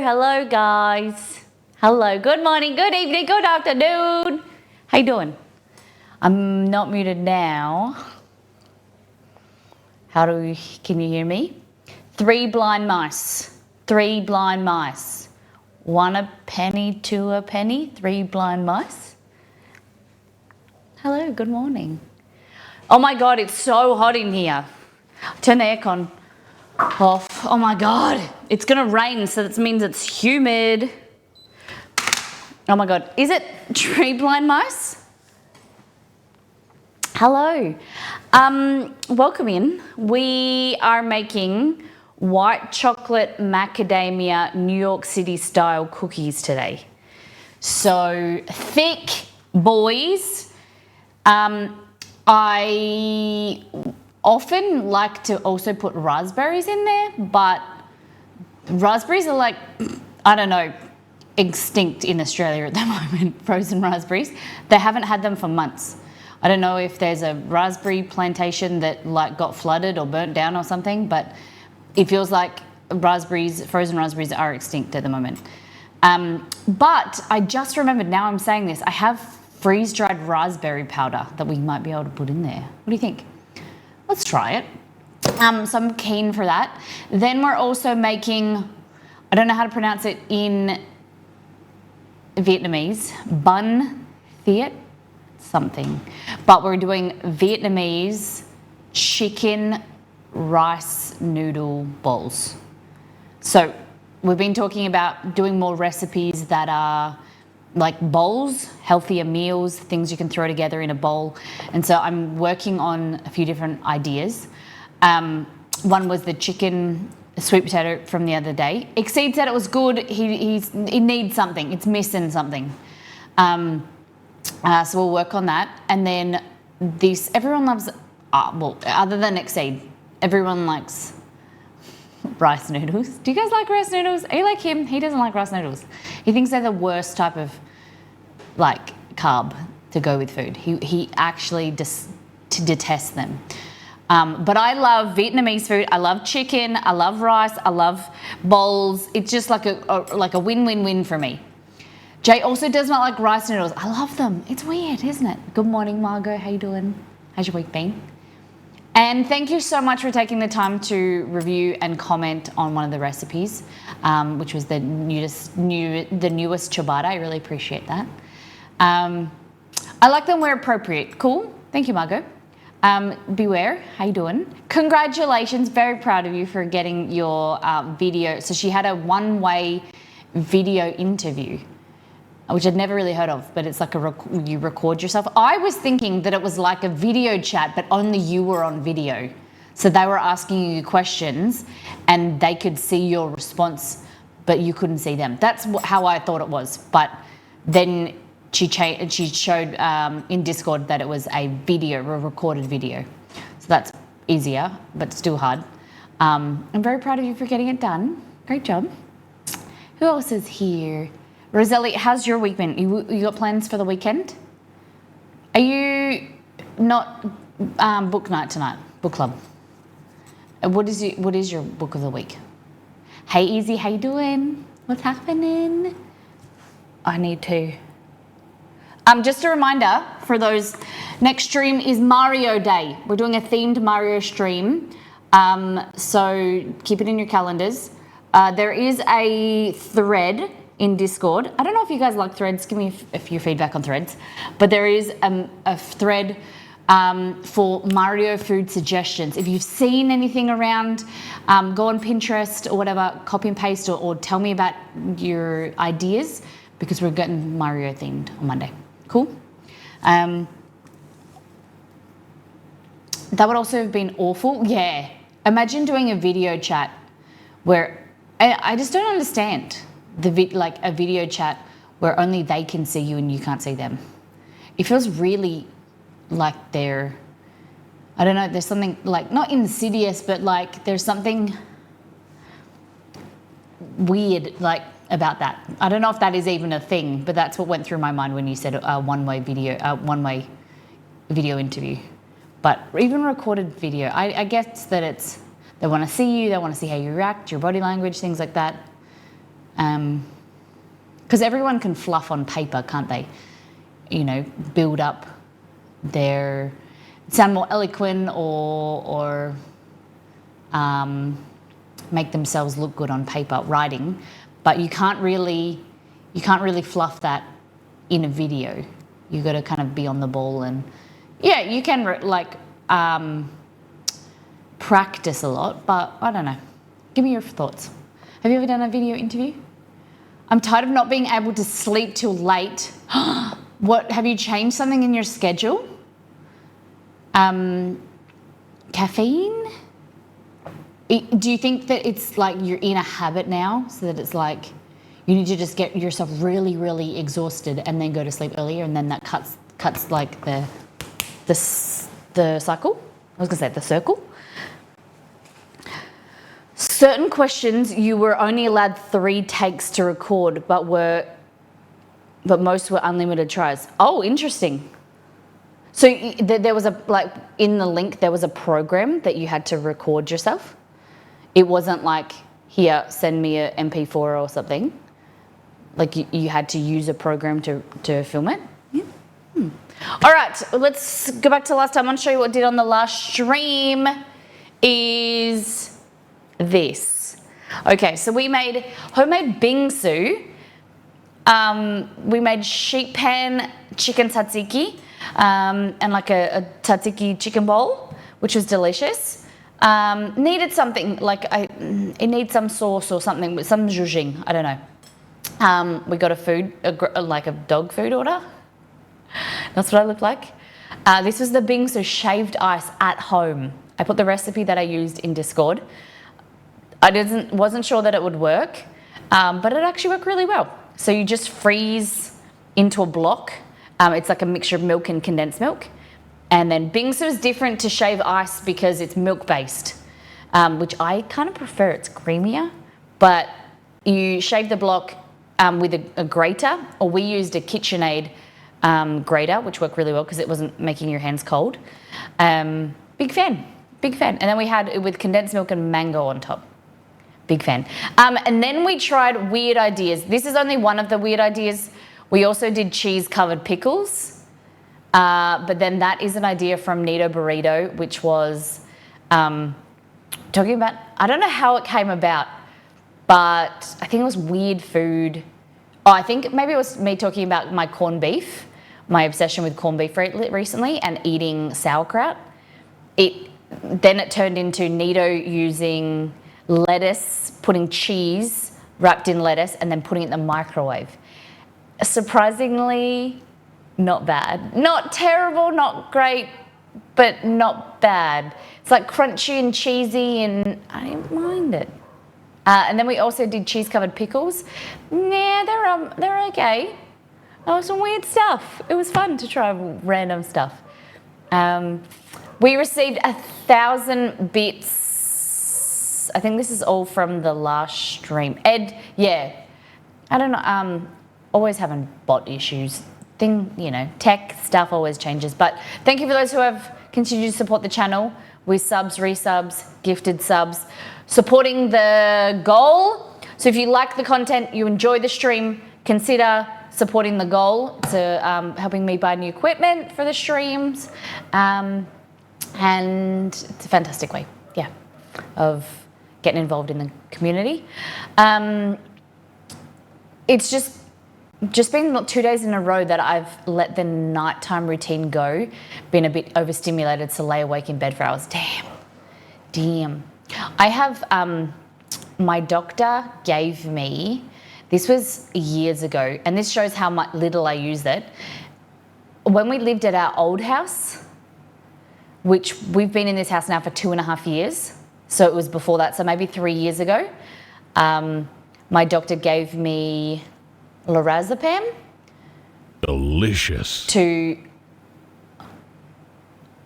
hello guys. Hello, good morning, good evening, good afternoon. How you doing? I'm not muted now. Can you hear me? 3 blind mice. 3 blind mice. 1 a penny, 2 a penny, 3 blind mice. Hello, good morning. Oh my God, it's so hot in here. Turn the aircon off. Oh my God, it's gonna rain, so that means it's humid. Oh my God, is it 3 blind mice? Hello, welcome in. We are making white chocolate macadamia New York City style cookies today. So thick boys. I often like to also put raspberries in there, but raspberries are like, I don't know, extinct in Australia at the moment, frozen raspberries. They haven't had them for months. I don't know if there's a raspberry plantation that like got flooded or burnt down or something, but it feels like frozen raspberries are extinct at the moment. But I just remembered, now I'm saying this, I have freeze-dried raspberry powder that we might be able to put in there. What do you think? Let's try it. So I'm keen for that. Then we're also making, I don't know how to pronounce it in Vietnamese, bun thiet something. But we're doing Vietnamese chicken rice noodle bowls. So we've been talking about doing more recipes that are like bowls, healthier meals, things you can throw together in a bowl. And so I'm working on a few different ideas. One was the chicken sweet potato from the other day. Exceed said it was good. He needs something. It's missing something. So we'll work on that. And then this, everyone loves, well, other than Exceed, everyone likes rice noodles. Do you guys like rice noodles? Are you like him? He doesn't like rice noodles. He thinks they're the worst type of like carb to go with food. He actually detests them. But I love Vietnamese food. I love chicken. I love rice. I love bowls. It's just like a win-win-win for me. Jay also does not like rice noodles. I love them. It's weird, isn't it? Good morning, Margot. How you doing? How's your week been? And thank you so much for taking the time to review and comment on one of the recipes, which was the newest ciabatta. I really appreciate that. I like them where appropriate. Cool. Thank you, Margot. Beware, how you doing? Congratulations, very proud of you for getting your video. So she had a one-way video interview, which I'd never really heard of, but it's like you record yourself. I was thinking that it was like a video chat, but only you were on video. So they were asking you questions and they could see your response, but you couldn't see them. That's how I thought it was. But then she showed in Discord that it was a recorded video. So that's easier, but still hard. I'm very proud of you for getting it done. Great job. Who else is here? Roselli, how's your week been? You got plans for the weekend? Are you not book night tonight? Book club. What is your book of the week? Hey, Easy, how you doing? What's happening? I need to. Just a reminder for those, next stream is Mario Day. We're doing a themed Mario stream, so keep it in your calendars. There is a thread in Discord. I don't know if you guys like threads. Give me a few feedback on threads. But there is a thread for Mario food suggestions. If you've seen anything around, go on Pinterest or whatever, copy and paste or tell me about your ideas because we're getting Mario themed on Monday. Cool. That would also have been awful. Yeah. Imagine doing a video chat where I just don't understand like a video chat where only they can see you and you can't see them. It feels really like I don't know, there's something like not insidious, but like there's something weird like about that. I don't know if that is even a thing, but that's what went through my mind when you said one-way video interview. But even recorded video, I guess that they want to see you, they want to see how you react, your body language, things like that. Because everyone can fluff on paper, can't they? You know, build up their, sound more eloquent or make themselves look good on paper, writing, but you can't really fluff that in a video. You got to kind of be on the ball, and yeah, you can practice a lot, but I don't know. Give me your thoughts. Have you ever done a video interview? I'm tired of not being able to sleep till late. What, have you changed something in your schedule? Caffeine? Do you think that it's like you're in a habit now, so that it's like you need to just get yourself really, really exhausted and then go to sleep earlier, and then that cuts like the cycle? I was gonna say the circle. Certain questions you were only allowed 3 takes to record, but most were unlimited tries. Oh, interesting. So there was in the link there was a program that you had to record yourself. It wasn't like, here, send me a MP4 or something. Like you had to use a program to film it. Yeah. All right, let's go back to last time. I want to show you what I did on the last stream. Is this. Okay, so we made homemade bingsu. We made sheet pan chicken tzatziki and like a tzatziki chicken bowl, which was delicious. Needed something like it needs some sauce or something with some zhuzhing. I don't know. We got like a dog food order. That's what I look like. This was the bingsu shaved ice at home. I put the recipe that I used in Discord. I wasn't sure that it would work, but it actually worked really well. So you just freeze into a block. It's like a mixture of milk and condensed milk. And then bingsu is different to shave ice because it's milk-based, which I kind of prefer. It's creamier, but you shave the block with a grater, or we used a KitchenAid grater, which worked really well because it wasn't making your hands cold. Big fan. And then we had it with condensed milk and mango on top. Big fan. And then we tried weird ideas. This is only one of the weird ideas. We also did cheese-covered pickles. But then that is an idea from Nito Burrito, which was talking about, I don't know how it came about, but I think it was weird food. Oh, I think maybe it was me talking about my corned beef, my obsession with corned beef recently, and eating sauerkraut. Then it turned into Nito using lettuce, putting cheese wrapped in lettuce, and then putting it in the microwave. Surprisingly, not bad. Not terrible, not great, but not bad. It's like crunchy and cheesy, and I didn't mind it. And then we also did cheese-covered pickles. Nah, they're okay. Oh, some weird stuff. It was fun to try random stuff. We received 1,000 bits. I think this is all from the last stream. Ed, yeah. I don't know. Always having bot issues. Tech stuff always changes. But thank you for those who have continued to support the channel with subs, resubs, gifted subs, supporting the goal. So if you like the content, you enjoy the stream, consider supporting the goal to helping me buy new equipment for the streams. And it's a fantastic way, of getting involved in the community. It's just been 2 days in a row that I've let the nighttime routine go, been a bit overstimulated, so lay awake in bed for hours. Damn. I have, my doctor gave me, this was years ago, and this shows how little I use it. When we lived at our old house, which we've been in this house now for 2.5 years, so it was before that, so maybe 3 years ago, my doctor gave me lorazepam. Delicious. To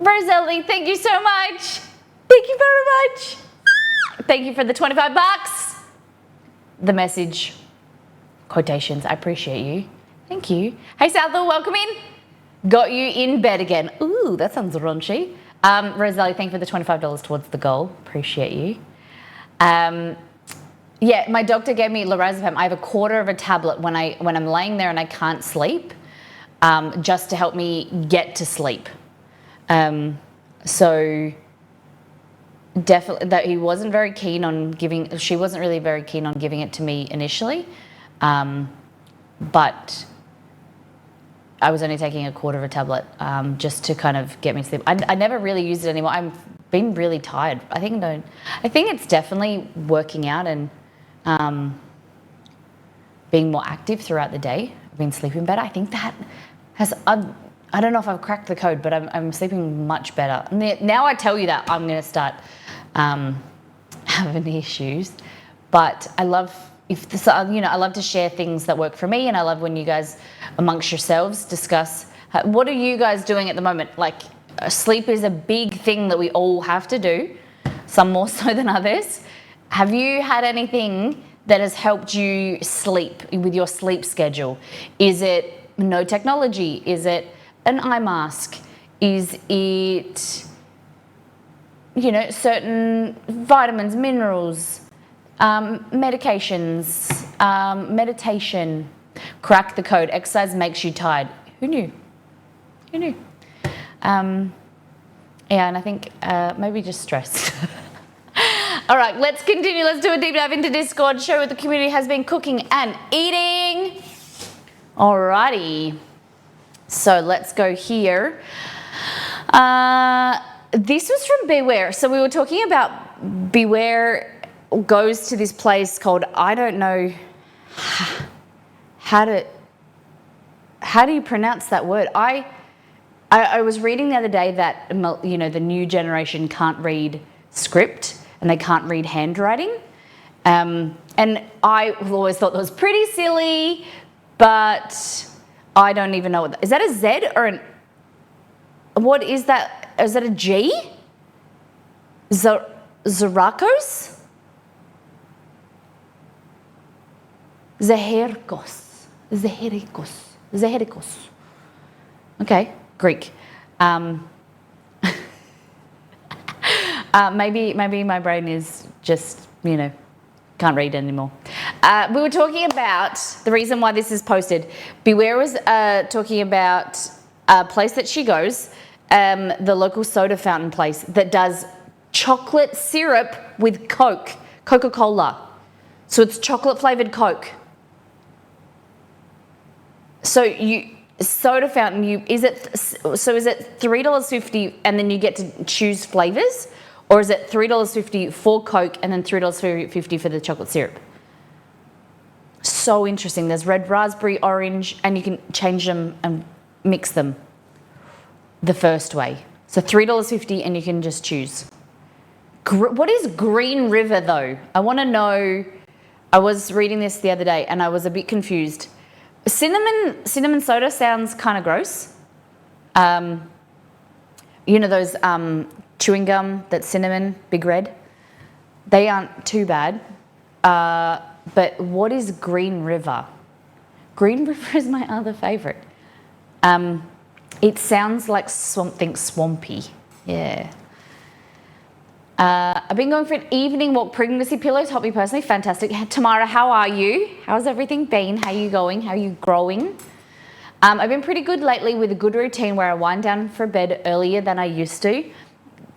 Roselli, thank you so much. Thank you very much. Thank you for the $25. The message, quotations, I appreciate you. Thank you. Hey Southall, welcome in. Got you in bed again. Ooh, that sounds raunchy. Roselli, thank you for the $25 towards the goal. Appreciate you. Yeah, my doctor gave me lorazepam. I have a quarter of a tablet when I'm laying there and I can't sleep, just to help me get to sleep. So definitely that he wasn't very keen on giving. She wasn't really very keen on giving it to me initially, but I was only taking a quarter of a tablet just to kind of get me to sleep. I never really used it anymore. I've been really tired. I think it's definitely working out and being more active throughout the day. I've been sleeping better. I think that has. I don't know if I've cracked the code, but I'm sleeping much better. Now I tell you that I'm going to start having issues, but I love I love to share things that work for me, and I love when you guys amongst yourselves discuss what are you guys doing at the moment. Like sleep is a big thing that we all have to do, some more so than others. Have you had anything that has helped you sleep with your sleep schedule? Is it no technology? Is it an eye mask? Is it, certain vitamins, minerals, medications, meditation? Crack the code. Exercise makes you tired. Who knew? Yeah, and I think maybe just stress. All right, let's continue. Let's do a deep dive into Discord, show what the community has been cooking and eating. Alrighty. So let's go here. This was from Beware. So we were talking about Beware goes to this place called, I don't know how do you pronounce that word? I was reading the other day that, the new generation can't read script and they can't read handwriting. And I always thought that was pretty silly, but I don't even know is that a Z or an, what is that? Is that a G? Zarakos? Zaherikos. Okay, Greek. Maybe my brain is just, can't read anymore. We were talking about the reason why this is posted. Beware was talking about a place that she goes, the local soda fountain place that does chocolate syrup with Coke, Coca-Cola. So it's chocolate flavored Coke. So soda fountain, is it $3.50 and then you get to choose flavors? Or is it $3.50 for Coke and then $3.50 for the chocolate syrup? So interesting. There's red raspberry, orange, and you can change them and mix them the first way. So $3.50 and you can just choose. What is Green River though? I want to know. I was reading this the other day and I was a bit confused. Cinnamon soda sounds kind of gross. Those chewing gum that's cinnamon, big red. They aren't too bad. But what is Green River? Green River is my other favourite. It sounds like something swampy. Yeah. I've been going for an evening walk. Pregnancy pillows help me personally. Fantastic. Tamara, how are you? How's everything been? How are you going? How are you growing? I've been pretty good lately with a good routine where I wind down for bed earlier than I used to.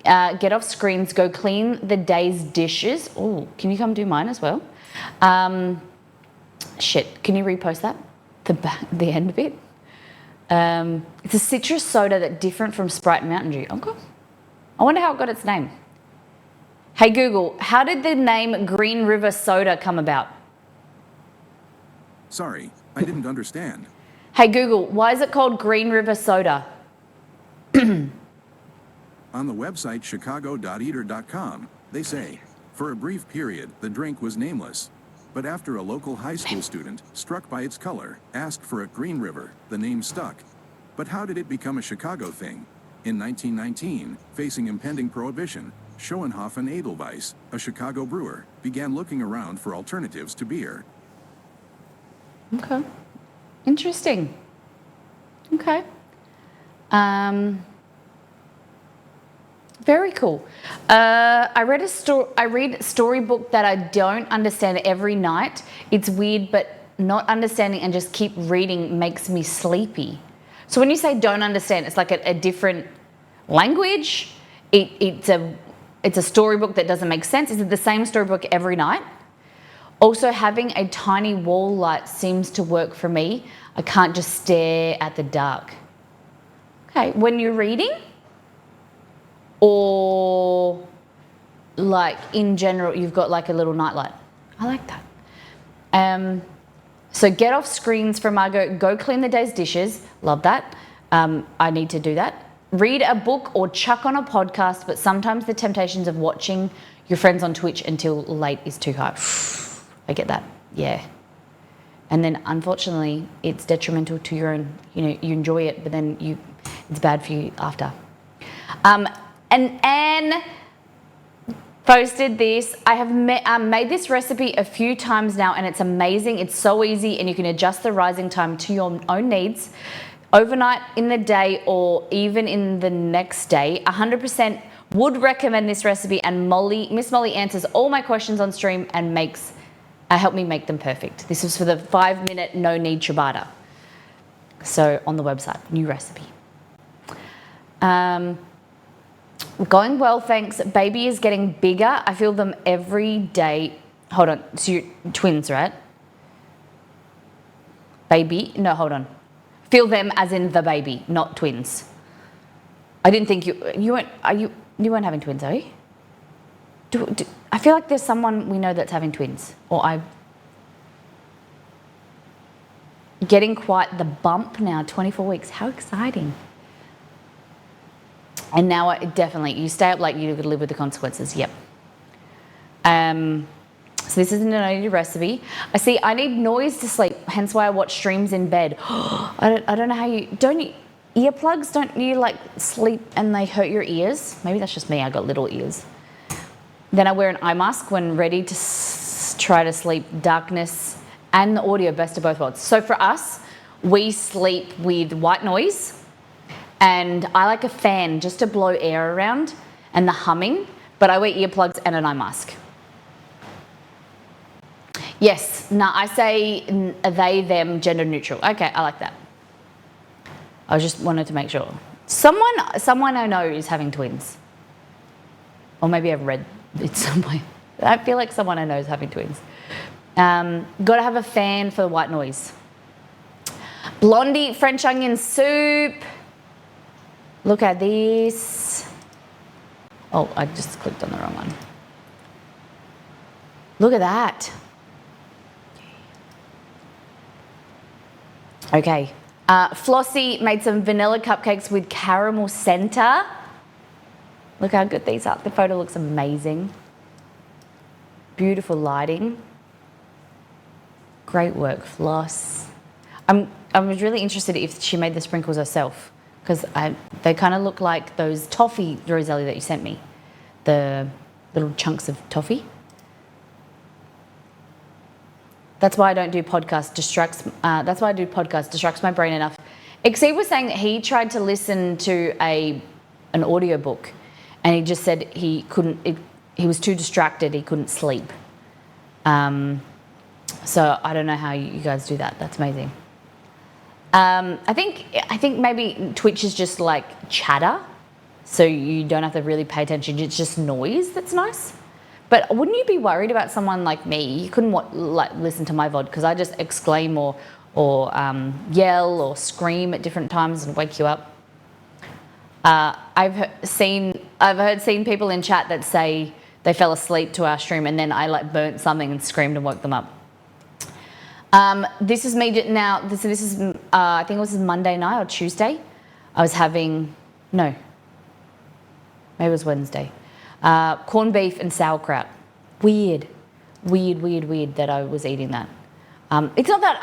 Get off screens, go clean the day's dishes. Oh, can you come do mine as well? Shit, can you repost that? The end of it? It's a citrus soda that's different from Sprite and Mountain Dew. Okay. I wonder how it got its name. Hey Google, how did the name Green River Soda come about? Sorry, I didn't understand. Hey Google, why is it called Green River Soda? On the website chicago.eater.com, they say, for a brief period, the drink was nameless. But after a local high school student, struck by its color, asked for a Green River, the name stuck. But how did it become a Chicago thing? In 1919, facing impending prohibition, Schoenhofen Edelweiss, a Chicago brewer, began looking around for alternatives to beer. Okay. Interesting. Okay. Very cool. I read storybook that I don't understand every night. It's weird, but not understanding and just keep reading makes me sleepy. So when you say don't understand, it's like a different language. It's a storybook that doesn't make sense. Is it the same storybook every night? Also, having a tiny wall light seems to work for me. I can't just stare at the dark. Okay, when you're reading, or like in general, you've got like a little nightlight. I like that. So get off screens for Margot. Go clean the day's dishes. Love that. I need to do that. Read a book or chuck on a podcast, but sometimes the temptations of watching your friends on Twitch until late is too hard. I get that. Yeah. And then unfortunately, it's detrimental to your own, you enjoy it, but then it's bad for you after. And Anne posted this. I have made this recipe a few times now, and it's amazing. It's so easy, and you can adjust the rising time to your own needs. Overnight, in the day, or even in the next day. 100% would recommend this recipe, and Miss Molly answers all my questions on stream and help me make them perfect. This was for the 5-minute no-need ciabatta. So on the website, new recipe. Going well, thanks. Baby is getting bigger. I feel them every day. Hold on. So you're twins, right? Baby? No, hold on. Feel them as in the baby, not twins. I didn't think you weren't. You weren't having twins, are you? I feel like there's someone we know that's having twins, getting quite the bump now. 24 weeks. How exciting! And now you stay up late, you could live with the consequences. Yep. So this isn't an only recipe. I need noise to sleep, hence why I watch streams in bed. I don't know how earplugs, don't you like sleep and they hurt your ears? Maybe that's just me, I got little ears. Then I wear an eye mask when ready to try to sleep. Darkness and the audio, best of both worlds. So for us, we sleep with white noise. And I like a fan just to blow air around and the humming, but I wear earplugs and an eye mask. Yes, no, I say they, them, gender neutral. Okay, I like that. I just wanted to make sure. Someone I know is having twins. Or maybe I've read it somewhere. I feel like someone I know is having twins. Got to have a fan for the white noise. Blondie French onion soup. Look at this. Oh, I just clicked on the wrong one. Look at that. Okay. Flossie made some vanilla cupcakes with caramel center. Look how good these are. The photo looks amazing. Beautiful lighting. Great work, Floss. I was really interested if she made the sprinkles herself, because they kind of look like those toffee, Rosalie, that you sent me. The little chunks of toffee. That's why I don't do podcasts. That's why I do podcasts. Distracts my brain enough. Exceed was saying that he tried to listen to an audiobook, and he just said he couldn't. He was too distracted. He couldn't sleep. So I don't know how you guys do that. That's amazing. I think maybe Twitch is just like chatter, so you don't have to really pay attention. It's just noise that's nice. But wouldn't you be worried about someone like me? You couldn't listen to my VOD because I just exclaim or yell or scream at different times and wake you up. I've seen people in chat that say they fell asleep to our stream and then I burnt something and screamed and woke them up. This is me now. This is I think it was Monday night or Tuesday. I was having maybe it was Wednesday. Corned beef and sauerkraut. Weird that I was eating that. It's not that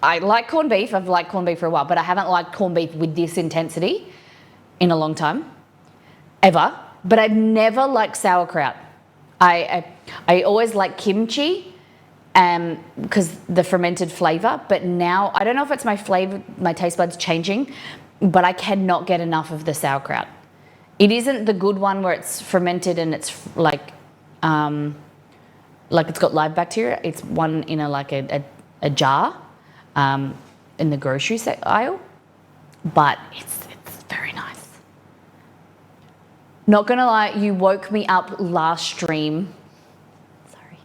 I like corned beef. I've liked corned beef for a while, but I haven't liked corned beef with this intensity in a long time, ever. But I've never liked sauerkraut. I always like kimchi, because the fermented flavour. But now I don't know if it's my taste buds changing, but I cannot get enough of the sauerkraut. It isn't the good one where it's fermented and it's like it's got live bacteria. It's one in a jar in the grocery aisle, but it's very nice. Not gonna lie, you woke me up last stream. Sorry.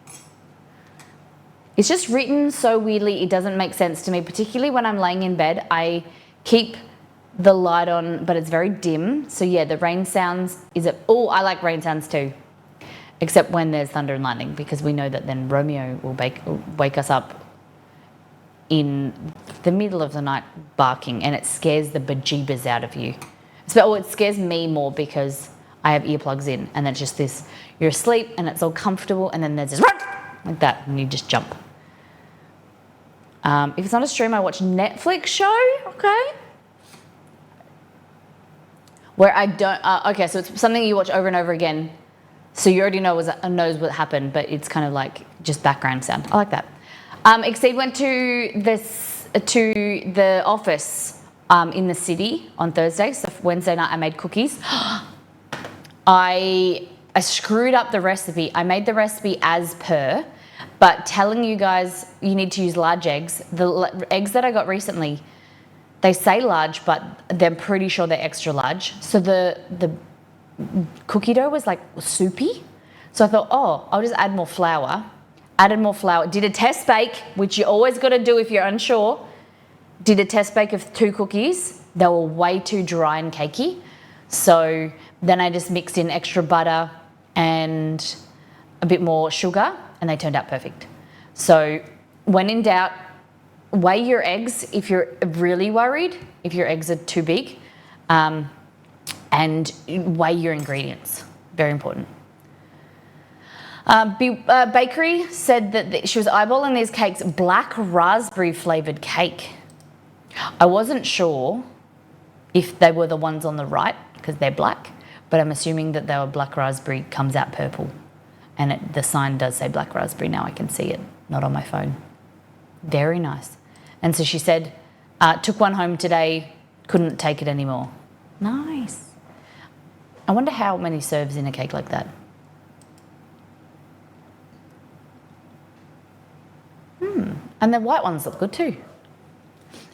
It's just written so weirdly, it doesn't make sense to me, particularly when I'm laying in bed. I keep the light on, but it's very dim. So yeah, the rain sounds I like rain sounds too. Except when there's thunder and lightning, because we know that then Romeo will wake us up in the middle of the night barking, and it scares the bejeebers out of you. So it scares me more because I have earplugs in, and it's just this, you're asleep and it's all comfortable, and then there's this like that, and you just jump. If it's not a stream, I watch Netflix show, okay? Where I don't, okay, so it's something you watch over and over again, so you already knows what happened, but it's kind of like just background sound. I like that. Exceed went to the office in the city on Thursday. So Wednesday night I made cookies. I screwed up the recipe. I made the recipe as per, but telling you guys you need to use large eggs. The eggs that I got recently, they say large, but they're pretty sure they're extra large. So the cookie dough was like soupy. So I thought, I'll just add more flour. Added more flour. Did a test bake, which you always got to do if you're unsure. Did a test bake of 2 cookies. They were way too dry and cakey. So then I just mixed in extra butter and a bit more sugar, and they turned out perfect. So when in doubt, weigh your eggs if you're really worried, if your eggs are too big, and weigh your ingredients. Very important. Bakery said that she was eyeballing these cakes, black raspberry flavoured cake. I wasn't sure if they were the ones on the right, because they're black, but I'm assuming that they were black raspberry comes out purple. And the sign does say black raspberry now, I can see it, not on my phone. Very nice. And so she said, took one home today, couldn't take it anymore. Nice. I wonder how many serves in a cake like that. And the white ones look good too.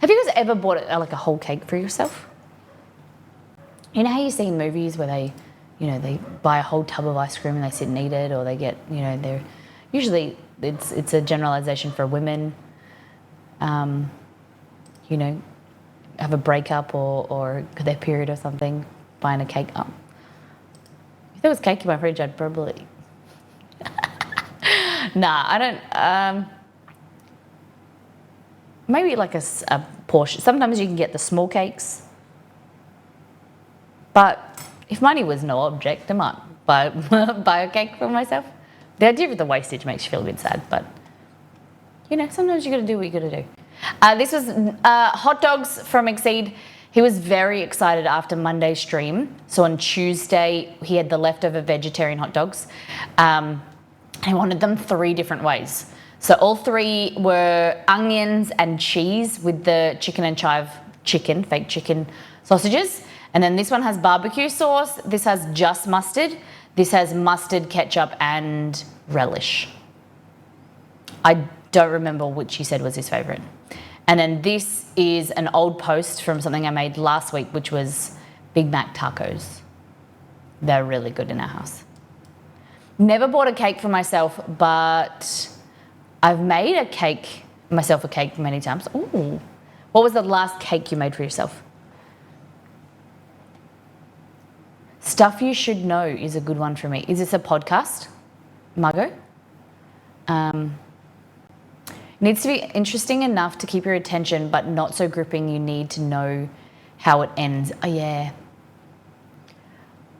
Have you guys ever bought like a whole cake for yourself? You know how you see in movies where they buy a whole tub of ice cream and they sit and eat it, or they get, they're usually it's a generalization for women. Have a breakup or their period or something, buying a cake. If there was cake in my fridge, I'd probably. Nah, I don't. Maybe like a portion. Sometimes you can get the small cakes. But if money was no object, I might buy a cake for myself. The idea of the wastage makes you feel a bit sad, but sometimes you got to do what you got to do. This was hot dogs from Exceed. He was very excited after Monday's stream. So on Tuesday, he had the leftover vegetarian hot dogs. He wanted them 3 different ways. So all 3 were onions and cheese with the chicken and chive chicken, fake chicken sausages. And then this one has barbecue sauce. This has just mustard. This has mustard, ketchup, and relish. I don't remember which he said was his favourite. And then this is an old post from something I made last week, which was Big Mac tacos. They're really good in our house. Never bought a cake for myself, but I've made myself a cake many times. Ooh. What was the last cake you made for yourself? Stuff you should know is a good one for me. Is this a podcast, Margot? Needs to be interesting enough to keep your attention, but not so gripping you need to know how it ends. Oh, yeah.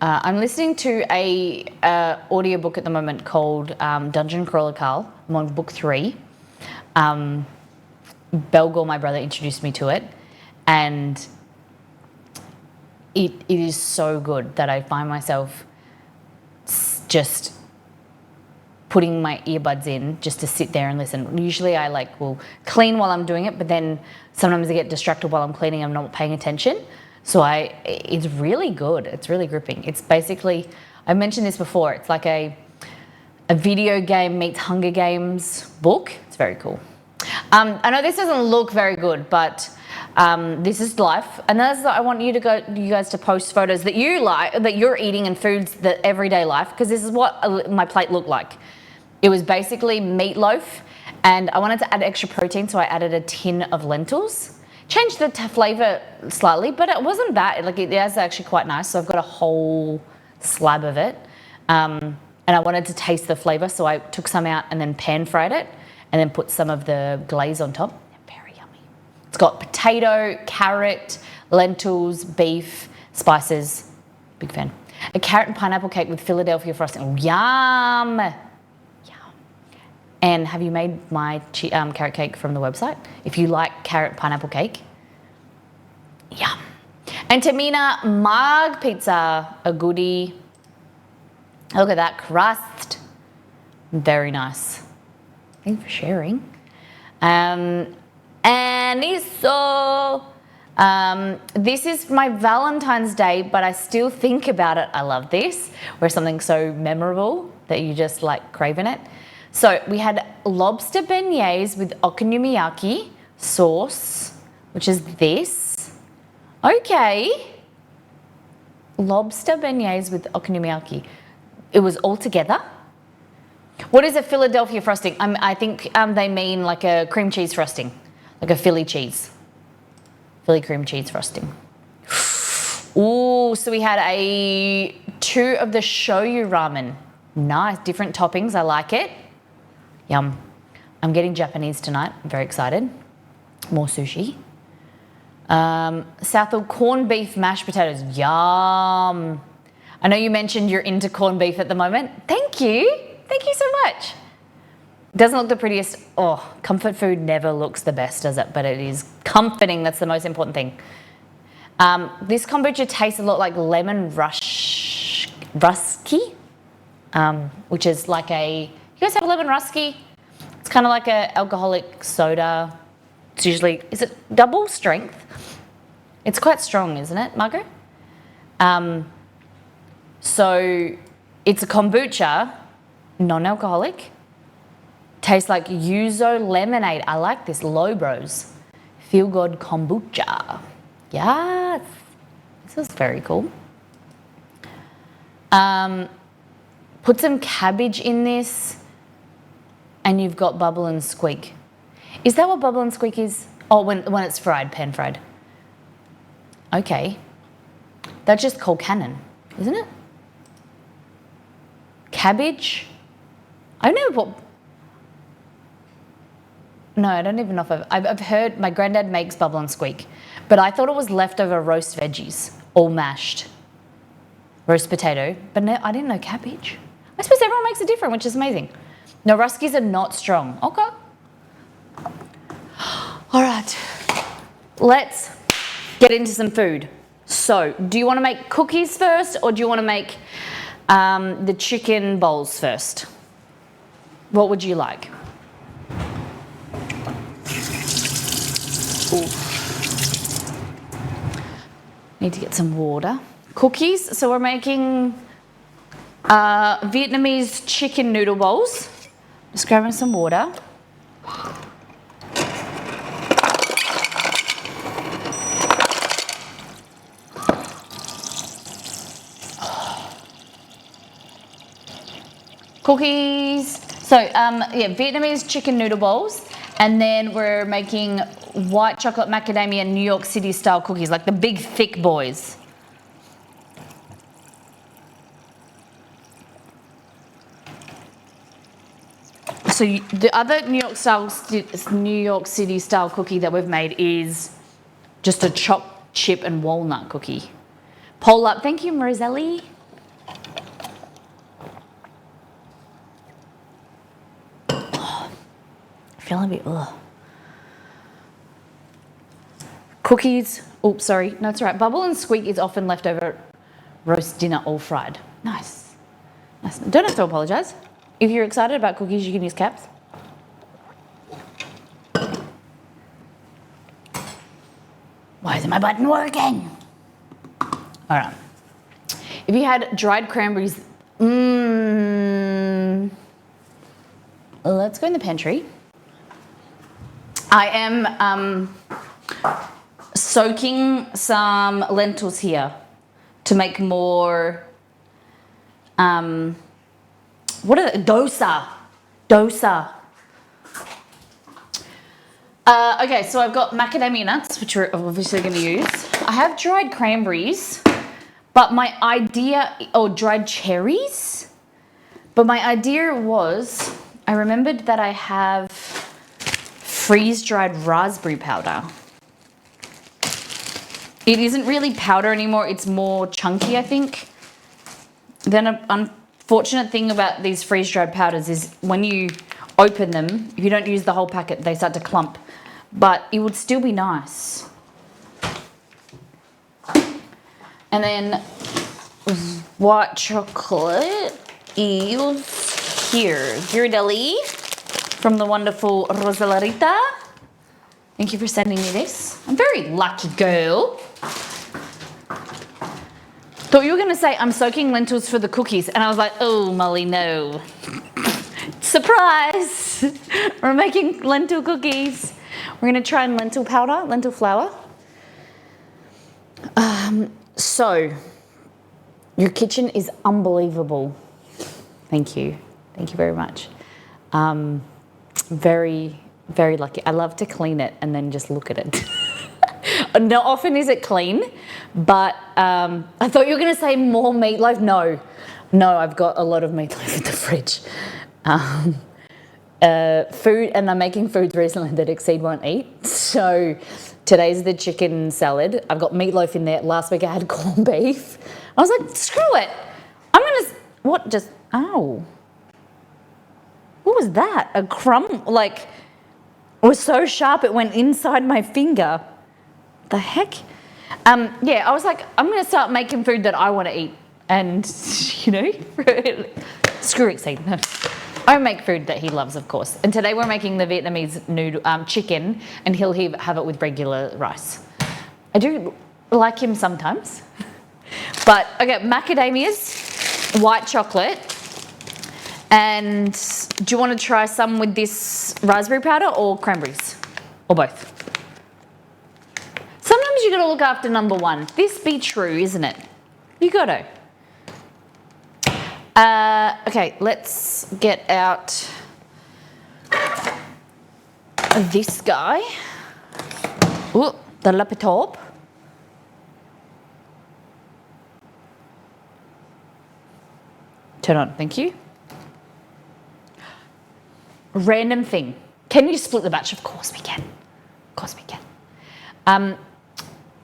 I'm listening to a audiobook at the moment called Dungeon Crawler Carl. I'm on book 3. Belgor, my brother, introduced me to it, and it is so good that I find myself just putting my earbuds in just to sit there and listen. Usually I will clean while I'm doing it, but then sometimes I get distracted while I'm cleaning. I'm not paying attention. So it's really good. It's really gripping. It's basically, I mentioned this before, it's like a video game meets Hunger Games book. It's very cool. I know this doesn't look very good, but this is life. And I want you guys to post photos that you like, that you're eating, and foods that everyday life, because this is what my plate looked like. It was basically meatloaf, and I wanted to add extra protein, so I added a tin of lentils. Changed the flavor slightly, but it wasn't bad. Like, it is actually quite nice. So I've got a whole slab of it. And I wanted to taste the flavor, so I took some out and then pan fried it, and then put some of the glaze on top. Very yummy. It's got potato, carrot, lentils, beef, spices. Big fan. A carrot and pineapple cake with Philadelphia frosting. Oh, yum. Yum. And have you made my carrot cake from the website? If you like carrot pineapple cake, yum. And Tamina, mug pizza, a goodie. Look at that crust. Very nice. Thanks for sharing. And so this is my Valentine's Day, but I still think about it. I love this, where something so memorable that you just like craving it. So we had lobster beignets with okonomiyaki sauce, which is this. Okay. Lobster beignets with okonomiyaki. It was all together. What is a Philadelphia frosting? I think they mean like a cream cheese frosting, like a Philly cheese. Philly cream cheese frosting. Ooh, so we had 2 of the shoyu ramen. Nice, different toppings, I like it. Yum. I'm getting Japanese tonight, I'm very excited. More sushi. Southall corned beef mashed potatoes, yum. I know you mentioned you're into corned beef at the moment. Thank you. Thank you so much. Doesn't look the prettiest. Oh, comfort food never looks the best, does it? But it is comforting. That's the most important thing. This kombucha tastes a lot like lemon rusky, which is like you guys have lemon rusky? It's kind of like an alcoholic soda. It's usually, is it double strength? It's quite strong, isn't it, Margot? So it's a kombucha, non-alcoholic. Tastes like yuzu lemonade. I like this. Low Bros. Feel Good Kombucha. Yes. This is very cool. Put some cabbage in this, and you've got bubble and squeak. Is that what bubble and squeak is? Oh, when it's fried, pan fried. Okay. That's just called cannon, isn't it? Cabbage. I don't know what. No, I don't even know if I've heard my granddad makes bubble and squeak, but I thought it was leftover roast veggies, all mashed. Roast potato, but no, I didn't know cabbage. I suppose everyone makes it different, which is amazing. No, Ruskies are not strong. Okay. All right. Let's get into some food. So, do you want to make cookies first, or do you want to make the chicken bowls first? What would you like? Ooh. Need to get some water. Cookies. So we're making Vietnamese chicken noodle bowls. Just grabbing some water. Cookies. So yeah, Vietnamese chicken noodle bowls, and then we're making white chocolate macadamia New York City style cookies, like the big thick boys. So the other New York City style cookie that we've made is just a chopped chip and walnut cookie. Poll up. Thank you, Marizelli. Feeling a bit, ugh. Cookies, oops, sorry, no, it's all right. Bubble and squeak is often left over roast dinner all fried. Nice. Nice. Don't have to apologise. If you're excited about cookies, you can use caps. Why isn't my button working? All right. If you had dried cranberries, let's go in the pantry. I am soaking some lentils here to make more, what are they? Dosa. Okay, so I've got macadamia nuts, which we're obviously going to use. I have dried cranberries, but my idea, or dried cherries, but my idea was, I remembered that I have freeze-dried raspberry powder. It isn't really powder anymore, it's more chunky, I think. Then an unfortunate thing about these freeze-dried powders is when you open them, if you don't use the whole packet, they start to clump. But it would still be nice. And then white chocolate is here. Ghirardelli from the wonderful Rosalarita. Thank you for sending me this. I'm a very lucky girl. Thought you were going to say I'm soaking lentils for the cookies. And I was like, oh, Molly, no. Surprise! We're making lentil cookies. We're going to try lentil powder, lentil flour. So, your kitchen is unbelievable. Thank you. Thank you very much. Very, very lucky. I love to clean it and then just look at it. Not often is it clean, but I thought you were going to say more meatloaf. No, I've got a lot of meatloaf in the fridge. Food, and I'm making foods recently that Exceed won't eat. So today's the chicken salad. I've got meatloaf in there. Last week I had corned beef. I was like, screw it. I'm going to, what just, ow. What was that? A crumb, like, it was so sharp it went inside my finger. The heck? Yeah, I was like, I'm going to start making food that I want to eat. And, you know, screw Exceed. No. I make food that he loves, of course. And today we're making the Vietnamese noodle chicken, and he'll have it with regular rice. I do like him sometimes. But, okay, macadamias, white chocolate, and do you want to try some with this raspberry powder or cranberries? Or both? Sometimes you got to look after number one. This be true, isn't it? You got to. Okay, let's get out this guy. Ooh, the laptop. Turn on, thank you. Random thing. Can you split the batch? Of course we can. Of course we can.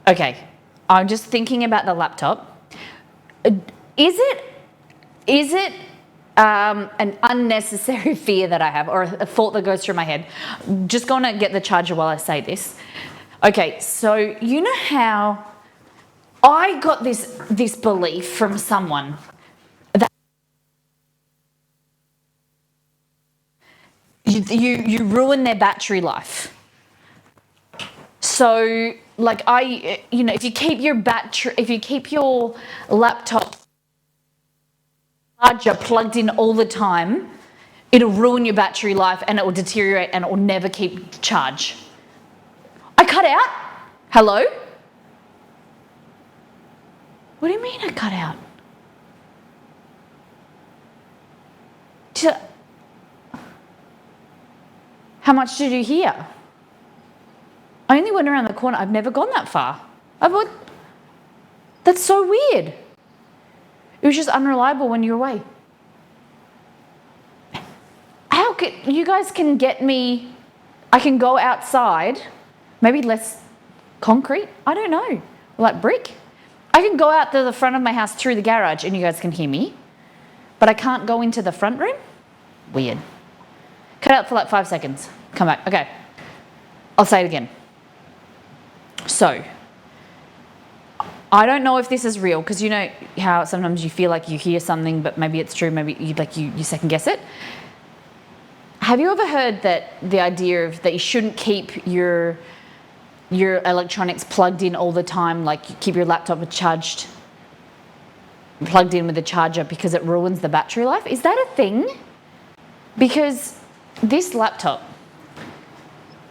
Okay, I'm just thinking about the laptop. Is it an unnecessary fear that I have, or a thought that goes through my head? Just gonna get the charger while I say this. Okay, so you know how I got this belief from someone that you ruin their battery life. So, like if you keep your laptop charger plugged in all the time, it'll ruin your battery life and it will deteriorate and it will never keep charge. I cut out? Hello? What do you mean I cut out? How much did you hear? I only went around the corner. I've never gone that far. That's so weird. It was just unreliable when you were away. How could you guys can get me? I can go outside, maybe less concrete. I don't know, like brick. I can go out to the front of my house through the garage, and you guys can hear me, but I can't go into the front room. Weird. Cut out for like 5 seconds. Come back. Okay. I'll say it again. So, I don't know if this is real, because you know how sometimes you feel like you hear something, but maybe it's true, maybe you second guess it. Have you ever heard that the idea of that you shouldn't keep your electronics plugged in all the time, like you keep your laptop charged plugged in with a charger because it ruins the battery life. Is that a thing? Because this laptop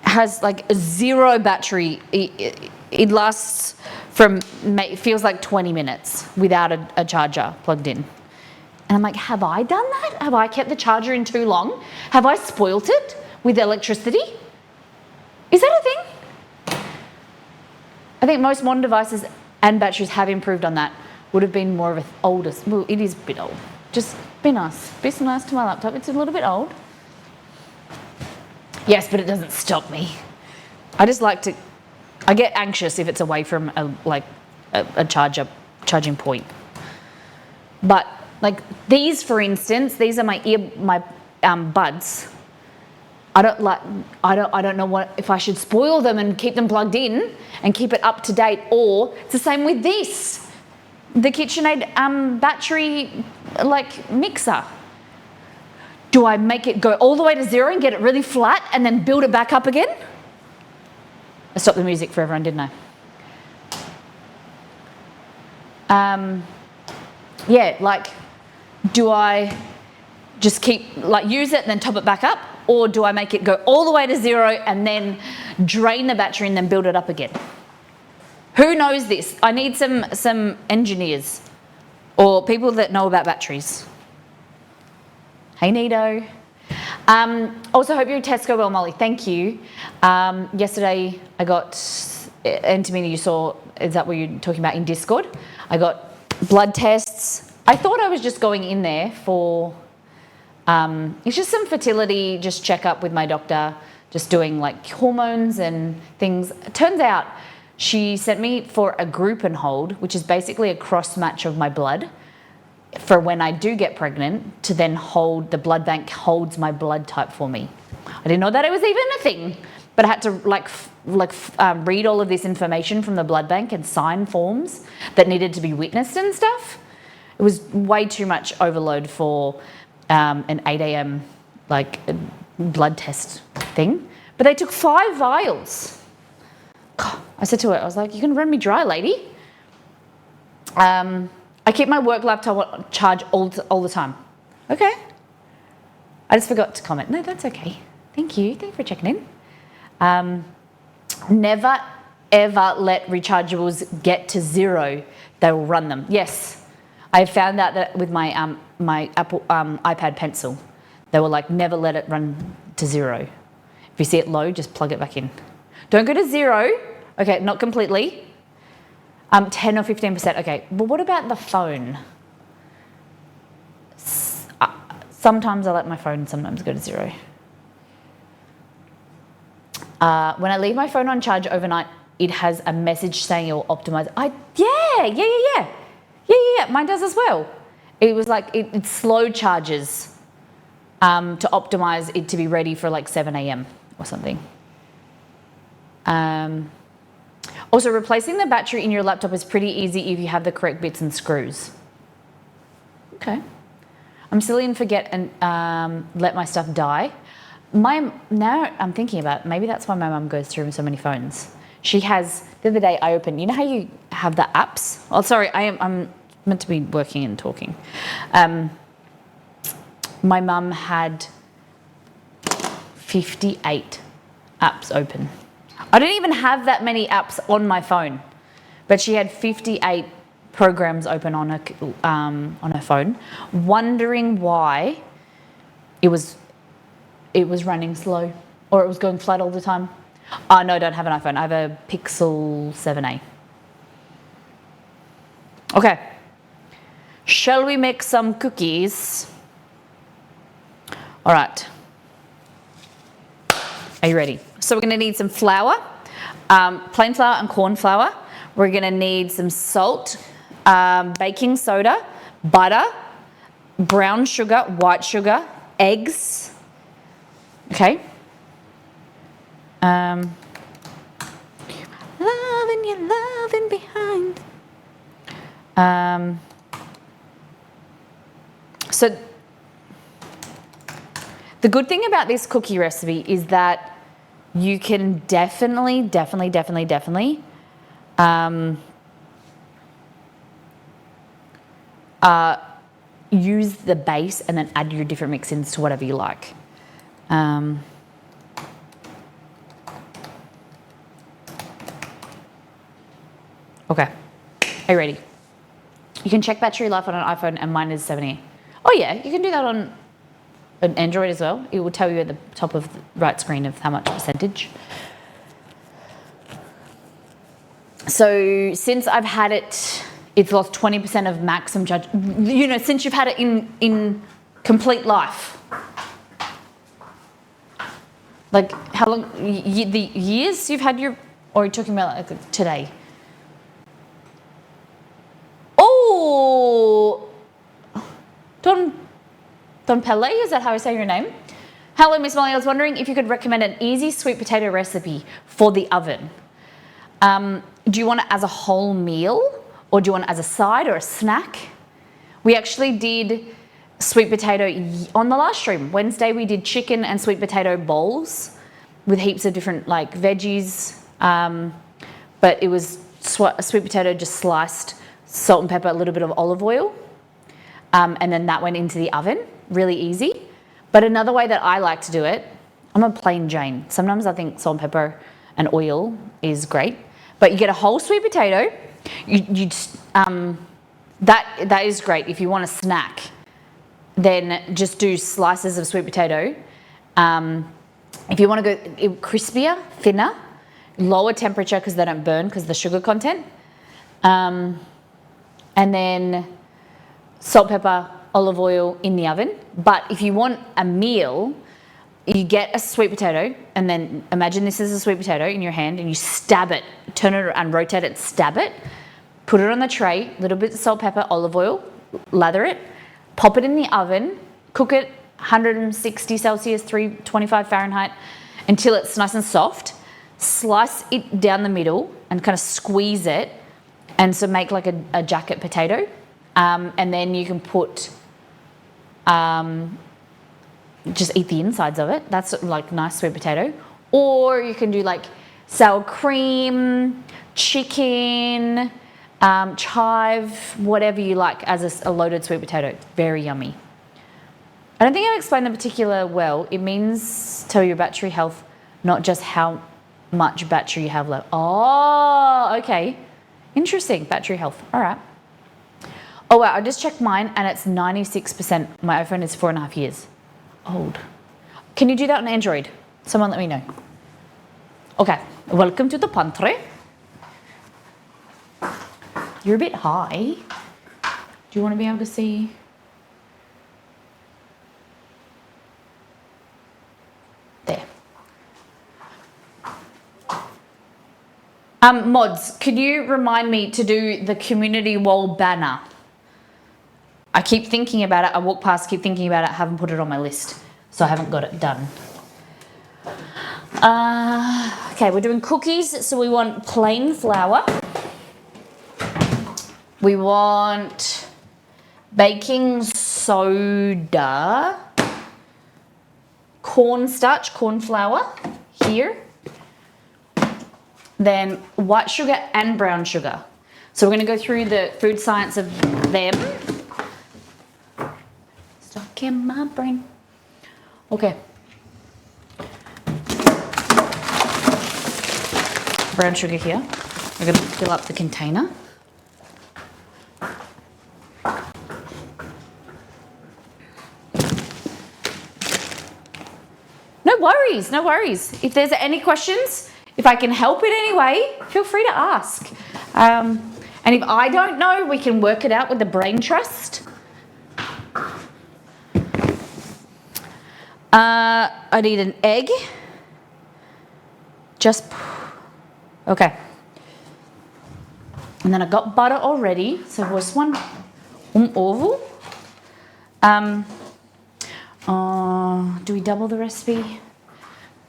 has like a 0 battery. It lasts from, it feels like 20 minutes without a charger plugged in. And I'm like, have I done that? Have I kept the charger in too long? Have I spoilt it with electricity? Is that a thing? I think most modern devices and batteries have improved on that. Would have been more of an older, well, it is a bit old. Just be nice. Be so nice to my laptop. It's a little bit old. Yes, but it doesn't stop me. I just like to, I get anxious if it's away from a charging point. But like these, for instance, these are my buds. I don't know what if I should spoil them and keep them plugged in and keep it up to date, or it's the same with this, the KitchenAid battery like mixer. Do I make it go all the way to 0 and get it really flat and then build it back up again? I stopped the music for everyone, didn't I? Yeah, like, do I just keep, like, use it and then top it back up? Or do I make it go all the way to 0 and then drain the battery and then build it up again? Who knows this? I need some engineers or people that know about batteries. Hey, Nito. Also, hope your tests go well, Molly. Thank you. Yesterday, I got, Antamina, you saw, is that what you're talking about in Discord? I got blood tests. I thought I was just going in there for, it's just some fertility, just check up with my doctor, just doing like hormones and things. It turns out she sent me for a group and hold, which is basically a cross match of my blood for when I do get pregnant, to then hold, the blood bank holds my blood type for me. I didn't know that it was even a thing, but I had to read all of this information from the blood bank and sign forms that needed to be witnessed and stuff. It was way too much overload for an 8 a.m. like blood test thing. But they took 5 vials. God, I said to her, I was like, "You can run me dry, lady." I keep my work laptop on charge all the time. Okay. I just forgot to comment. No, that's okay. Thank you. Thank you for checking in. Never, ever let rechargeables get to 0. They will run them. Yes. I found out that with my my Apple iPad Pencil. They were like, never let it run to 0. If you see it low, just plug it back in. Don't go to 0. Okay, not completely. 10 or 15%. Okay, but what about the phone? Sometimes I let my phone sometimes go to 0. When I leave my phone on charge overnight, it has a message saying it will optimize. Yeah. Mine does as well. It was like it slow charges to optimize it to be ready for like 7 a.m. or something. Also, replacing the battery in your laptop is pretty easy if you have the correct bits and screws. Okay. I'm silly and forget and let my stuff die. Now I'm thinking about it, maybe that's why my mum goes through so many phones. She has, the other day I opened, you know how you have the apps? Oh, sorry, I'm meant to be working and talking. My mum had 58 apps open. I don't even have that many apps on my phone, but she had 58 programs open on her phone, wondering why it was running slow or it was going flat all the time. Oh no, I don't have an iPhone. I have a Pixel 7a. Okay. Shall we make some cookies? All right. Are you ready? So we're going to need some flour, plain flour and corn flour. We're going to need some salt, baking soda, butter, brown sugar, white sugar, eggs. Okay. Loving you, loving behind. So the good thing about this cookie recipe is that you can definitely use the base and then add your different mix-ins to whatever you like. Okay, are you ready? You can check battery life on an iPhone and mine is 70. Oh yeah, you can do that on an Android as well. It will tell you at the top of the right screen of how much percentage. So since I've had it, it's lost 20% of maximum charge. You know, since you've had it in complete life. Like how long, the years you've had your, or are you talking about like today? Oh, Don Pele, is that how I say your name? Hello, Miss Molly. I was wondering if you could recommend an easy sweet potato recipe for the oven. Do you want it as a whole meal or do you want it as a side or a snack? We actually did sweet potato on the last stream. Wednesday we did chicken and sweet potato bowls with heaps of different like veggies. But it was sweet potato just sliced, salt and pepper, a little bit of olive oil. And then that went into the oven, really easy. But another way that I like to do it, I'm a plain Jane. Sometimes I think salt and pepper and oil is great. But you get a whole sweet potato. That is great. If you want a snack, then just do slices of sweet potato. If you want to go crispier, thinner, lower temperature because they don't burn because of the sugar content. And then salt, pepper, olive oil in the oven. But if you want a meal, you get a sweet potato and then imagine this is a sweet potato in your hand and you stab it, turn it and rotate it, stab it, put it on the tray, a little bit of salt, pepper, olive oil, lather it, pop it in the oven, cook it 160 Celsius, 325 Fahrenheit until it's nice and soft. Slice it down the middle and kind of squeeze it and so make like a jacket potato. And then you can put, just eat the insides of it. That's like nice sweet potato. Or you can do like sour cream, chicken, chive, whatever you like as a loaded sweet potato. Very yummy. I don't think I've explained the particular well. It means tell your battery health, not just how much battery you have left. Oh, okay. Interesting, battery health. All right. Oh wow, I just checked mine and it's 96%. My iPhone is 4.5 years old. Can you do that on Android? Someone let me know. Okay, welcome to the pantry. You're a bit high. Do you want to be able to see? There. Mods, could you remind me to do the community wall banner? I keep thinking about it. I walk past, keep thinking about it. I haven't put it on my list, so I haven't got it done. Okay, we're doing cookies, so we want plain flour. We want baking soda, cornstarch, corn flour here. Then white sugar and brown sugar. So we're going to go through the food science of them. Stuck in my brain. Okay. Brown sugar here. We're going to fill up the container. No worries, no worries. If there's any questions, if I can help in any way, feel free to ask. And if I don't know, we can work it out with the brain trust. I need an egg. Okay. And then I got butter already. So was one ovo. Do we double the recipe?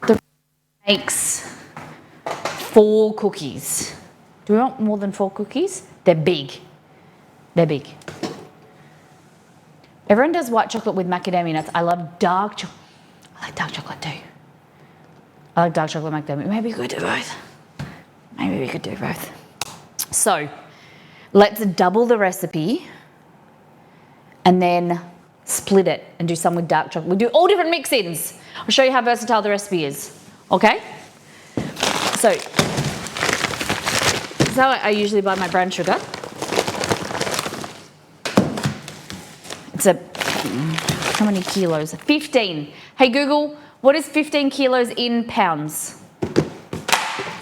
The makes 4 cookies. Do we want more than 4 cookies? They're big. They're big. Everyone does white chocolate with macadamia nuts. I love dark chocolate. I like dark chocolate too. I like dark chocolate macadamia. Maybe we could do both. Maybe we could do both. So let's double the recipe. and then split it and do some with dark chocolate. We do all different mix-ins. I'll show you how versatile the recipe is, okay? So, this is how I usually buy my brown sugar. It's how many kilos? 15. Hey Google, what is 15 kilos in pounds?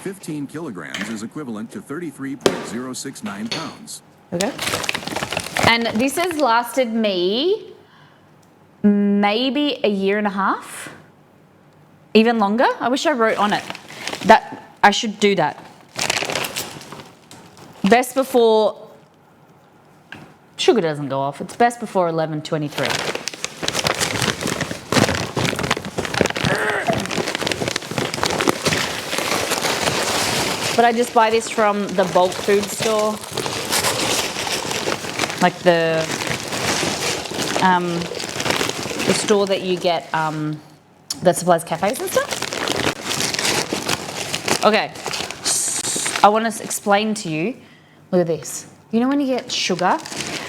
15 kilograms is equivalent to 33.069 pounds. Okay. And this has lasted me maybe a year and a half, even longer. I wish I wrote on it that I should do that. Best before, sugar doesn't go off. It's best before 11:23. But I just buy this from the bulk food store, like the store that you get that supplies cafes and stuff. Okay, I want to explain to you. Look at this. You know when you get sugar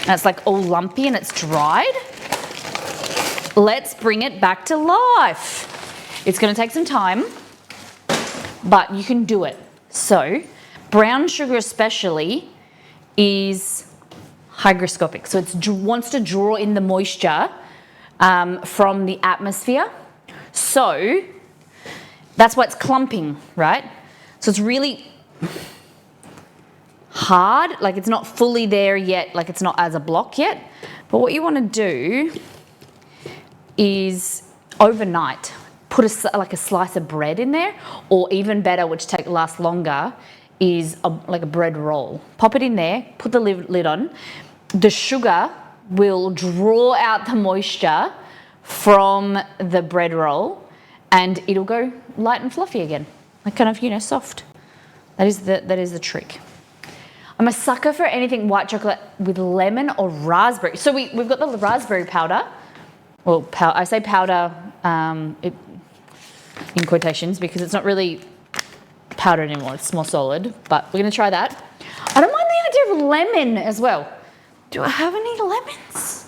and it's like all lumpy and it's dried? Let's bring it back to life. It's going to take some time, but you can do it. So, brown sugar especially is hygroscopic. So it wants to draw in the moisture from the atmosphere. So that's why it's clumping, right? So it's really hard, like it's not fully there yet, like it's not as a block yet. But what you want to do is overnight put like a slice of bread in there, or even better, which lasts longer, is like a bread roll. Pop it in there, put the lid on. The sugar will draw out the moisture from the bread roll and it'll go light and fluffy again, like kind of, soft. That is the trick. I'm a sucker for anything white chocolate with lemon or raspberry. So we've got the raspberry powder. Well, I say powder in quotations because it's not really powder anymore. It's more solid, but we're going to try that. I don't mind the idea of lemon as well. Do I have any lemons?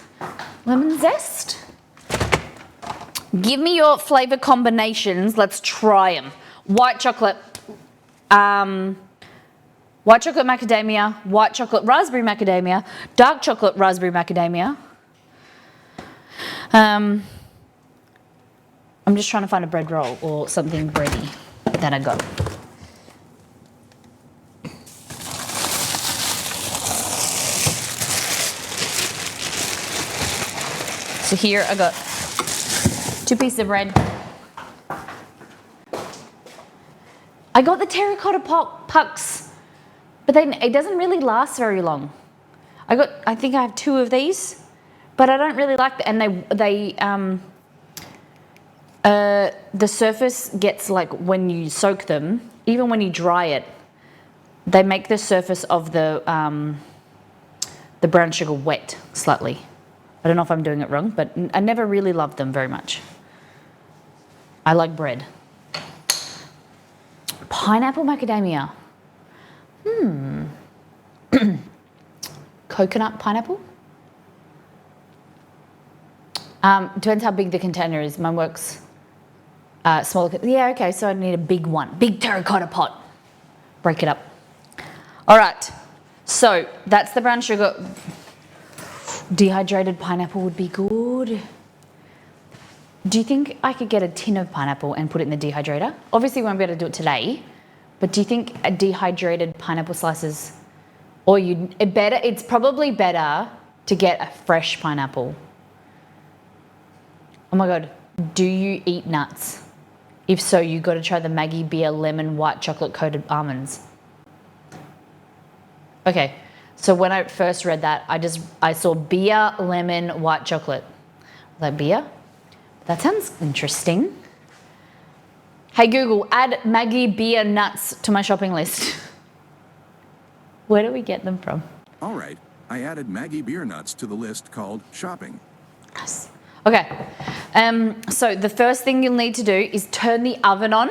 Lemon zest? Give me your flavor combinations. Let's try them. White chocolate macadamia, white chocolate raspberry macadamia, dark chocolate raspberry macadamia. I'm just trying to find a bread roll or something bready that I got. So here I got 2 pieces of bread. I got the terracotta pucks, but then it doesn't really last very long. I think I have 2 of these, but I don't really like them. And the surface gets, like, when you soak them, even when you dry it, they make the surface of the brown sugar wet slightly. I don't know if I'm doing it wrong, but I never really loved them very much. I like bread. Pineapple macadamia. Coconut pineapple. Depends how big the container is. Mine works smaller. Yeah, okay, so I need a big one. Big terracotta pot. Break it up. All right, so that's the brown sugar. Dehydrated pineapple would be good. Do you think I could get a tin of pineapple and put it in the dehydrator? Obviously we won't be able to do it today, but do you think a dehydrated pineapple slices, or it's probably better to get a fresh pineapple. Oh my God, do you eat nuts? If so, you got to try the Macadamia lemon white chocolate coated almonds. Okay, so when I first read that, I saw beer, lemon, white chocolate. Like beer? That sounds interesting. Hey Google, add Maggie beer nuts to my shopping list. Where do we get them from? All right, I added Maggie beer nuts to the list called shopping. Yes. Okay, so the first thing you'll need to do is turn the oven on.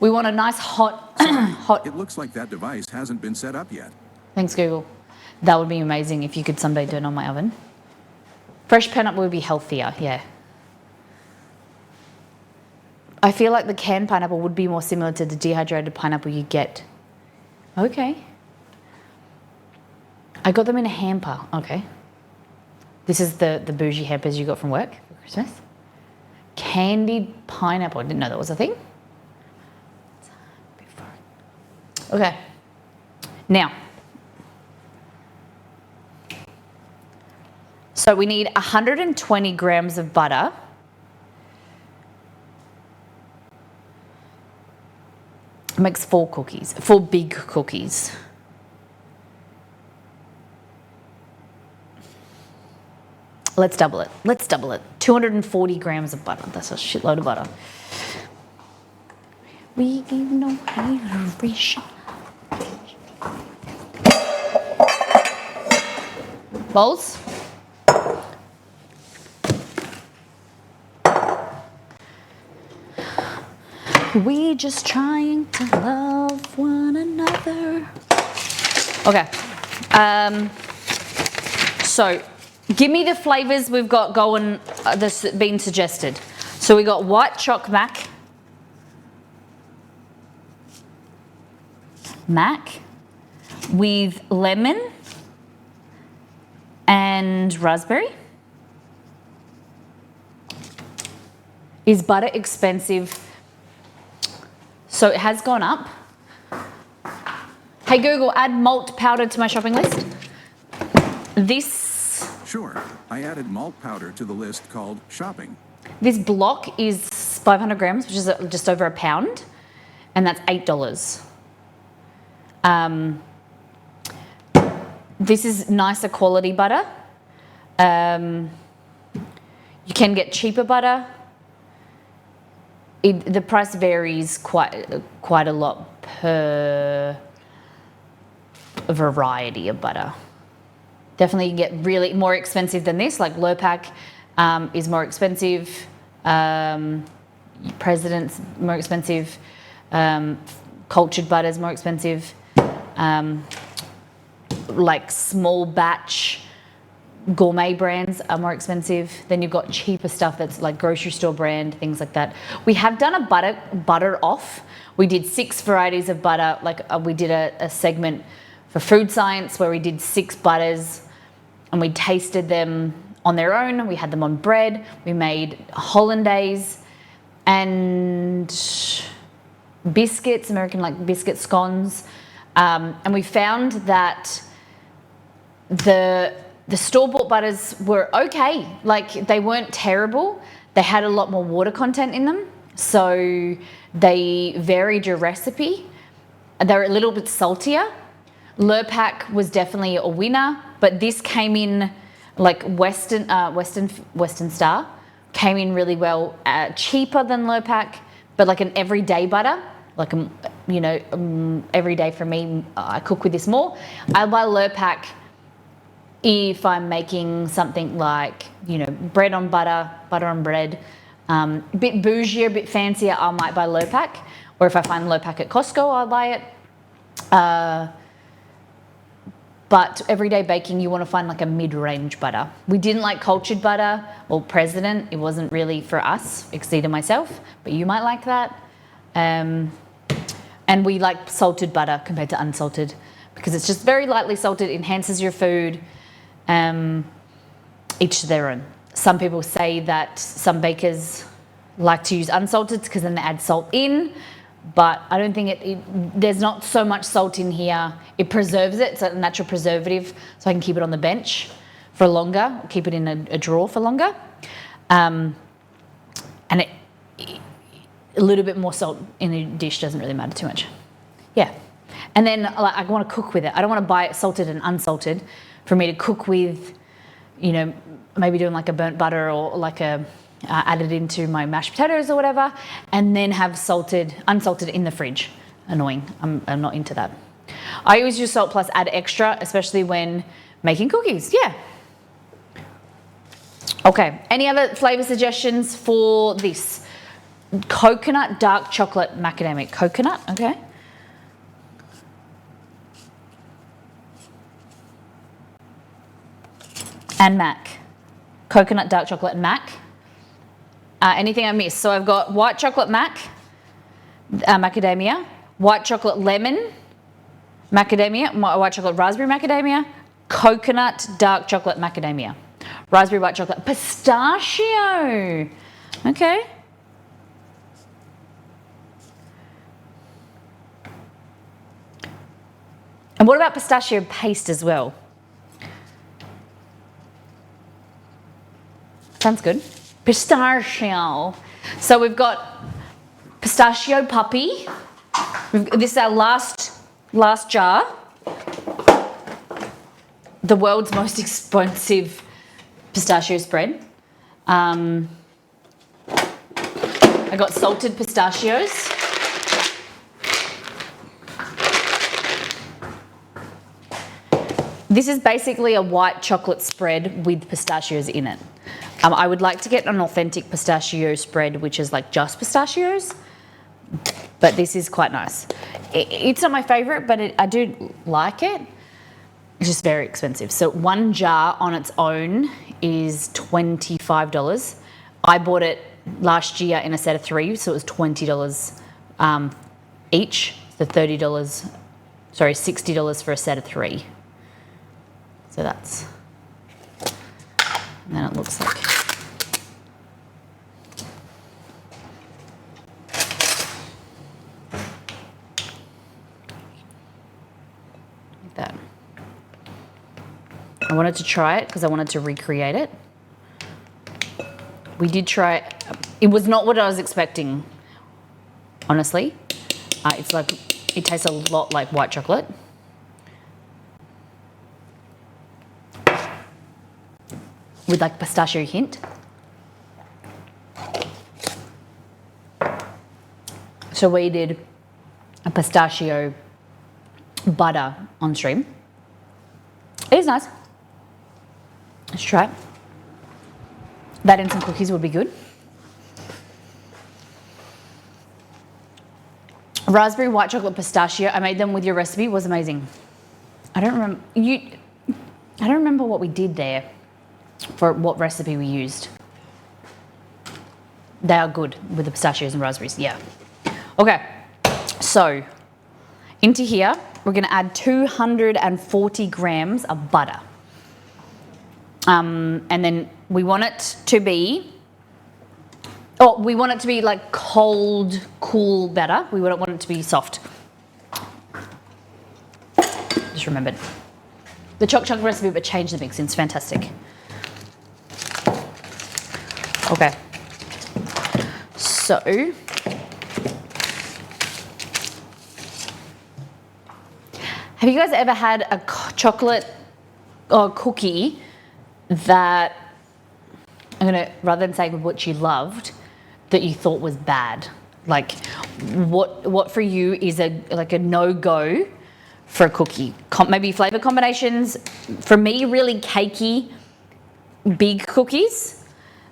We want a nice hot, hot. It looks like that device hasn't been set up yet. Thanks, Google. That would be amazing if you could someday turn on my oven. Fresh pineapple would be healthier, yeah. I feel like the canned pineapple would be more similar to the dehydrated pineapple you get. Okay. I got them in a hamper. Okay. This is the bougie hampers you got from work for Christmas. Candied pineapple. I didn't know that was a thing. Okay. Now, so we need 120 grams of butter. Makes 4 big cookies. Let's double it. 240 grams of butter. That's a shitload of butter. We give no hydration. Bowls. We just trying to love one another. Okay. So give me the flavors we've got going that's been suggested. So we got white choc mac with lemon and raspberry. Is butter expensive? So it has gone up. Hey Google, add malt powder to my shopping list. This. Sure, I added malt powder to the list called shopping. This block is 500 grams, which is just over £1, and that's $8. This is nicer quality butter. You can get cheaper butter. The price varies quite a lot per variety of butter. Definitely you get really more expensive than this, like Lurpak is more expensive, President's more expensive, cultured butter is more expensive, like small batch gourmet brands are more expensive. Then you've got cheaper stuff that's like grocery store brand, things like that. We have done a butter off. We did 6 varieties of butter. Like we did a segment for food science where we did 6 butters and we tasted them on their own. We had them on bread. We made hollandaise and biscuits, American like biscuit scones. And we found that the store-bought butters were okay. Like they weren't terrible. They had a lot more water content in them. So they varied your recipe. They're a little bit saltier. Lurpak was definitely a winner, but this came in like Western Star came in really well, cheaper than Lurpak, but like an everyday butter, like every day for me, I cook with this more. I buy Lurpak if I'm making something like, bread on butter, butter on bread, a bit bougier, a bit fancier, I might buy Lurpak. Or if I find Lurpak at Costco, I'll buy it. But everyday baking, you want to find like a mid-range butter. We didn't like cultured butter or President. It wasn't really for us, exceeded myself, but you might like that. And we like salted butter compared to unsalted because it's just very lightly salted, enhances your food. Each to their own. Some people say that some bakers like to use unsalted because then they add salt in, but I don't think there's not so much salt in here. It preserves it. It's a natural preservative, so I can keep it on the bench for longer, keep it in a drawer for longer. And a little bit more salt in a dish doesn't really matter too much. Yeah. And then I want to cook with it. I don't want to buy it salted and unsalted for me to cook with, maybe doing like a burnt butter or like add it into my mashed potatoes or whatever, and then have unsalted in the fridge. Annoying. I'm not into that. I always use salt plus add extra, especially when making cookies. Yeah. Okay. Any other flavor suggestions for this? Coconut dark chocolate macadamia. Coconut. Okay. And mac. coconut dark chocolate mac. Anything I missed? So I've got white chocolate macadamia, white chocolate lemon macadamia, white chocolate raspberry macadamia, coconut dark chocolate macadamia, raspberry white chocolate, pistachio. Okay. And what about pistachio paste as well? Sounds good. Pistachio. So we've got pistachio puppy. This is our last jar. The world's most expensive pistachio spread. I got salted pistachios. This is basically a white chocolate spread with pistachios in it. I would like to get an authentic pistachio spread, which is like just pistachios, but this is quite nice. It's not my favorite, but I do like it. It's just very expensive. So one jar on its own is $25. I bought it last year in a set of 3, so it was $20 each. So $60 for a set of 3. So that's, and then it looks like. Like that. I wanted to try it because I wanted to recreate it. We did try it. It was not what I was expecting, honestly. It's like, it tastes a lot like white chocolate. With like pistachio hint. So we did a pistachio butter on stream. It is nice. Let's try it. That and some cookies would be good. Raspberry white chocolate pistachio. I made them with your recipe. It was amazing. I don't remember what we did there. For what recipe we used. They are good with the pistachios and raspberries, yeah. Okay, so into here, we're gonna add 240 grams of butter. And then we want it to be like cold, cool butter. We don't want it to be soft. Just remembered. The Choc recipe, but change the mix, it's fantastic. Okay, so have you guys ever had a chocolate or cookie that, rather than saying what you loved, that you thought was bad? Like, what for you is a no-go for a cookie? Maybe flavor combinations. For me, really cakey, big cookies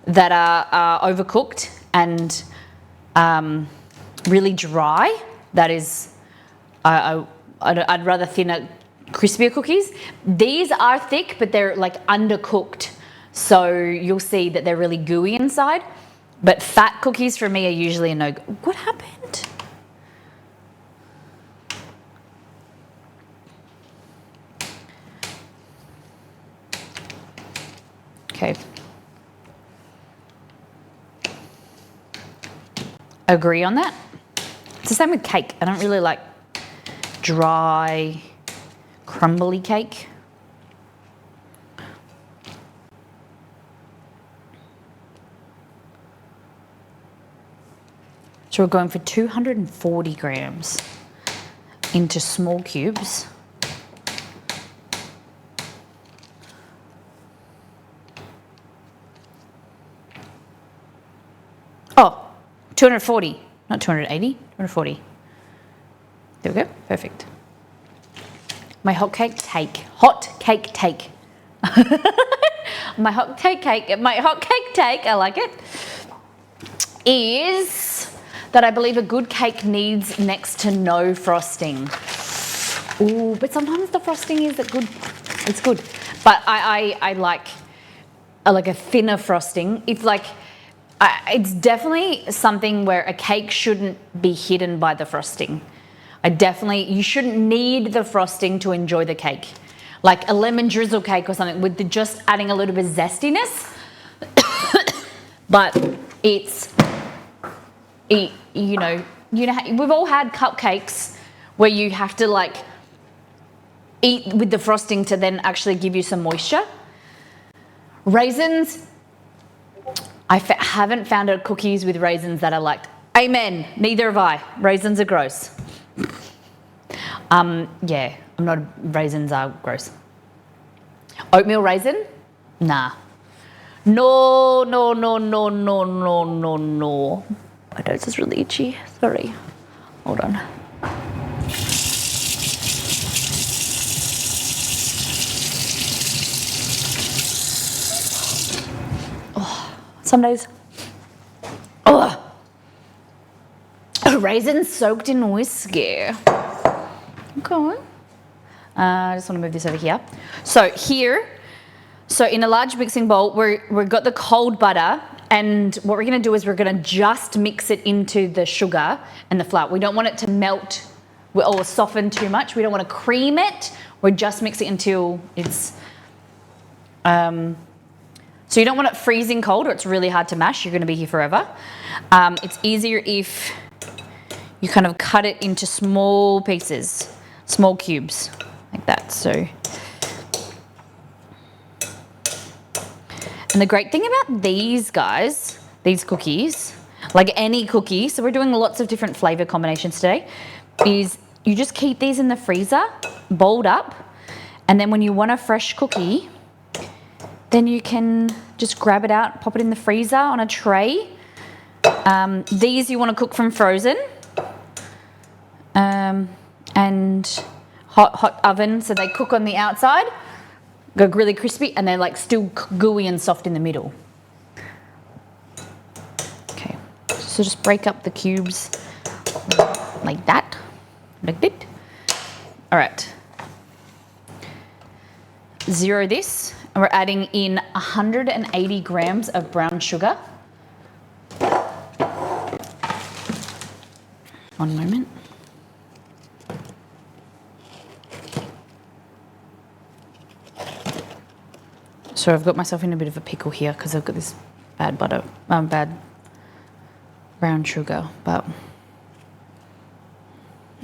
that are overcooked and really dry. That is, I'd rather thinner, crispier cookies. These are thick, but they're like undercooked. So you'll see that they're really gooey inside. But fat cookies for me are usually a no-go. What happened? Okay. Agree on that. It's the same with cake. I don't really like dry, crumbly cake. So we're going for 240 grams into small cubes. Oh, 240, not 280, 240. There we go, perfect. My hot cake take. My hot cake take, I like it, is that I believe a good cake needs next to no frosting. Ooh, but sometimes the frosting is good. It's good. But I like like a thinner frosting. It's like, it's definitely something where a cake shouldn't be hidden by the frosting. You shouldn't need the frosting to enjoy the cake. Like a lemon drizzle cake or something with just adding a little bit of zestiness. But you know, we've all had cupcakes where you have to like eat with the frosting to then actually give you some moisture. Raisins, I haven't found cookies with raisins that I liked. Amen, neither have I. Raisins are gross. Yeah, raisins are gross. Oatmeal raisin? Nah. No. My nose is really itchy, sorry. Hold on. Oh, some days. Oh. Raisins soaked in whiskey. Okay. I just want to move this over here. So in a large mixing bowl, we've got the cold butter, and what we're going to do is we're going to just mix it into the sugar and the flour. We don't want it to melt or soften too much. We don't want to cream it. We're just mixing it until it's... So you don't want it freezing cold or it's really hard to mash. You're going to be here forever. It's easier if you kind of cut it into small pieces, small cubes, like that. So... And the great thing about these guys, these cookies, like any cookie, so we're doing lots of different flavor combinations today, is you just keep these in the freezer, bowled up, and then when you want a fresh cookie, then you can just grab it out, pop it in the freezer on a tray. These you want to cook from frozen, and hot oven, so they cook on the outside, go really crispy, and they're like still gooey and soft in the middle. Okay, so just break up the cubes like that, like that. All right, zero this, and we're adding in 180 grams of brown sugar. One moment. So I've got myself in a bit of a pickle here because I've got this bad brown sugar, but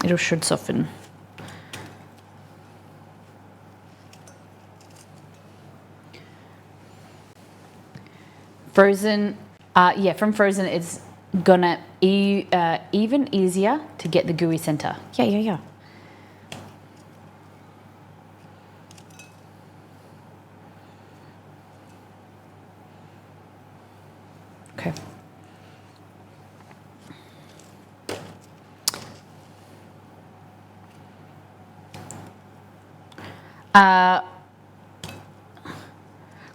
it should soften. Frozen, from frozen it's gonna even easier to get the gooey center. Yeah. Okay.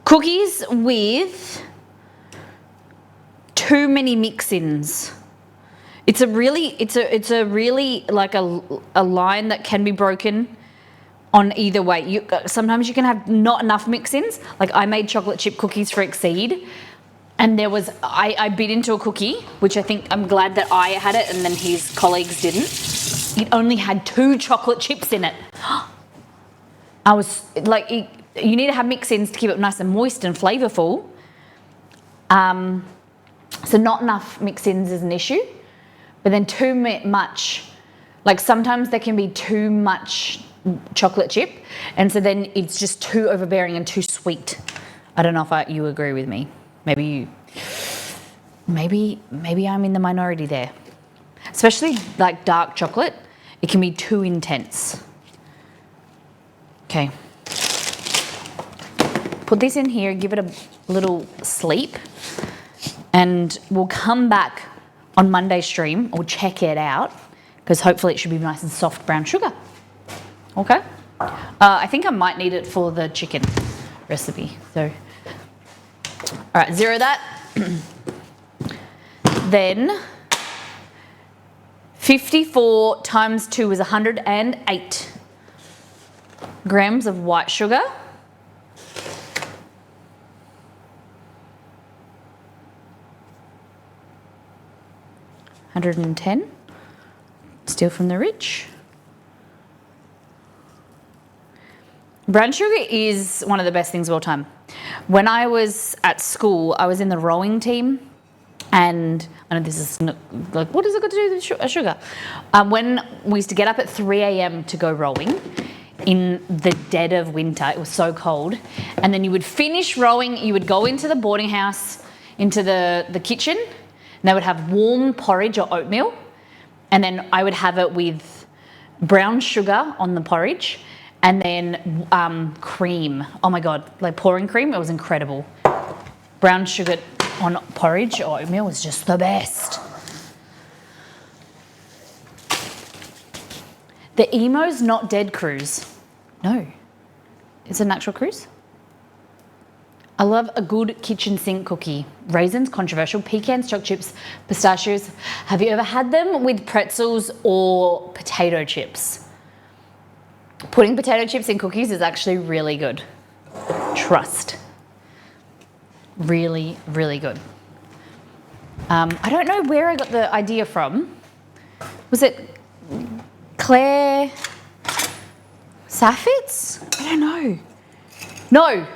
Cookies with too many mix-ins. It's a really like a line that can be broken on either way. Sometimes you can have not enough mix-ins. Like I made chocolate chip cookies for Exceed, and there was I bit into a cookie, which I think I'm glad that I had it and then his colleagues didn't. It only had 2 chocolate chips in it. I was like, you need to have mix-ins to keep it nice and moist and flavorful. So not enough mix-ins is an issue, but then too much, like sometimes there can be too much chocolate chip, and so then it's just too overbearing and too sweet. I don't know if you agree with me. Maybe I'm in the minority there. Especially like dark chocolate, it can be too intense. Okay. Put this in here, give it a little sleep, and we'll come back on Monday's stream or check it out because hopefully it should be nice and soft brown sugar. Okay? I think I might need it for the chicken recipe. So, all right, zero that. Then 54 times 2 is 108 grams of white sugar. 110. Steal from the rich. Brown sugar is one of the best things of all time. When I was at school, I was in the rowing team, and I know this is like, what has it got to do with sugar? When we used to get up at 3 a.m. to go rowing in the dead of winter, it was so cold, and then you would finish rowing, you would go into the boarding house, into the kitchen, and they would have warm porridge or oatmeal, and then I would have it with brown sugar on the porridge, and then cream. Oh my God, like pouring cream, it was incredible. Brown sugar on porridge or oatmeal was just the best. The Emo's Not Dead cruise. No, it's an actual cruise. I love a good kitchen sink cookie. Raisins, controversial, pecans, choc chips, pistachios. Have you ever had them with pretzels or potato chips? Putting potato chips in cookies is actually really good. Trust. Really, really good. I don't know where I got the idea from. Was it Claire Saffitz? I don't know. No.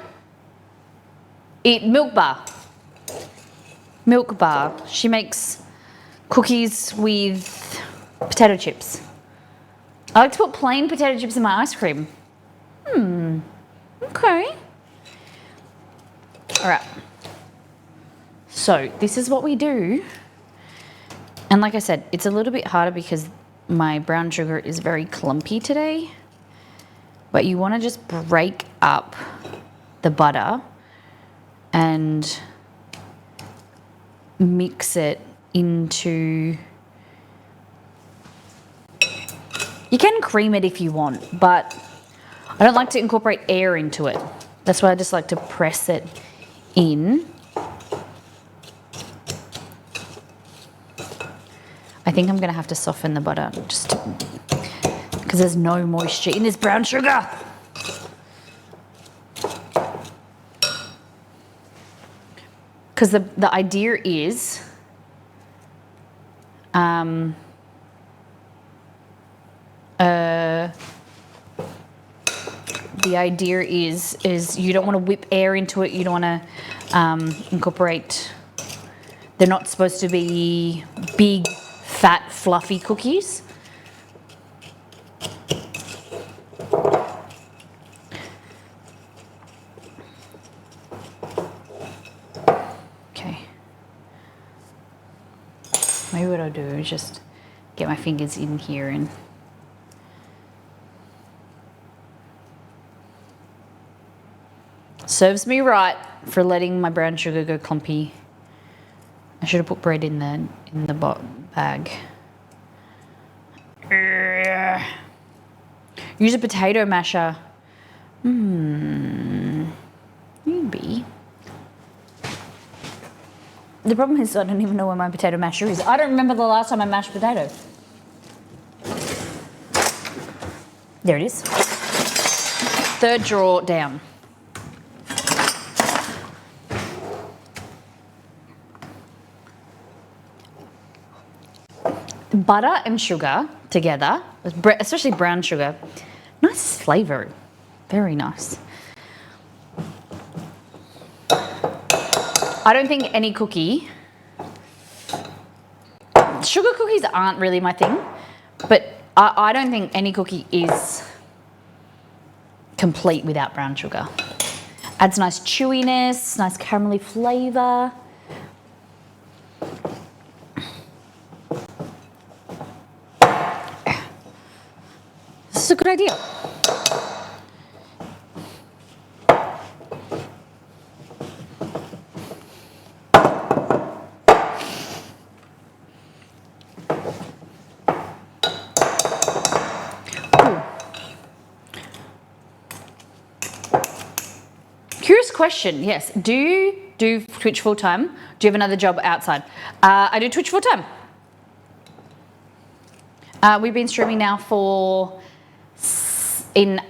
Milk Bar. Milk Bar. She makes cookies with potato chips. I like to put plain potato chips in my ice cream. Okay. All right. So this is what we do. And like I said, it's a little bit harder because my brown sugar is very clumpy today. But you want to just break up the butter and mix it into... You can cream it if you want, but I don't like to incorporate air into it. That's why I just like to press it in. I think I'm going to have to soften the butter just because there's no moisture in this brown sugar. Because the idea is you don't want to whip air into it. You don't want to incorporate. They're not supposed to be big, fat, fluffy cookies. Okay. Maybe what I'll do is just get my fingers in here and serves me right for letting my brown sugar go clumpy. I should have put bread in the bag. Use a potato masher. Maybe. The problem is I don't even know where my potato masher is. I don't remember the last time I mashed potato. There it is. Third drawer down. Butter and sugar together, especially brown sugar, nice flavour, very nice. I don't think any cookie, sugar cookies aren't really my thing, but I don't think any cookie is complete without brown sugar. Adds nice chewiness, nice caramelly flavour. This is a good idea. Curious question, yes. Do you do Twitch full time? Do you have another job outside? I do Twitch full time. We've been streaming now in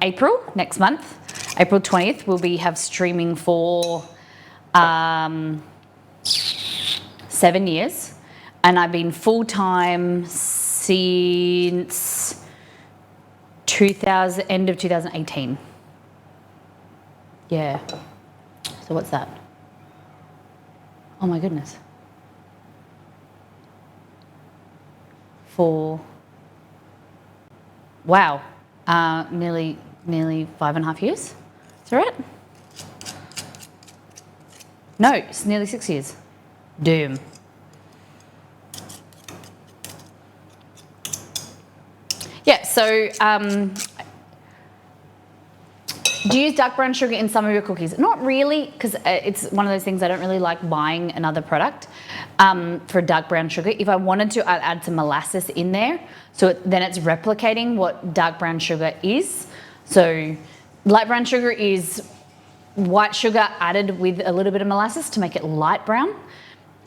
April, next month. April 20th, we'll have streaming for 7 years. and I've been full-time since end of 2018. Yeah. So what's that? Oh my goodness. Wow, nearly 5.5 years. Is that right? No, it's nearly 6 years. Damn. Yeah, so do you use dark brown sugar in some of your cookies? Not really, because it's one of those things I don't really like buying another product for dark brown sugar. If I wanted to, I'd add some molasses in there, so then it's replicating what dark brown sugar is. So light brown sugar is white sugar added with a little bit of molasses to make it light brown,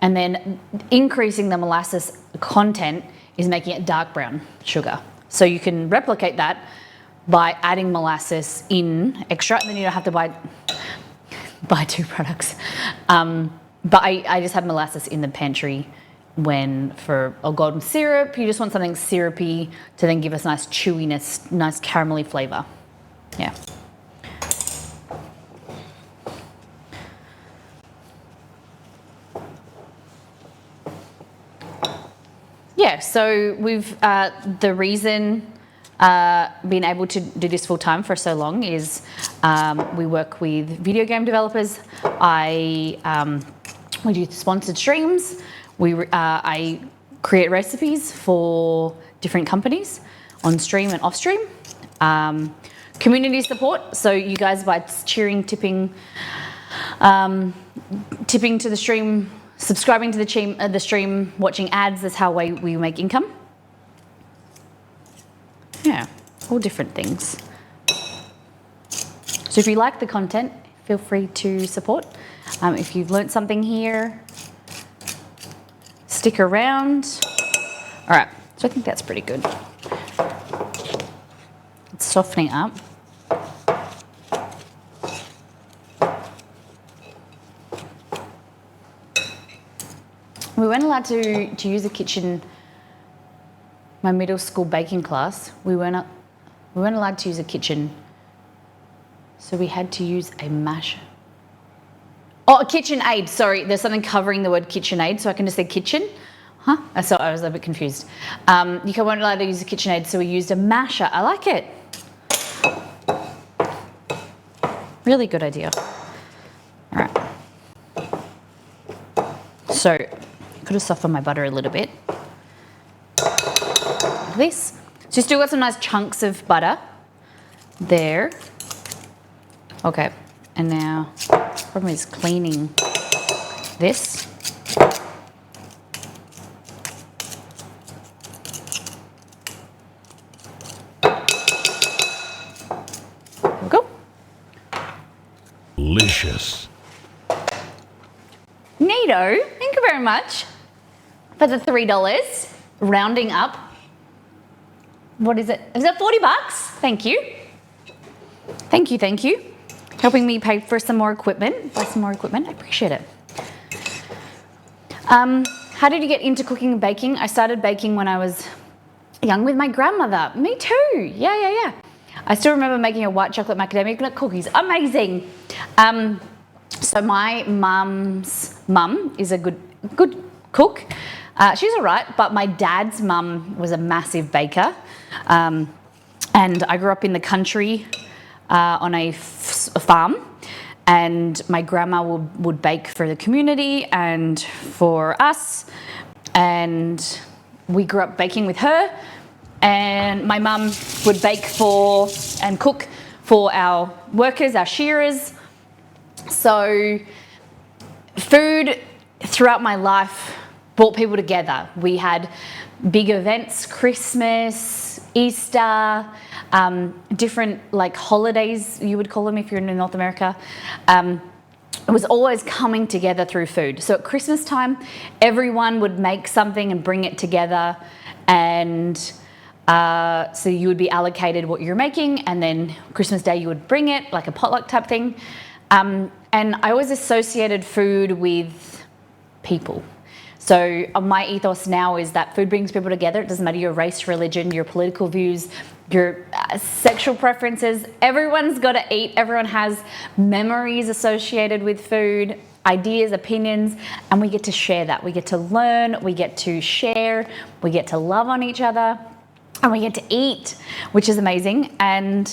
and then increasing the molasses content is making it dark brown sugar. So you can replicate that by adding molasses in extra, and then you don't have to buy 2 products. But I just have molasses in the pantry for a golden syrup. You just want something syrupy to then give us nice chewiness, nice caramelly flavor. Yeah. Yeah, so we've, the reason been able to do this full time for so long is we work with video game developers. We do sponsored streams. I create recipes for different companies on stream and off stream. Community support. So you guys by cheering, tipping to the stream, subscribing to the stream, watching ads. That's how we make income. Yeah, all different things. So if you like the content, feel free to support. If you've learnt something here, stick around. All right, so I think that's pretty good. It's softening up. We weren't allowed to use a kitchen. My middle school baking class, we weren't allowed to use a kitchen, so we had to use a masher. Oh, a KitchenAid, sorry, there's something covering the word KitchenAid, so I can just say kitchen. Huh? So I was a bit confused. You weren't allowed to use a KitchenAid, so we used a masher. I like it. Really good idea. All right. So, I could have softened my butter a little bit. This. So you still got some nice chunks of butter there. Okay, and now problem is cleaning this. There we go. Delicious. Neato, thank you very much for the $3, rounding up. What is it? Is that 40 bucks? Thank you. Thank you, thank you. Helping me pay for some more equipment, buy some more equipment. I appreciate it. How did you get into cooking and baking? I started baking when I was young with my grandmother. Me too. Yeah. I still remember making a white chocolate macadamia nut cookies. Amazing. So my mum's mum is a good cook. She's all right, but my dad's mum was a massive baker. And I grew up in the country on a farm, and my grandma would bake for the community and for us, and we grew up baking with her, and my mum would bake for and cook for our workers, our shearers. So food throughout my life brought people together. We had big events, Christmas, Easter, different like holidays, you would call them if you're in North America. It was always coming together through food. So at Christmas time, everyone would make something and bring it together, and so you would be allocated what you're making, and then Christmas Day you would bring it, like a potluck type thing. And I always associated food with people. So my ethos now is that food brings people together. It doesn't matter your race, religion, your political views, your sexual preferences. Everyone's got to eat. Everyone has memories associated with food, ideas, opinions, and we get to share that. We get to learn, we get to share, we get to love on each other, and we get to eat, which is amazing. And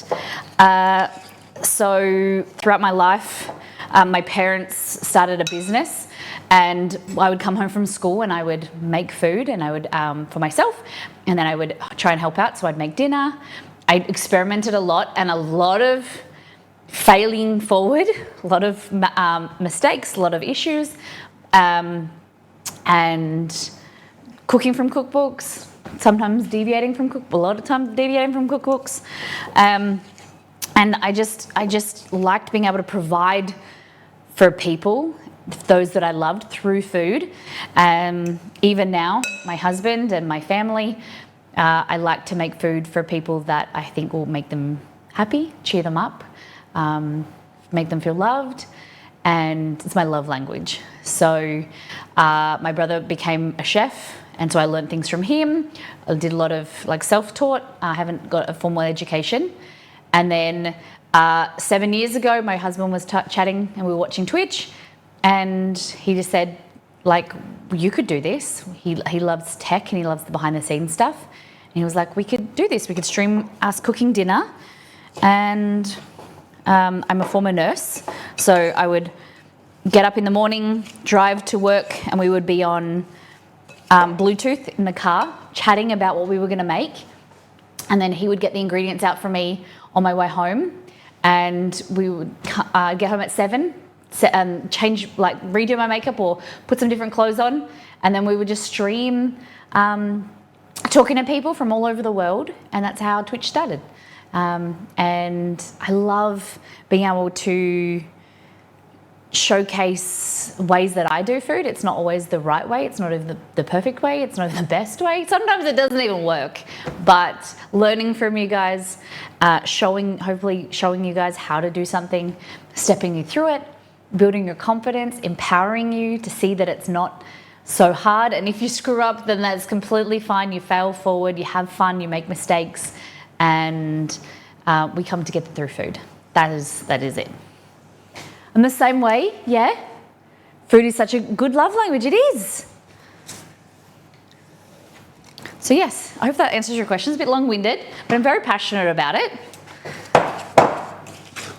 so throughout my life, my parents started a business, and I would come home from school and I would make food, and I would for myself, and then I would try and help out. So I'd make dinner. I experimented a lot, and a lot of failing forward, a lot of mistakes, a lot of issues, and cooking from cookbooks, sometimes deviating from a lot of times deviating from cookbooks. And I just liked being able to provide for people, those that I loved, through food. Even now, my husband and my family, I like to make food for people that I think will make them happy, cheer them up, make them feel loved, and it's my love language. So my brother became a chef, and so I learned things from him. I did a lot of self-taught. I haven't got a formal education. And then 7 years ago, my husband was chatting and we were watching Twitch, and he just said, you could do this. He loves tech and he loves the behind the scenes stuff. And he was like, we could do this. We could stream us cooking dinner. And I'm a former nurse, so I would get up in the morning, drive to work, and we would be on Bluetooth in the car, chatting about what we were going to make. And then he would get the ingredients out for me on my way home, and we would get home at 7, change, redo my makeup or put some different clothes on, and then we would just stream talking to people from all over the world, and that's how Twitch started. And I love being able to showcase ways that I do food. It's not always the right way. It's not the perfect way. It's not the best way. Sometimes it doesn't even work. But learning from you guys, hopefully showing you guys how to do something, stepping you through it, building your confidence, empowering you to see that it's not so hard. And if you screw up, then that's completely fine. You fail forward, you have fun, you make mistakes, and we come together through food. That is it. In the same way, yeah, food is such a good love language. It is. So yes, I hope that answers your question. It's a bit long-winded, but I'm very passionate about it.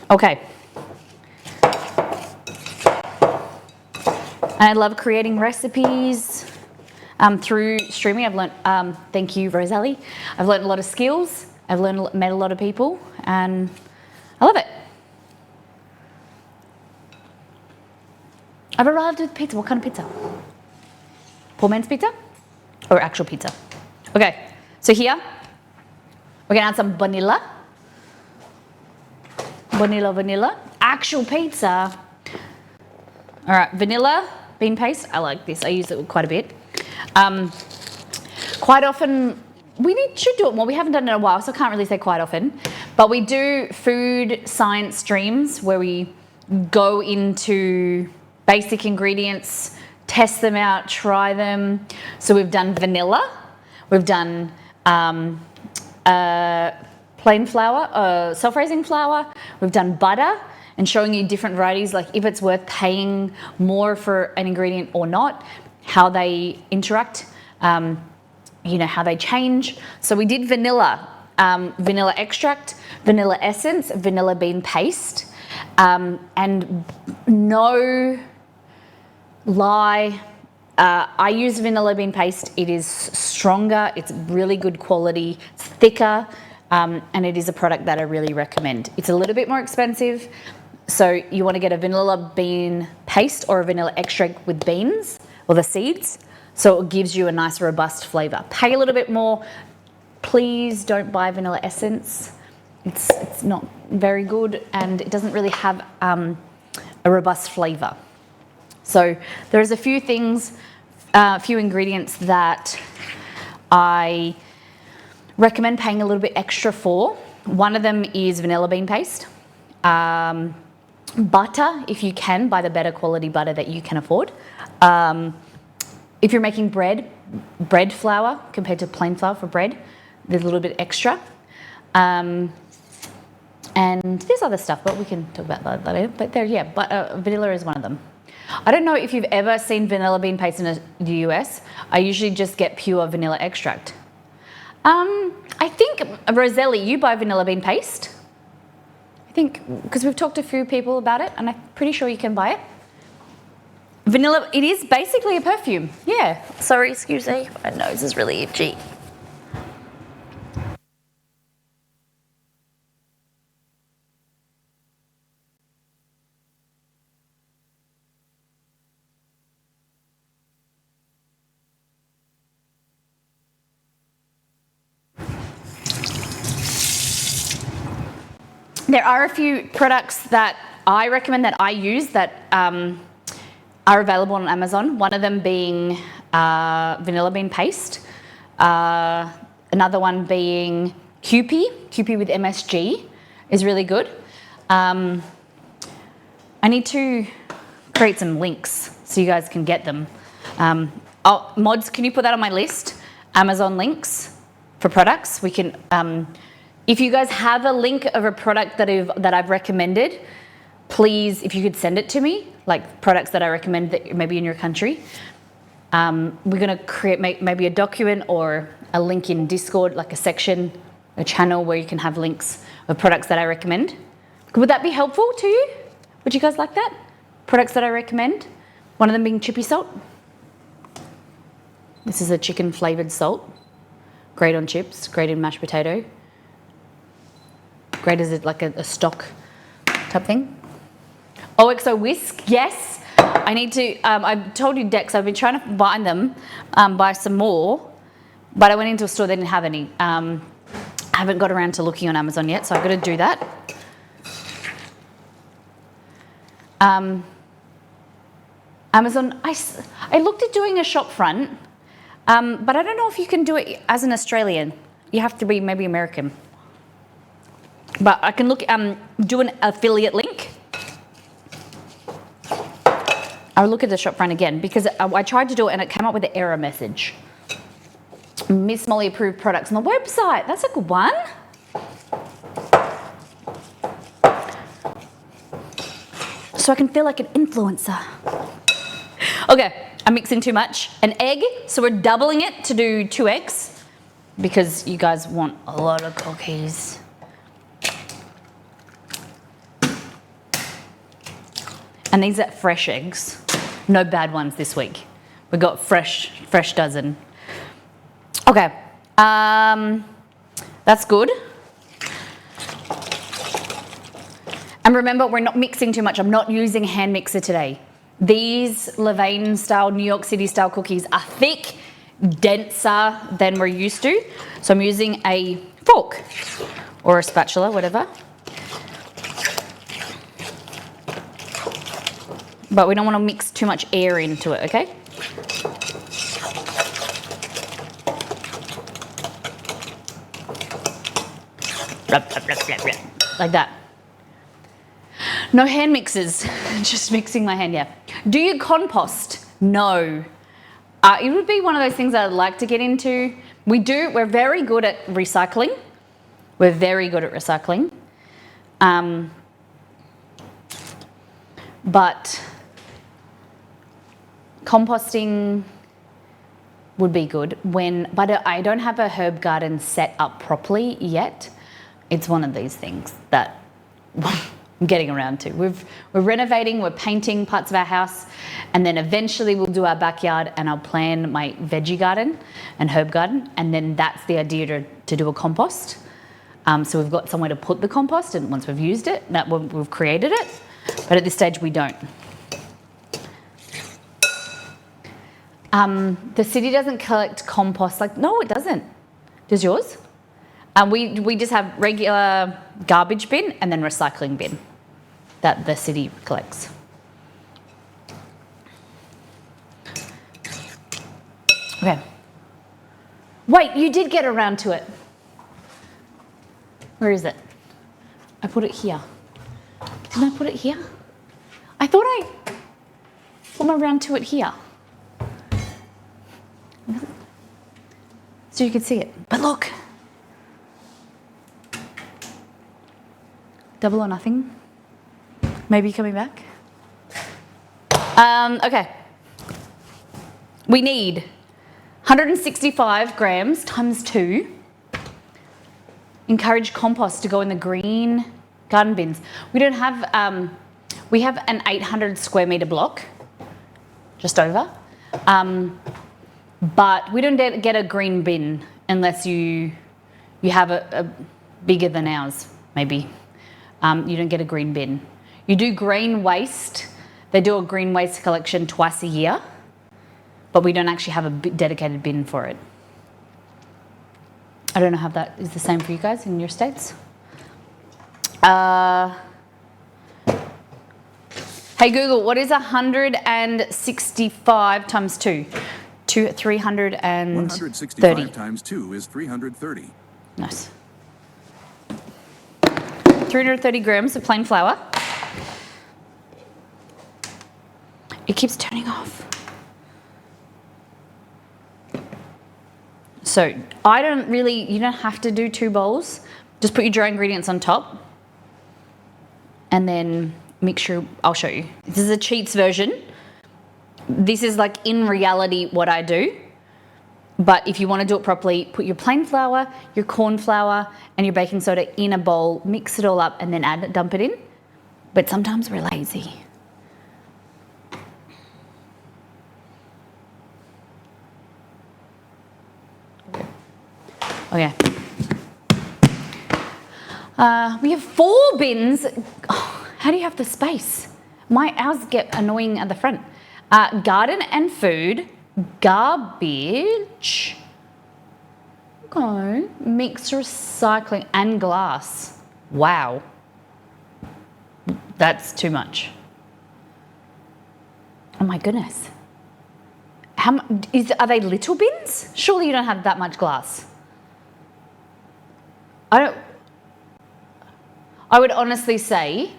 Okay. And I love creating recipes through streaming. I've learned, thank you, Rosalie. I've learned a lot of skills. I've met a lot of people, and I love it. I've arrived with pizza. What kind of pizza? Poor man's pizza or actual pizza? Okay, so here we're gonna add some vanilla. Vanilla. Actual pizza. All right, vanilla bean paste. I like this. I use it quite a bit. Quite often, should do it more. We haven't done it in a while, so I can't really say quite often. But we do food science streams where we go into basic ingredients, test them out, try them. So we've done vanilla, we've done plain flour, self-raising flour, we've done butter, and showing you different varieties, like if it's worth paying more for an ingredient or not, how they interact, how they change. So we did vanilla, vanilla extract, vanilla essence, vanilla bean paste, and no lie, I use vanilla bean paste. It is stronger, it's really good quality, it's thicker, and it is a product that I really recommend. It's a little bit more expensive, so you want to get a vanilla bean paste or a vanilla extract with beans or the seeds, so it gives you a nice robust flavor. Pay a little bit more. Please don't buy vanilla essence. It's not very good, and it doesn't really have a robust flavor. So there's a few things, few ingredients that I recommend paying a little bit extra for. One of them is vanilla bean paste. Butter, if you can, buy the better quality butter that you can afford. If you're making bread flour compared to plain flour for bread, there's a little bit extra. And there's other stuff, but we can talk about that later. But vanilla is one of them. I don't know if you've ever seen vanilla bean paste in the US. I usually just get pure vanilla extract. I think, Roselli, you buy vanilla bean paste? I think, because we've talked to a few people about it, and I'm pretty sure you can buy it. Vanilla, it is basically a perfume. Yeah. Sorry, excuse me. My nose is really itchy. There are a few products that I recommend that I use that are available on Amazon. One of them being vanilla bean paste. Another one being Kewpie with MSG is really good. I need to create some links so you guys can get them. Mods, can you put that on my list? Amazon links for products. We can. If you guys have a link of a product that I've recommended, please, if you could send it to me, like products that I recommend that maybe in your country. We're going to create maybe a document or a link in Discord, like a section, a channel where you can have links of products that I recommend. Would that be helpful to you? Would you guys like that? Products that I recommend. One of them being chippy salt. This is a chicken flavored salt. Great on chips, great in mashed potato. Great as like a stock type thing. OXO whisk, yes. I need to, I've told you Dex, I've been trying to find them, buy some more, but I went into a store, they didn't have any. I haven't got around to looking on Amazon yet, so I've got to do that. Amazon, I looked at doing a shop front, but I don't know if you can do it as an Australian. You have to be maybe American. But I can look, do an affiliate link. I'll look at the shop front again because I tried to do it and it came up with an error message. Miss Molly approved products on the website. That's a good one. So I can feel like an influencer. Okay, I'm mixing too much. An egg, so we're doubling it to do 2 eggs because you guys want a lot of cookies. And these are fresh eggs. No bad ones this week. We got fresh dozen. Okay, that's good. And remember, we're not mixing too much. I'm not using a hand mixer today. These Levain style, New York City style cookies are thick, denser than we're used to. So I'm using a fork or a spatula, whatever. But we don't want to mix too much air into it, okay? Like that. No hand mixers, just mixing my hand, yeah. Do you compost? No. It would be one of those things that I'd like to get into. We're very good at recycling. We're very good at recycling. But composting would be good but I don't have a herb garden set up properly yet. It's one of these things that I'm getting around to. We're renovating, we're painting parts of our house, and then eventually we'll do our backyard and I'll plan my veggie garden and herb garden, and then that's the idea to do a compost. So we've got somewhere to put the compost, and once we've used it, we've created it, but at this stage we don't. The city doesn't collect compost. No, it doesn't. Does yours? We just have regular garbage bin and then recycling bin that the city collects. Okay. Wait, you did get around to it. Where is it? I put it here. Didn't I put it here? I thought I put my round to it here. so you could see it. But look. Double or nothing. Maybe coming back. Okay. We need 165 grams times 2. Encourage compost to go in the green garden bins. We don't have, we have an 800 square metre block, just over. But we don't get a green bin unless you have a bigger than ours, maybe. You don't get a green bin. You do green waste. They do a green waste collection twice a year, but we don't actually have a dedicated bin for it. I don't know how that is the same for you guys in your states. Hey Google, what is 165 times 2? 330. 165 times 2 is 330. Nice. 330 grams of plain flour. It keeps turning off. So you don't have to do 2 bowls. Just put your dry ingredients on top. And then mixture, I'll show you. This is a cheats version. This is like in reality what I do. But if you want to do it properly, put your plain flour, your corn flour, and your baking soda in a bowl, mix it all up, and then dump it in. But sometimes we're lazy. Okay. We have 4 bins. Oh, how do you have the space? Ours get annoying at the front. Garden and food, garbage, okay, mixed recycling and glass. Wow. That's too much. Oh my goodness. Are they little bins? Surely you don't have that much glass. I would honestly say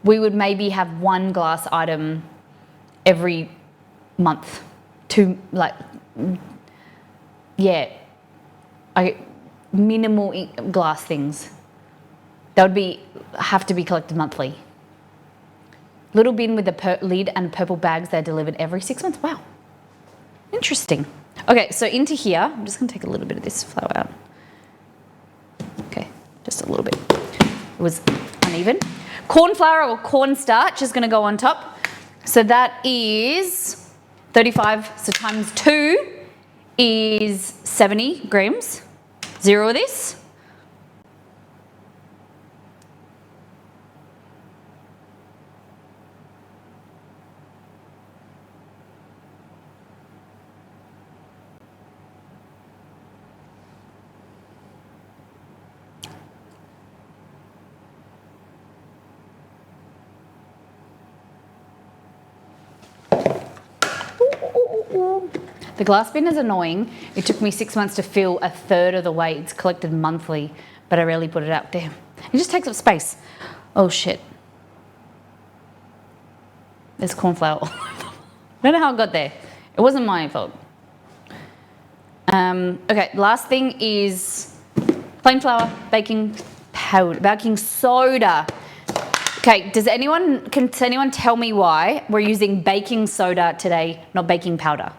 we would maybe have 1 glass item every month. 2, minimal glass things. That would have to be collected monthly. Little bin with the lid and purple bags. They're delivered every 6 months. Wow. Interesting. Okay, so into here, I'm just going to take a little bit of this flour out. Okay, just a little bit. It was uneven. Corn flour or corn starch is going to go on top. So that is 35, so times 2 is 70 grams. 0 of this. The glass bin is annoying. It took me 6 months to fill a third of the way. It's collected monthly, but I rarely put it out. Damn. It just takes up space. Oh shit. There's corn flour. I don't know how it got there. It wasn't my fault. Okay, last thing is plain flour, baking powder, baking soda. Okay, can anyone tell me why we're using baking soda today, not baking powder?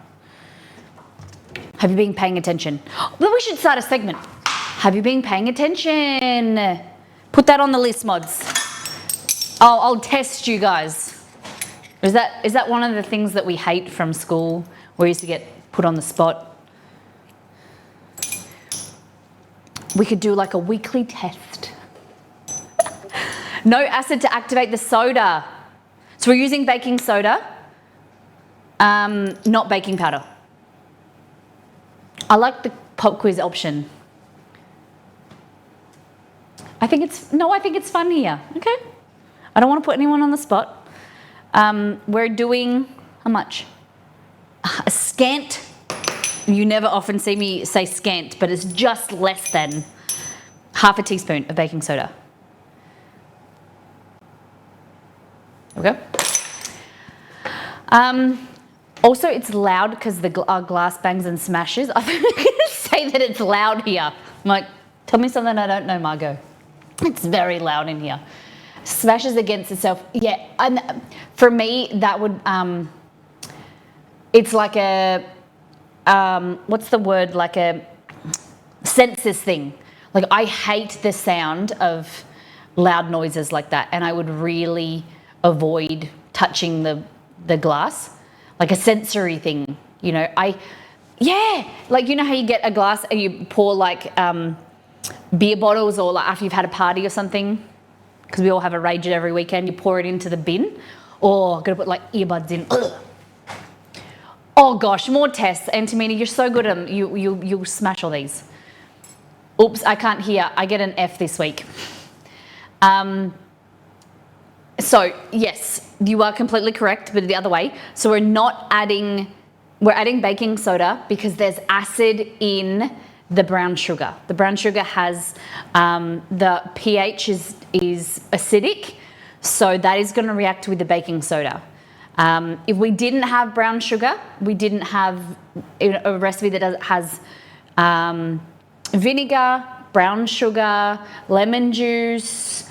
Have you been paying attention? Well, we should start a segment. Have you been paying attention? Put that on the list, mods. I'll test you guys. Is that one of the things that we hate from school? We used to get put on the spot. We could do like a weekly test. No acid to activate the soda. So we're using baking soda, not baking powder. I like the pop quiz option. I think it's fun here, okay? I don't want to put anyone on the spot. We're doing, how much? A scant. You never often see me say scant, but it's just less than half a teaspoon of baking soda. Okay. Also, it's loud because the glass bangs and smashes. I think I'm going to say that it's loud here. I'm like, tell me something I don't know, Margot. It's very loud in here. Smashes against itself. Yeah, and for me, that would, it's like a, what's the word? Like a senses thing. Like, I hate the sound of loud noises like that, and I would really avoid touching the glass. Like a sensory thing, you know. Like, you know how you get a glass and you pour like beer bottles, or like after you've had a party or something, because we all have a rage every weekend, you pour it into the bin. Or gotta put like earbuds in. Ugh. Oh gosh, more tests. Antamina, you're so good at them. You'll smash all these. Oops, I can't hear. I get an F this week. So yes, you are completely correct, but the other way. So we're adding baking soda because there's acid in the brown sugar. The brown sugar has, the pH is acidic, so that is going to react with the baking soda. If we didn't have brown sugar, we didn't have a recipe that has vinegar, brown sugar, lemon juice,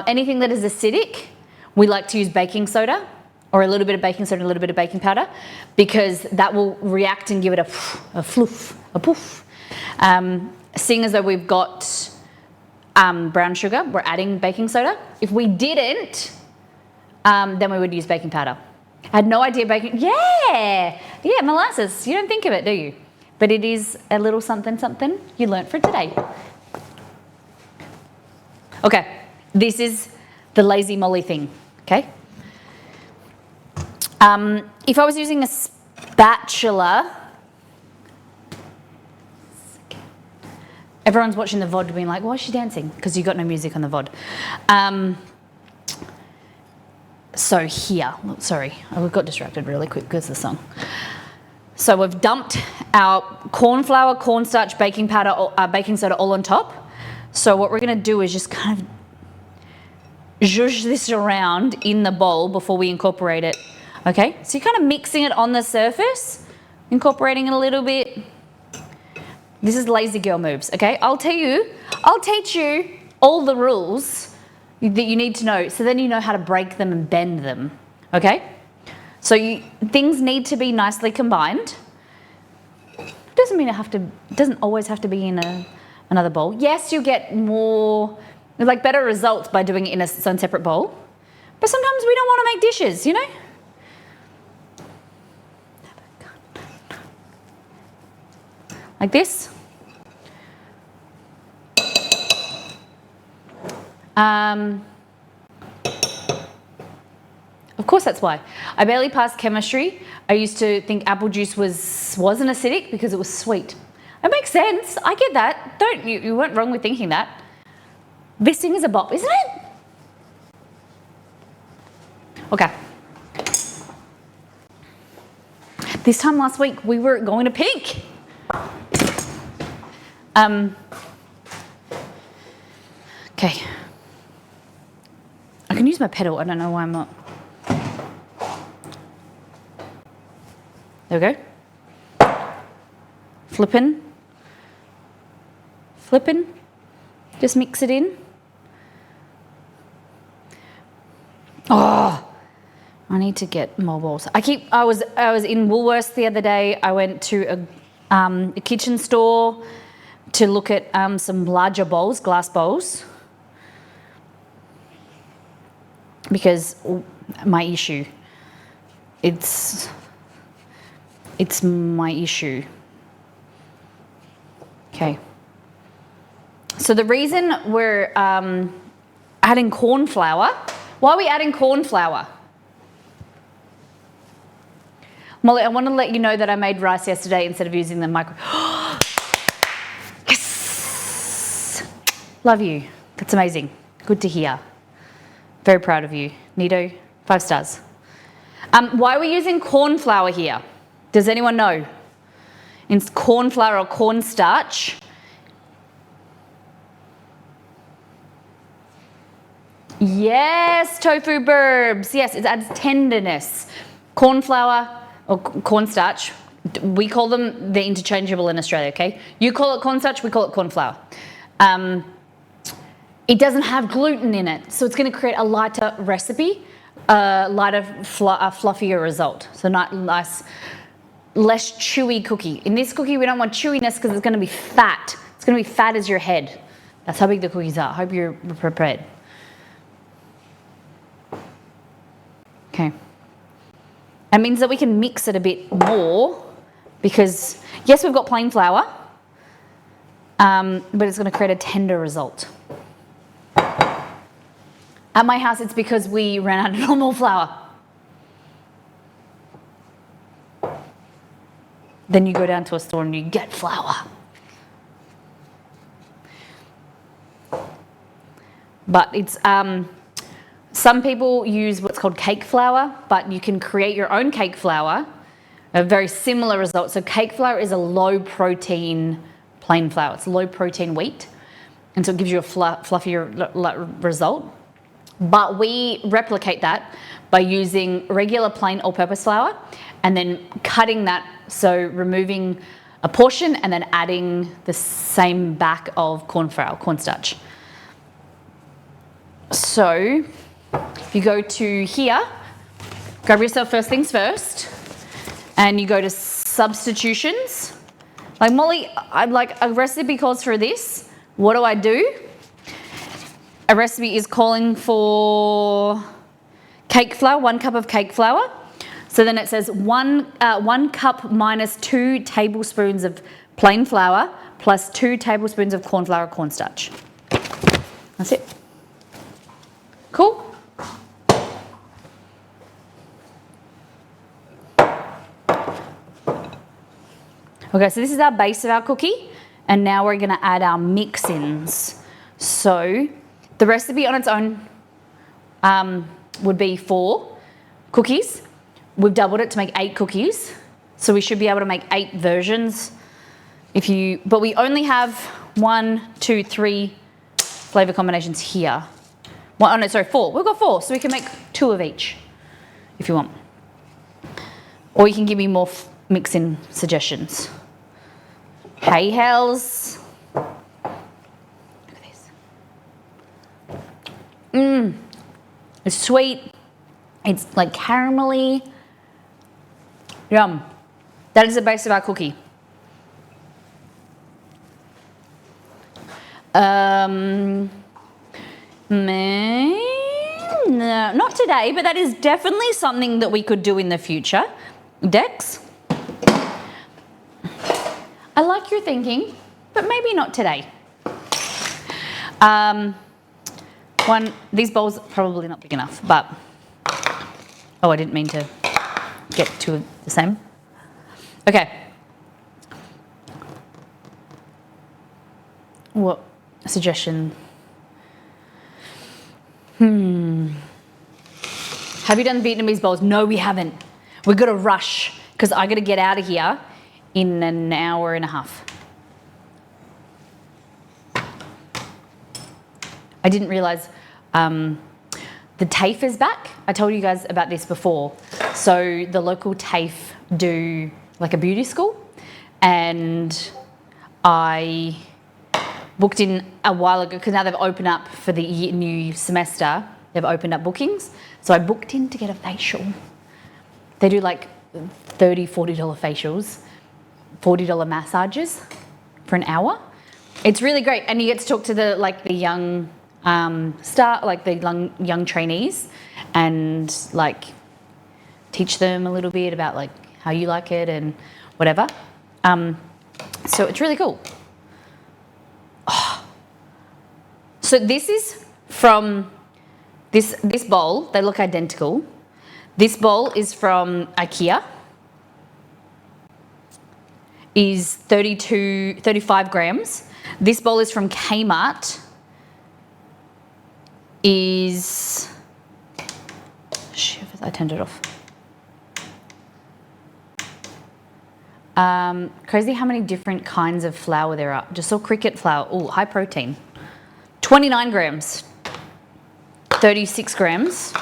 anything that is acidic, we like to use baking soda, or a little bit of baking soda and a little bit of baking powder, because that will react and give it a floof, a poof. Seeing as though we've got brown sugar, we're adding baking soda. If we didn't, then we would use baking powder. I had no idea baking, yeah, molasses. You don't think of it, do you? But it is a little something something you learnt for today. Okay, this is the lazy Molly thing, okay? If I was using a spatula, everyone's watching the VOD being like, why is she dancing? Because you got no music on the VOD. So here, sorry, I got distracted really quick because of the song. So we've dumped our corn flour, cornstarch, baking powder, baking soda all on top. So what we're going to do is just kind of zhuzh this around in the bowl before we incorporate it. Okay, so you're kind of mixing it on the surface, incorporating it a little bit. This is lazy girl moves, okay? I'll teach you all the rules that you need to know, so then you know how to break them and bend them, okay? So things need to be nicely combined. Doesn't always have to be in another bowl. Yes, you get more, like better results by doing it in its own separate bowl, but sometimes we don't want to make dishes, you know? Like this. Of course, that's why. I barely passed chemistry. I used to think apple juice wasn't acidic because it was sweet. It makes sense. I get that. You weren't wrong with thinking that. This thing is a bop, isn't it? Okay. This time last week, we were going to pink. Okay. I can use my pedal. I don't know why I'm not. There we go. Flipping. Just mix it in. Oh, I need to get more balls. I was in Woolworths the other day. I went to a kitchen store to look at some larger bowls, glass bowls, because my issue. It's my issue. Okay. So the reason we're adding corn flour, why are we adding corn flour? Molly, I want to let you know that I made rice yesterday instead of using the micro. Yes! Love you. That's amazing. Good to hear. Very proud of you. Nito, 5 stars. Why are we using corn flour here? Does anyone know? In corn flour or cornstarch. Yes, tofu burbs. Yes, it adds tenderness. Corn flour, or cornstarch. We call them, they're interchangeable in Australia, okay? You call it cornstarch, we call it corn flour. It doesn't have gluten in it, so it's going to create a lighter recipe, a fluffier result. So nice, less chewy cookie. In this cookie, we don't want chewiness because it's going to be fat. It's going to be fat as your head. That's how big the cookies are. I hope you're prepared. Okay. That means that we can mix it a bit more because, yes, we've got plain flour, but it's going to create a tender result. At my house, it's because we ran out of normal flour. Then you go down to a store and you get flour. But it's, some people use what's called cake flour, but you can create your own cake flour, a very similar result. So cake flour is a low protein plain flour. It's low protein wheat. And so it gives you a fluffier result. But we replicate that by using regular plain all-purpose flour and then cutting that, so removing a portion and then adding the same back of corn flour, cornstarch. So if you go to here, grab yourself first things first, and you go to substitutions. Like Molly, I'm like, a recipe calls for this. What do? A recipe is calling for cake flour, 1 cup of cake flour. So then it says 1 cup minus 2 tablespoons of plain flour plus 2 tablespoons of corn flour, cornstarch. That's it. Cool? Okay, so this is our base of our cookie, and now we're going to add our mix-ins. So the recipe on its own would be 4 cookies. We've doubled it to make 8 cookies, so we should be able to make 8 versions. But we only have 1, 2, 3 flavor combinations here. 4. We've got 4, so we can make 2 of each if you want. Or you can give me more mix-in suggestions. Hey, hells. Look at this. It's sweet. It's like caramelly. Yum. That is the base of our cookie. No, not today, but that is definitely something that we could do in the future. Dex? I like your thinking, but maybe not today. These bowls are probably not big enough, but, oh, I didn't mean to get 2 of the same. Okay. What suggestion? Have you done Vietnamese bowls? No, we haven't. We've got to rush because I got to get out of here in an hour and a half. I didn't realize the TAFE is back. I told you guys about this before. So the local TAFE do like a beauty school, and I booked in a while ago because now they've opened up for the new semester. They've opened up bookings. So I booked in to get a facial. They do like $30, $40 facials, $40 massages for an hour. It's really great, and you get to talk to the young young trainees, and like teach them a little bit about like how you like it and whatever. So it's really cool. Oh. So this is from this bowl. They look identical. This bowl is from IKEA. Is 35 grams. This bowl is from Kmart. Is, shit, I turned it off. Crazy how many different kinds of flour there are. Just saw cricket flour. Oh, high protein. 29 grams. 36 grams.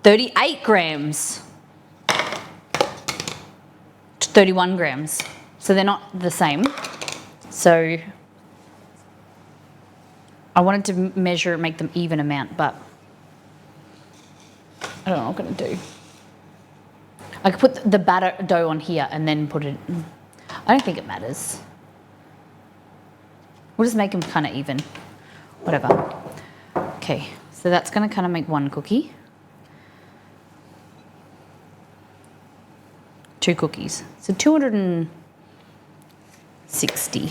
38 grams. 31 grams. So they're not the same. So I wanted to measure and make them even amount, but I don't know what I'm going to do. I could put the batter dough on here and then put it. I don't think it matters. We'll just make them kind of even. Whatever. Okay, so that's going to kind of make one cookie. 2 cookies. So 260.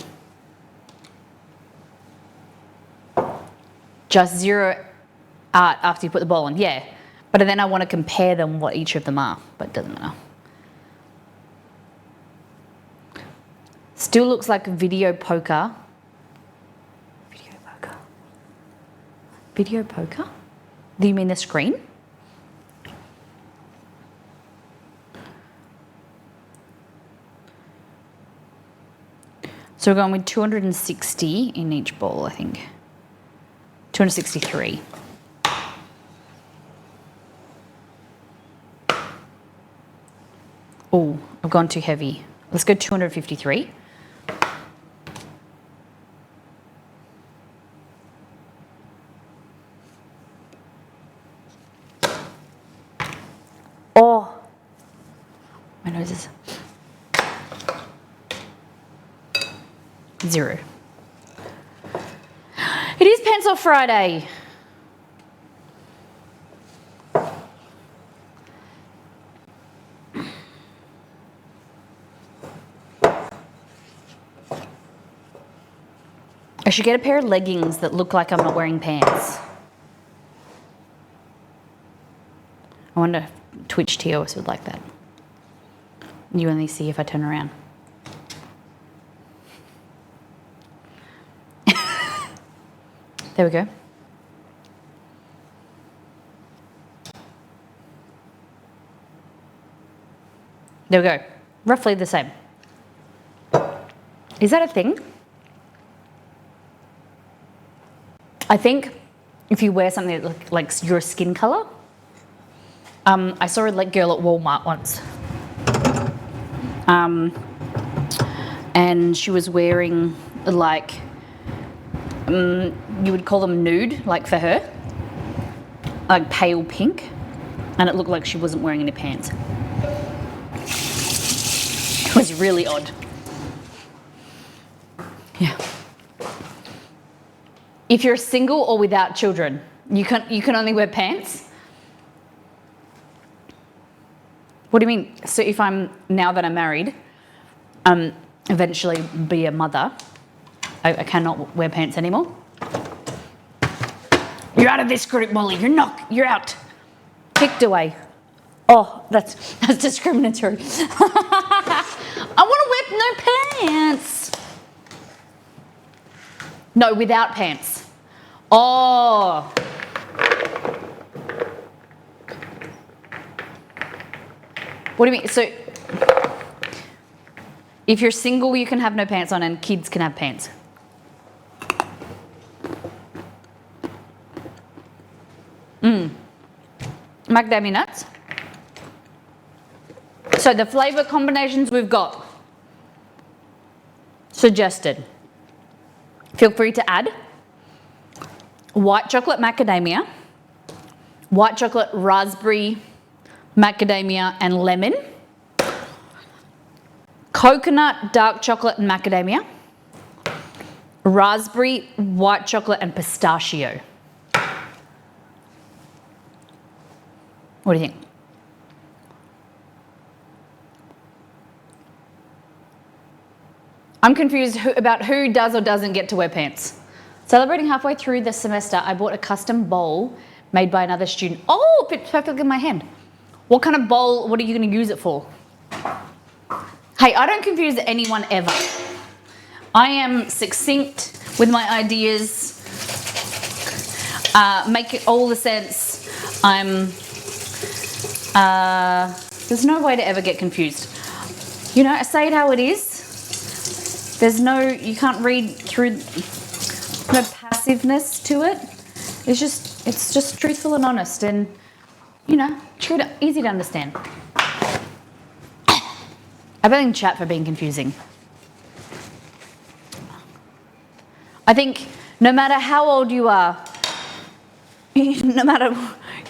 Just zero out after you put the bowl in, yeah. But then I want to compare them, what each of them are, but it doesn't matter. Still looks like video poker. Video poker? Video poker? Do you mean the screen? So we're going with 260 in each bowl, I think. 263. Oh, I've gone too heavy. Let's go 253. Oh, my nose is 0. It is Pencil Friday. I should get a pair of leggings that look like I'm not wearing pants. I wonder if Twitch TOS would like that. You only see if I turn around. There we go. There we go. Roughly the same. Is that a thing? I think if you wear something that like your skin color. I saw a girl at Walmart once. And she was wearing like, you would call them nude, like for her, like pale pink, and it looked like she wasn't wearing any pants. It was really odd. Yeah. If you're single or without children, you can only wear pants. What do you mean? So if now that I'm married, eventually be a mother, I cannot wear pants anymore. You're out of this group, Molly. You're out. Kicked away. Oh, that's discriminatory. I want to wear no pants. No, without pants. Oh. What do you mean? So if you're single, you can have no pants on, and kids can have pants. Macadamia nuts. So the flavor combinations we've got suggested. Feel free to add white chocolate macadamia, white chocolate raspberry macadamia and lemon, coconut dark chocolate and macadamia, raspberry, white chocolate and pistachio. What do you think? I'm confused about who does or doesn't get to wear pants. Celebrating halfway through the semester, I bought a custom bowl made by another student. Oh, it fits perfectly in my hand. What kind of bowl, what are you going to use it for? Hey, I don't confuse anyone ever. I am succinct with my ideas, make it all the sense. There's no way to ever get confused. You know, I say it how it is. You can't read through no passiveness to it. It's just truthful and honest and, you know, easy to understand. I blame chat for being confusing. I think no matter how old you are, no matter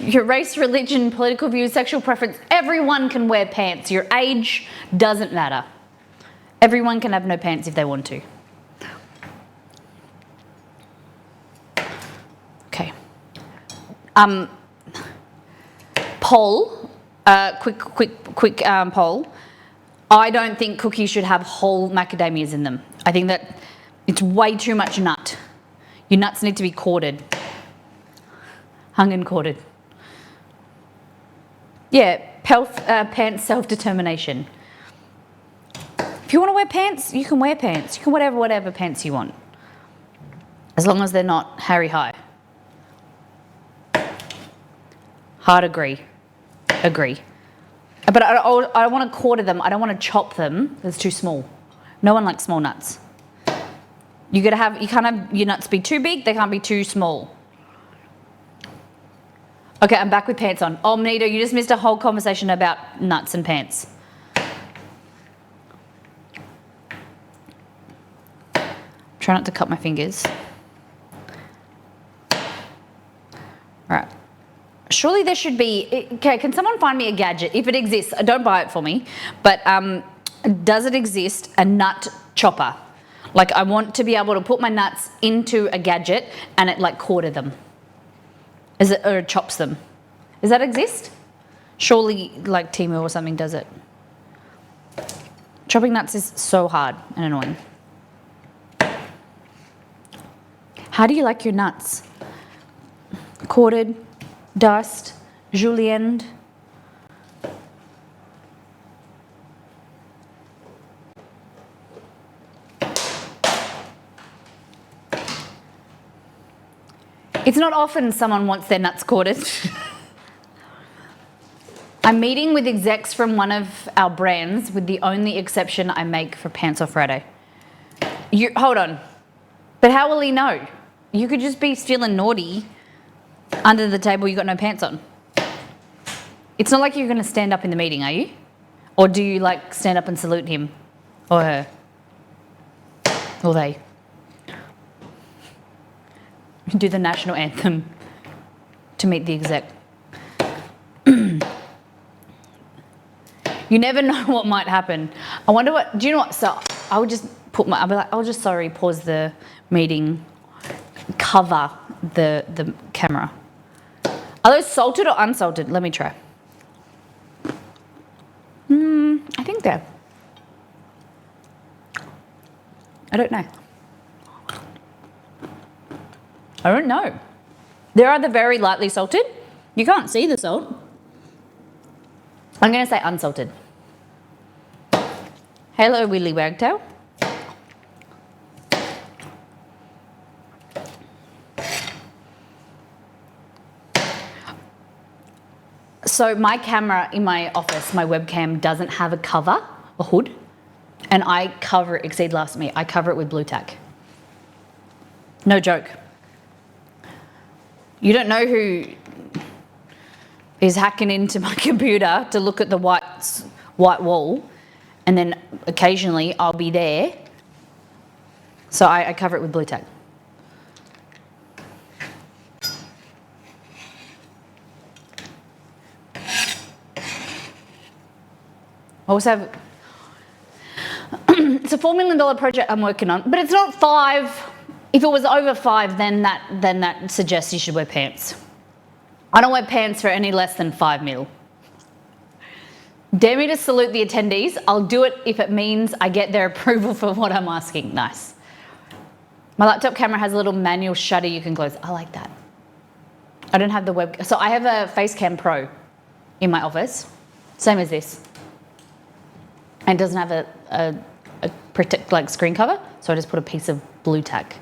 your race, religion, political views, sexual preference, everyone can wear pants. Your age doesn't matter. Everyone can have no pants if they want to. Okay. Poll, quick poll. I don't think cookies should have whole macadamias in them. I think that it's way too much nut. Your nuts need to be quartered. Hung and quartered. Yeah, pants self-determination. If you want to wear pants, you can wear pants. You can wear whatever pants you want. As long as they're not Harry High. Hard agree. Agree. But I want to quarter them. I don't want to chop them. It's too small. No one likes small nuts. You can't have your nuts be too big. They can't be too small. Okay, I'm back with pants on. Oh, Nita, you just missed a whole conversation about nuts and pants. Try not to cut my fingers. All right. Surely there should be, okay, can someone find me a gadget? If it exists, don't buy it for me, but does it exist, a nut chopper? Like I want to be able to put my nuts into a gadget and it like quarter them. Or it chops them. Does that exist? Surely like Temu or something does it. Chopping nuts is so hard and annoying. How do you like your nuts? Quartered? Diced, julienned. It's not often someone wants their nuts quartered. I'm meeting with execs from one of our brands with the only exception I make for Pants Off Friday. Hold on. But how will he know? You could just be feeling naughty under the table, you got no pants on. It's not like you're going to stand up in the meeting, are you? Or do you like stand up and salute him or her or they? Do the national anthem to meet the exec. You never know what might happen. I wonder what, do you know what? So I would just I'll be like, oh, just sorry, pause the meeting, cover the camera. Are those salted or unsalted? Let me try. I think they're. I don't know. I don't know. They're either very lightly salted. You can't see the salt. I'm going to say unsalted. Hello, Willy Wagtail. So my camera in my office, my webcam, doesn't have a cover, a hood, and I cover it, Exceed laughs at me, I cover it with blue tack. No joke. You don't know who is hacking into my computer to look at the white wall, and then occasionally I'll be there. So I cover it with blue tack. I also have, it's a $4 million project I'm working on, but it's not 5. If it was over 5, then that suggests you should wear pants. I don't wear pants for any less than 5 mil. Dare me to salute the attendees. I'll do it if it means I get their approval for what I'm asking. Nice. My laptop camera has a little manual shutter you can close. I like that. I don't have the web, so I have a Facecam Pro in my office, same as this. And it doesn't have a protect, like screen cover, so I just put a piece of blue tack.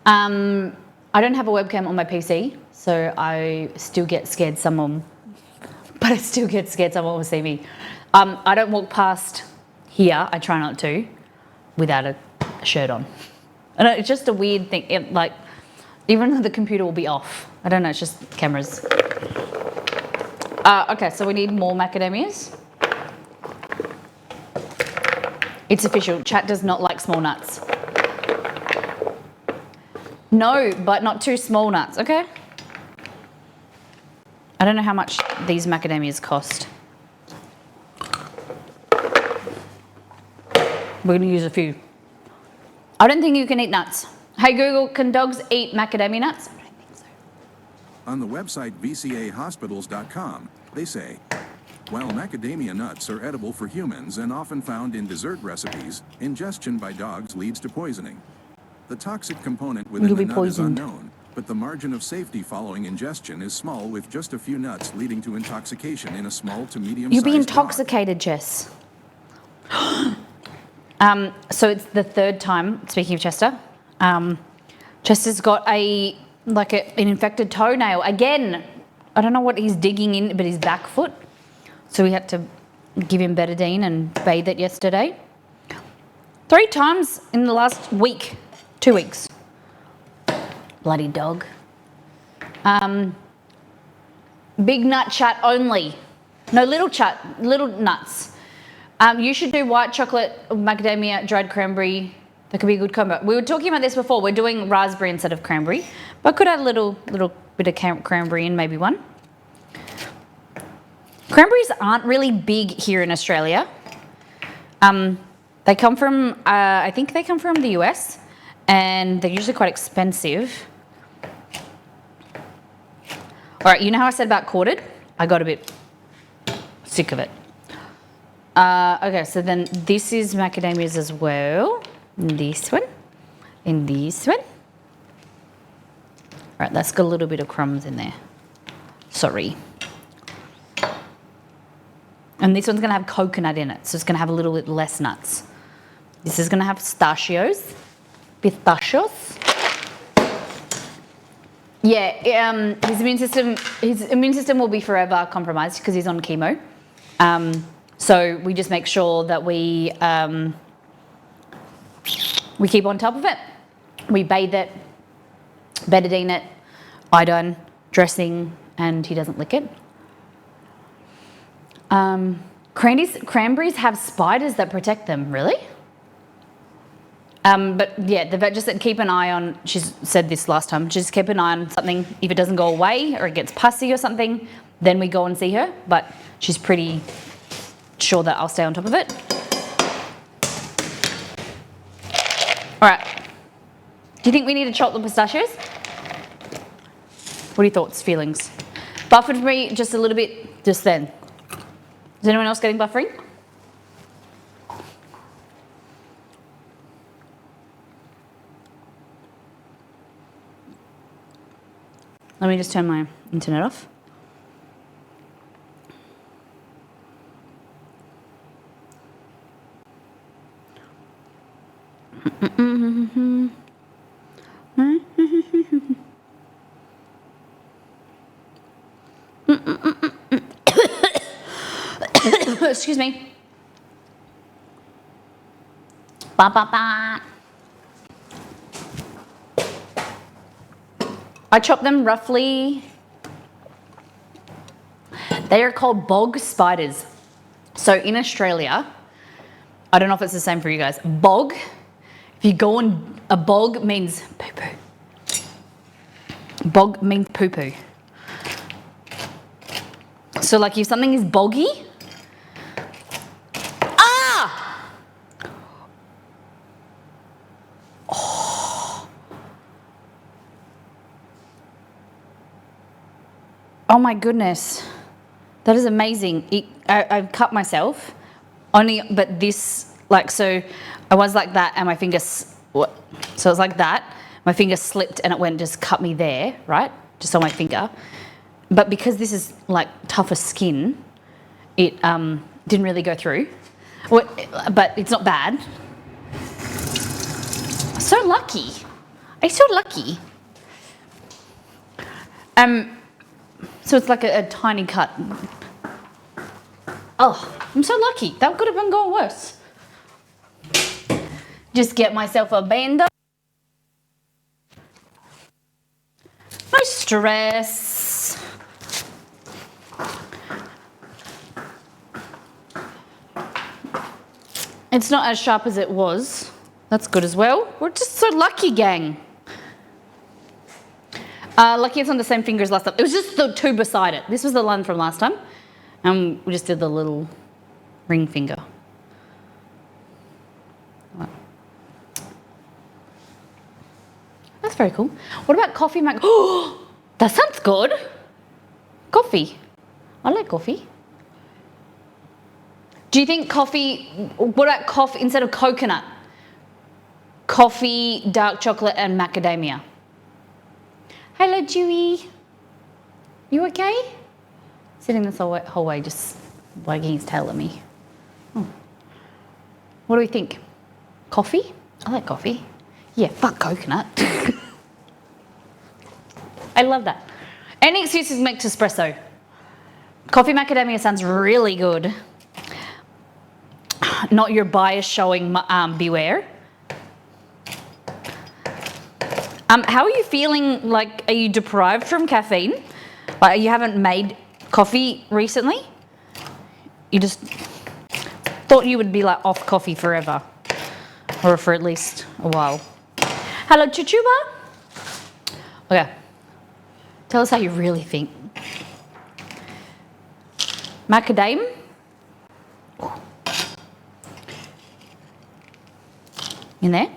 I don't have a webcam on my PC, so I still get scared someone will see me. I don't walk past here, I try not to, without a shirt on. And it's just a weird thing, like, even though the computer will be off. I don't know, it's just cameras. Okay, so we need more macadamias. It's official. Chat does not like small nuts. No, but not too small nuts, okay? I don't know how much these macadamias cost. We're gonna use a few. I don't think you can eat nuts. Hey Google, can dogs eat macadamia nuts? I don't think so. On the website vcahospitals.com, they say, while macadamia nuts are edible for humans and often found in dessert recipes, ingestion by dogs leads to poisoning. The toxic component within the nut is unknown, but the margin of safety following ingestion is small, with just a few nuts leading to intoxication in a small to medium-sized You'll be dog. intoxicated, Jess. So it's the third time, speaking of Chester, Chester's got an infected toenail. Again, I don't know what he's digging in, but his back foot. So we had to give him betadine and bathe it yesterday. 3 times in the last week, 2 weeks. Bloody dog. Big nut chat only. No, little nuts. You should do white chocolate, macadamia, dried cranberry. That could be a good combo. We were talking about this before. We're doing raspberry instead of cranberry, but I could add a little bit of cranberry in, maybe one. Cranberries aren't really big here in Australia. They come from, I think they come from the US, and they're usually quite expensive. All right, you know how I said about quartered? I got a bit sick of it. Okay, so then this is macadamias as well. This one, and this one. All right, that's got a little bit of crumbs in there. Sorry. And this one's gonna have coconut in it, so it's gonna have a little bit less nuts. This is gonna have pistachios. Yeah, his immune system will be forever compromised because he's on chemo. So we just make sure that we keep on top of it. We bathe it, betadine it, iodine, dressing, and he doesn't lick it. Cranberries have spiders that protect them, really? But yeah, the vet just said keep an eye on, she said this last time, just keep an eye on something. If it doesn't go away or it gets pussy or something, then we go and see her. But she's pretty sure that I'll stay on top of it. All right. Do you think we need to chop the pistachios? What are your thoughts, feelings? Buffered for me just a little bit just then. Is anyone else getting buffering? Let me just turn my internet off. Excuse me. Ba, ba, ba. I chop them roughly. They are called bog spiders. So in Australia, I don't know if it's the same for you guys. Bog, if you go on, a bog means poo-poo. Bog means poo-poo. So like if something is boggy, oh my goodness, that is amazing. I've cut myself, but this, like, so I was like that and my finger, so it was like that, my finger slipped and it went and just cut me there, right? Just on my finger. But because this is like tougher skin, it didn't really go through. But it's not bad. So lucky. I'm so lucky. So it's like a tiny cut. Oh, I'm so lucky. That could have been going worse. Just get myself a band-aid. No stress. It's not as sharp as it was. That's good as well. We're just so lucky, gang. Lucky it's on the same finger as last time. It was just the two beside it. This was the one from last time. And we just did the little ring finger. That's very cool. What about coffee mac? Oh, that sounds good. Coffee. I like coffee. Do you think coffee, what about coffee instead of coconut? Coffee, dark chocolate and macadamia. Hello, Dewey. You okay? Sitting this whole way just wagging his tail at me. Oh. What do we think? Coffee? I like coffee. Yeah, fuck coconut. I love that. Any excuses make espresso. Coffee macadamia sounds really good. Not your bias showing, beware. How are you feeling? Like, are you deprived from caffeine? Like, you haven't made coffee recently? You just thought you would be like off coffee forever, or for at least a while. Hello, Chuchuba. Okay, tell us how you really think. Macadam. In there?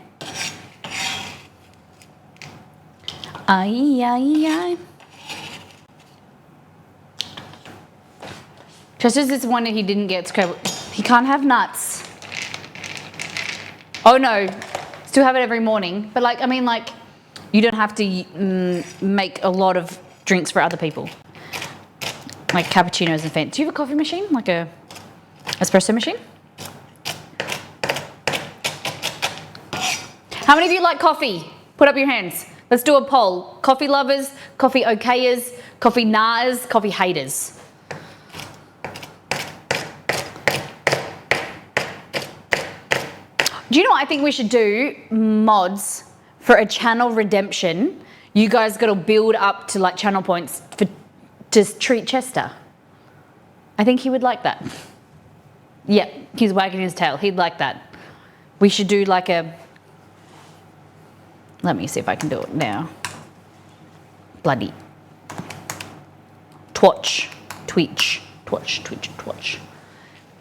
Aye, aye, aye. Chester's disappointed he didn't get scrambled. He can't have nuts. Oh no, still have it every morning. But like, I mean, like, you don't have to make a lot of drinks for other people. Like cappuccinos and fancy. Do you have a coffee machine? Like a espresso machine? How many of you like coffee? Put up your hands. Let's do a poll. Coffee lovers, coffee okayers, coffee nahs, coffee haters. Do you know what I think we should do? Mods for a channel redemption. You guys got to build up to like channel points for just treat Chester. I think he would like that. Yeah, he's wagging his tail. He'd like that. We should do like a... Let me see if I can do it now. Bloody. Twitch.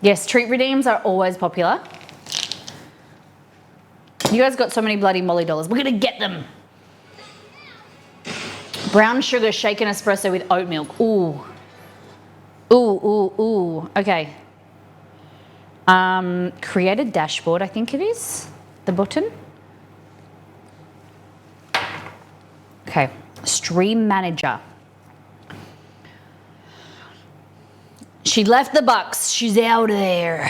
Yes, treat redeems are always popular. You guys got so many bloody Molly dollars. We're going to get them. Brown sugar shaken espresso with oat milk. Ooh. Ooh. Okay. Create a dashboard, I think it is. The button. Okay. Stream manager. She left the box. She's out of there.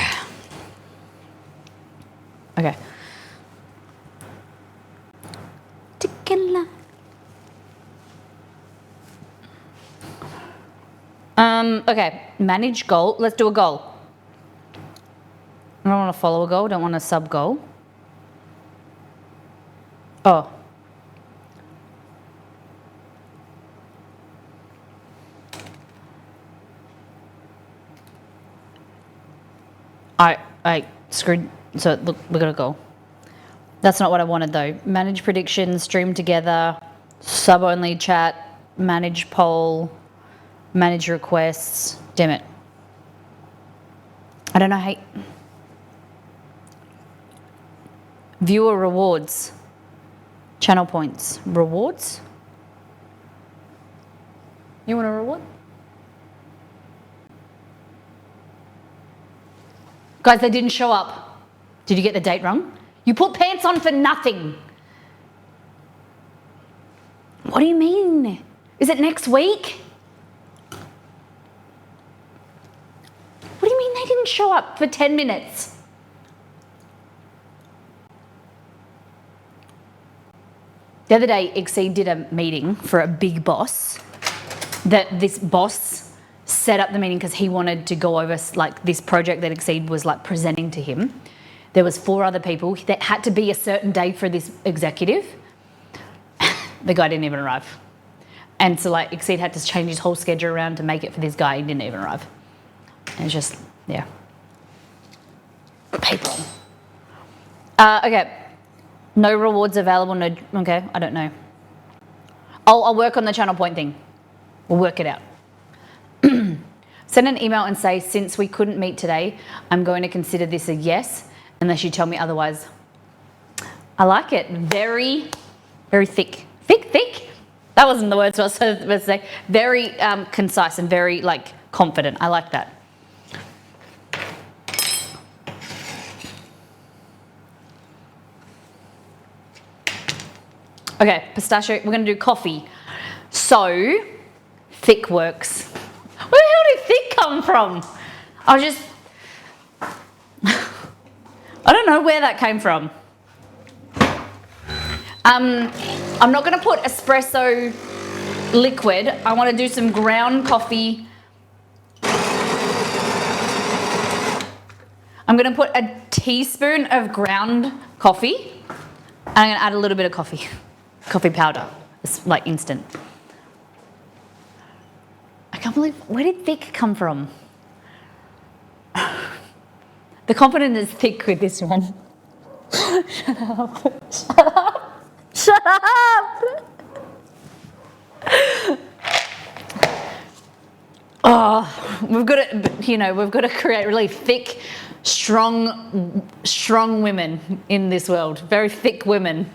Okay. Tequila. Okay. Manage goal. Let's do a goal. I don't want to follow a goal. Don't want a sub goal. Oh. I screwed, so look, we got to go. That's not what I wanted though. Manage predictions, stream together, sub-only chat, manage poll, manage requests. Damn it. I don't know how... Viewer rewards. Channel points. Rewards? You want a reward? Guys, they didn't show up. Did you get the date wrong? You put pants on for nothing. What do you mean? Is it next week? What do you mean they didn't show up for 10 minutes? The other day, Exceed did a meeting for a big boss. That this boss set up the meeting because he wanted to go over like this project that Exceed was like presenting to him. There was 4 other people that had to be a certain day for this executive. The guy didn't even arrive. And so like Exceed had to change his whole schedule around to make it for this guy. He didn't even arrive. And it's just, yeah. People. Okay. No rewards available. No. Okay, I don't know. I'll work on the channel point thing. We'll work it out. Send an email and say, since we couldn't meet today, I'm going to consider this a yes, unless you tell me otherwise. I like it. Very, very thick. Thick? That wasn't the words I was supposed to say. Very concise and very confident. I like that. Okay, pistachio. We're going to do coffee. So, thick works. Where the hell did thick come from? I don't know where that came from. I'm not going to put espresso liquid. I want to do some ground coffee. I'm going to put a teaspoon of ground coffee. And I'm going to add a little bit of coffee powder. It's like instant. I can't believe, where did thick come from? The confidence is thick with this one. Shut up. Shut up. Shut up. Oh, we've got to create really thick, strong women in this world. Very thick women.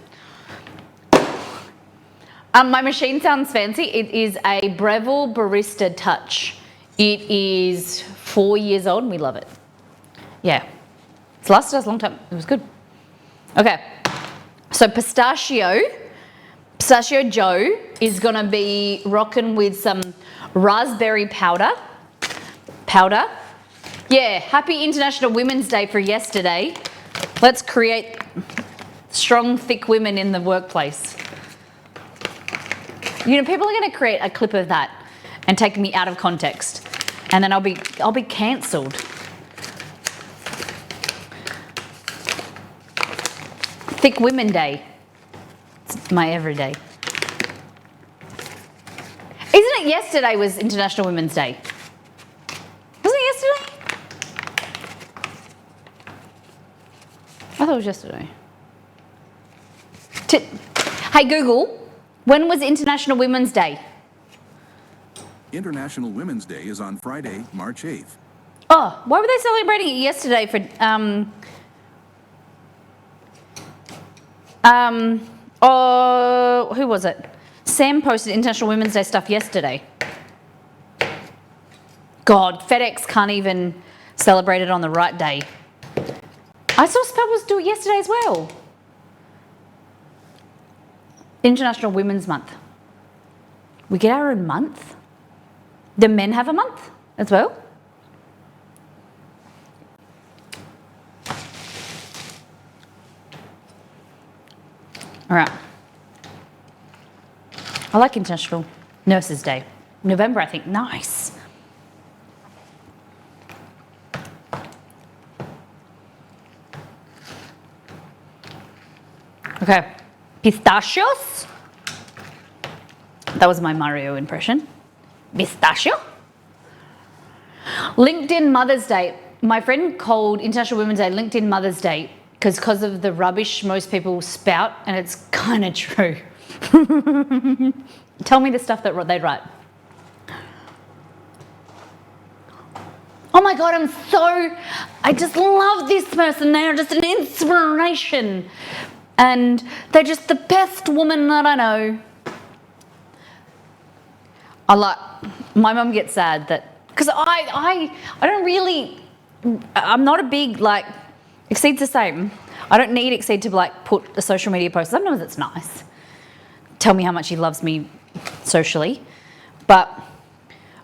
My machine sounds fancy. It is a Breville Barista Touch. It is 4 years old and we love it. Yeah, it's lasted us a long time. It was good. Okay, so Pistachio Joe is gonna be rocking with some raspberry powder. Yeah, happy International Women's Day for yesterday. Let's create strong, thick women in the workplace. People are going to create a clip of that and take me out of context, and then I'll be cancelled. Thick Women Day. It's my everyday. Isn't it yesterday was International Women's Day? Wasn't it yesterday? I thought it was yesterday. Hey Google. When was International Women's Day? International Women's Day is on Friday, March 8th. Oh, why were they celebrating it yesterday for, who was it? Sam posted International Women's Day stuff yesterday. God, FedEx can't even celebrate it on the right day. I saw Spells do it yesterday as well. International Women's Month. We get our own month? Do men have a month as well? All right. I like International Nurses Day. November, I think. Nice. Okay. Pistachios. That was my Mario impression. Pistachio. LinkedIn Mother's Day. My friend called International Women's Day LinkedIn Mother's Day because of the rubbish most people spout, and it's kind of true. Tell me the stuff that they write. Oh my God, I just love this person. They are just an inspiration. And they're just the best woman that I know. My mum gets sad that, because I don't really, I'm not a big, Exceed's the same. I don't need Exceed to put a social media post. Sometimes it's nice. Tell me how much he loves me socially. But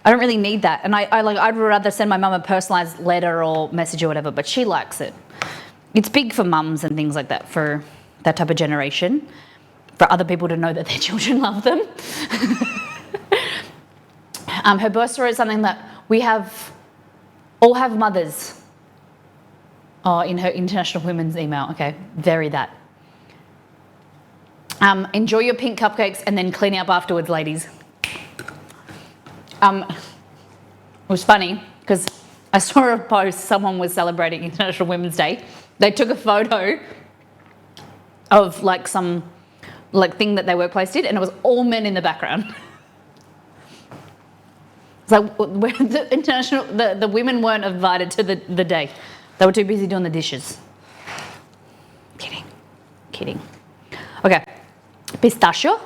I don't really need that. And I'd rather send my mum a personalised letter or message or whatever, but she likes it. It's big for mums and things like that, for that type of generation, for other people to know that their children love them. Her birth story is something that we all have mothers. Oh, in her International Women's email. Okay, very that. Enjoy your pink cupcakes and then clean up afterwards, ladies. It was funny because I saw a post, someone was celebrating International Women's Day. They took a photo of like some like thing that their workplace did, and it was all men in the background. It's like where the women weren't invited to the day. They were too busy doing the dishes. Kidding. Okay, pistachio.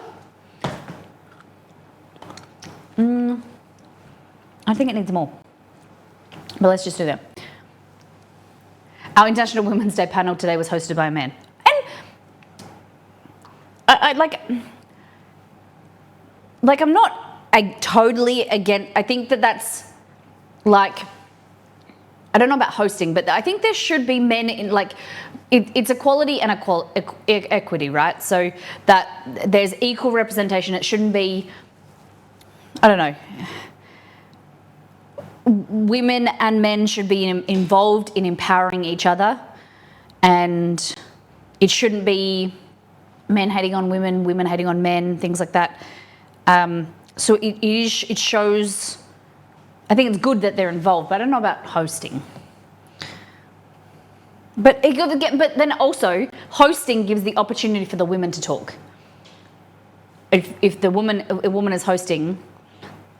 I think it needs more, but let's just do that. Our International Women's Day panel today was hosted by a man, and I I'm not totally against. I think that's like, I don't know about hosting, but I think there should be men in like, it's equality and equity, right? So that there's equal representation. It shouldn't be, I don't know, women and men should be involved in empowering each other, and it shouldn't be men hating on women, women hating on men, things like that. So it shows, I think it's good that they're involved, but I don't know about hosting. But then also hosting gives the opportunity for the women to talk. If a woman is hosting,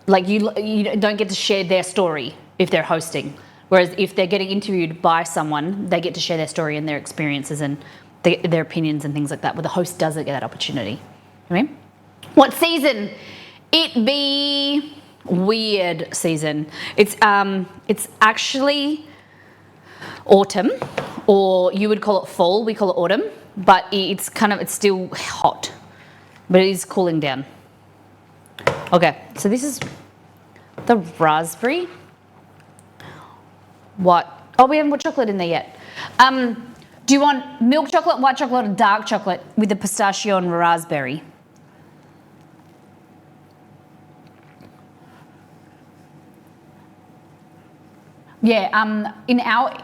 like you don't get to share their story if they're hosting. Whereas if they're getting interviewed by someone, they get to share their story and their experiences and their opinions and things like that. But the host doesn't get that opportunity. I mean, what season? It be weird season. It's actually autumn, or you would call it fall. We call it autumn, but it's still hot, but it is cooling down. Okay, so this is the raspberry. What? Oh, we haven't put chocolate in there yet. Do you want milk chocolate, white chocolate, or dark chocolate with the pistachio and raspberry? Yeah,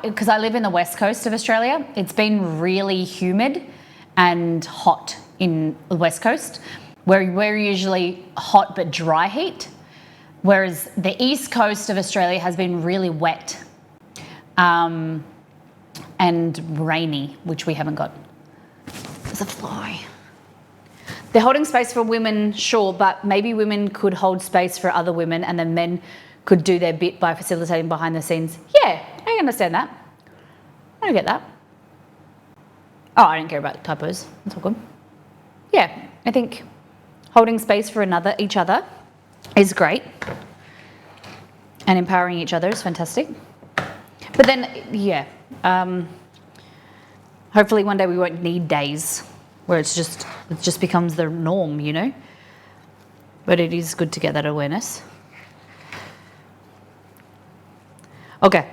because I live in the west coast of Australia, it's been really humid and hot in the west coast, where we're usually hot but dry heat, whereas the east coast of Australia has been really wet and rainy, which we haven't got. There's a fly. They're holding space for women, sure, but maybe women could hold space for other women, and then men could do their bit by facilitating behind the scenes. Yeah, I understand that. I get that. Oh, I don't care about typos. That's all good. Yeah, I think holding space for each other is great, and empowering each other is fantastic. But then, yeah, hopefully one day we won't need days where it just becomes the norm, you know. But it is good to get that awareness. Okay.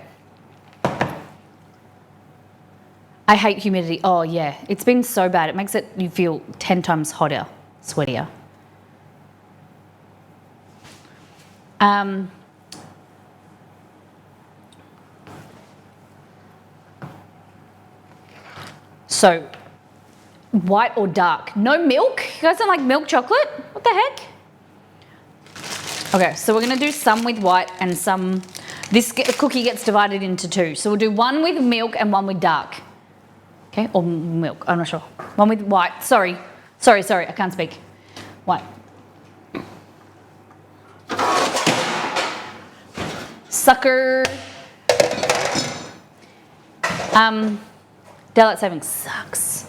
I hate humidity. Oh yeah, it's been so bad. It makes you feel 10 times hotter, sweatier. So, white or dark? No milk? You guys don't like milk chocolate? What the heck? Okay, so we're gonna do some with white and some. This cookie gets divided into two. So we'll do one with milk and one with dark. Okay, or milk, I'm not sure. One with white, sorry, I can't speak. White. Sucker. Daylight savings sucks.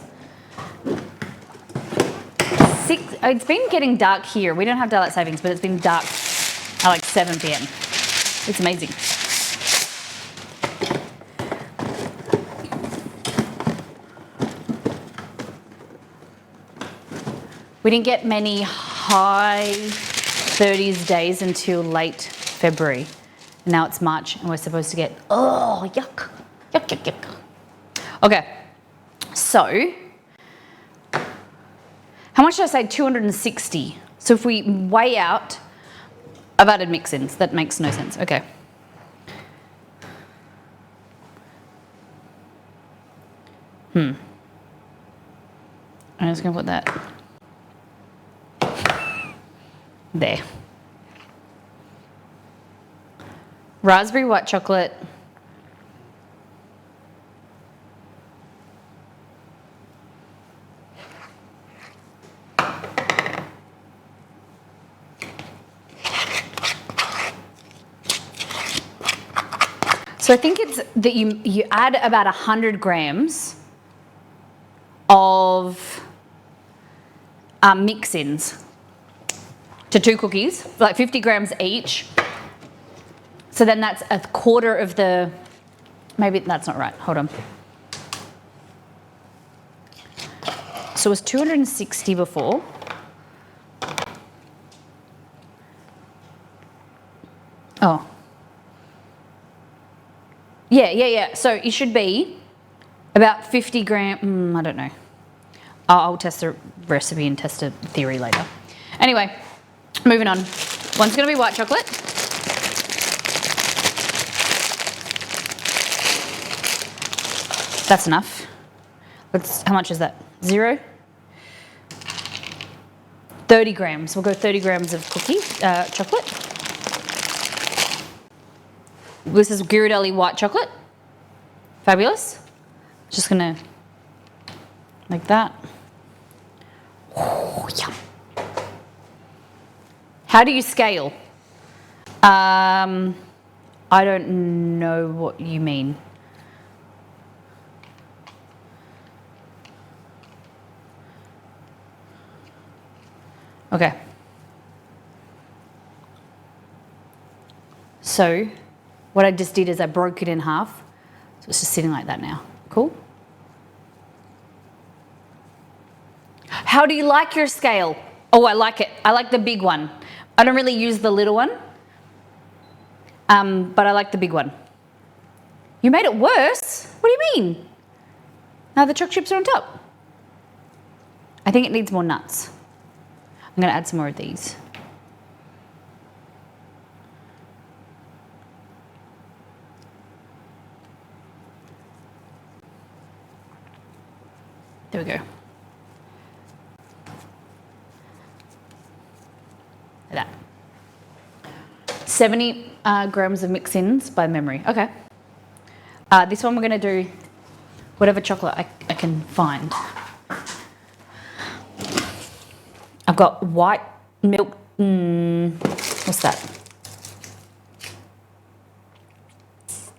It's been getting dark here. We don't have daylight savings, but it's been dark at like 7 p.m. It's amazing. We didn't get many high 30s days until late February. Now it's March and we're supposed to get, oh, yuck. Okay, so how much did I say? 260. So if we weigh out, I've added mix-ins. That makes no sense. Okay. I'm just going to put that there. Raspberry white chocolate. So I think it's that you add about 100 grams of mix-ins to 2 cookies, like 50 grams each. So then that's a quarter of the, maybe that's not right, hold on. So it was 260 before. Oh. Yeah. So it should be about 50 gram, I don't know. I'll test the recipe and test a theory later. Anyway, moving on. One's gonna be white chocolate. That's enough. How much is that? 0? 30 grams. We'll go 30 grams of chocolate. This is Ghirardelli white chocolate. Fabulous. Just gonna like that. Oh, yum. How do you scale? I don't know what you mean. Okay. So what I just did is I broke it in half. So it's just sitting like that now. Cool? How do you like your scale? Oh, I like it. I like the big one. I don't really use the little one, but I like the big one. You made it worse? What do you mean? Now the choc chips are on top. I think it needs more nuts. I'm going to add some more of these. There we go. Like that. 70 grams of mix-ins by memory. Okay. This one we're going to do whatever chocolate I can find. I've got white milk, what's that?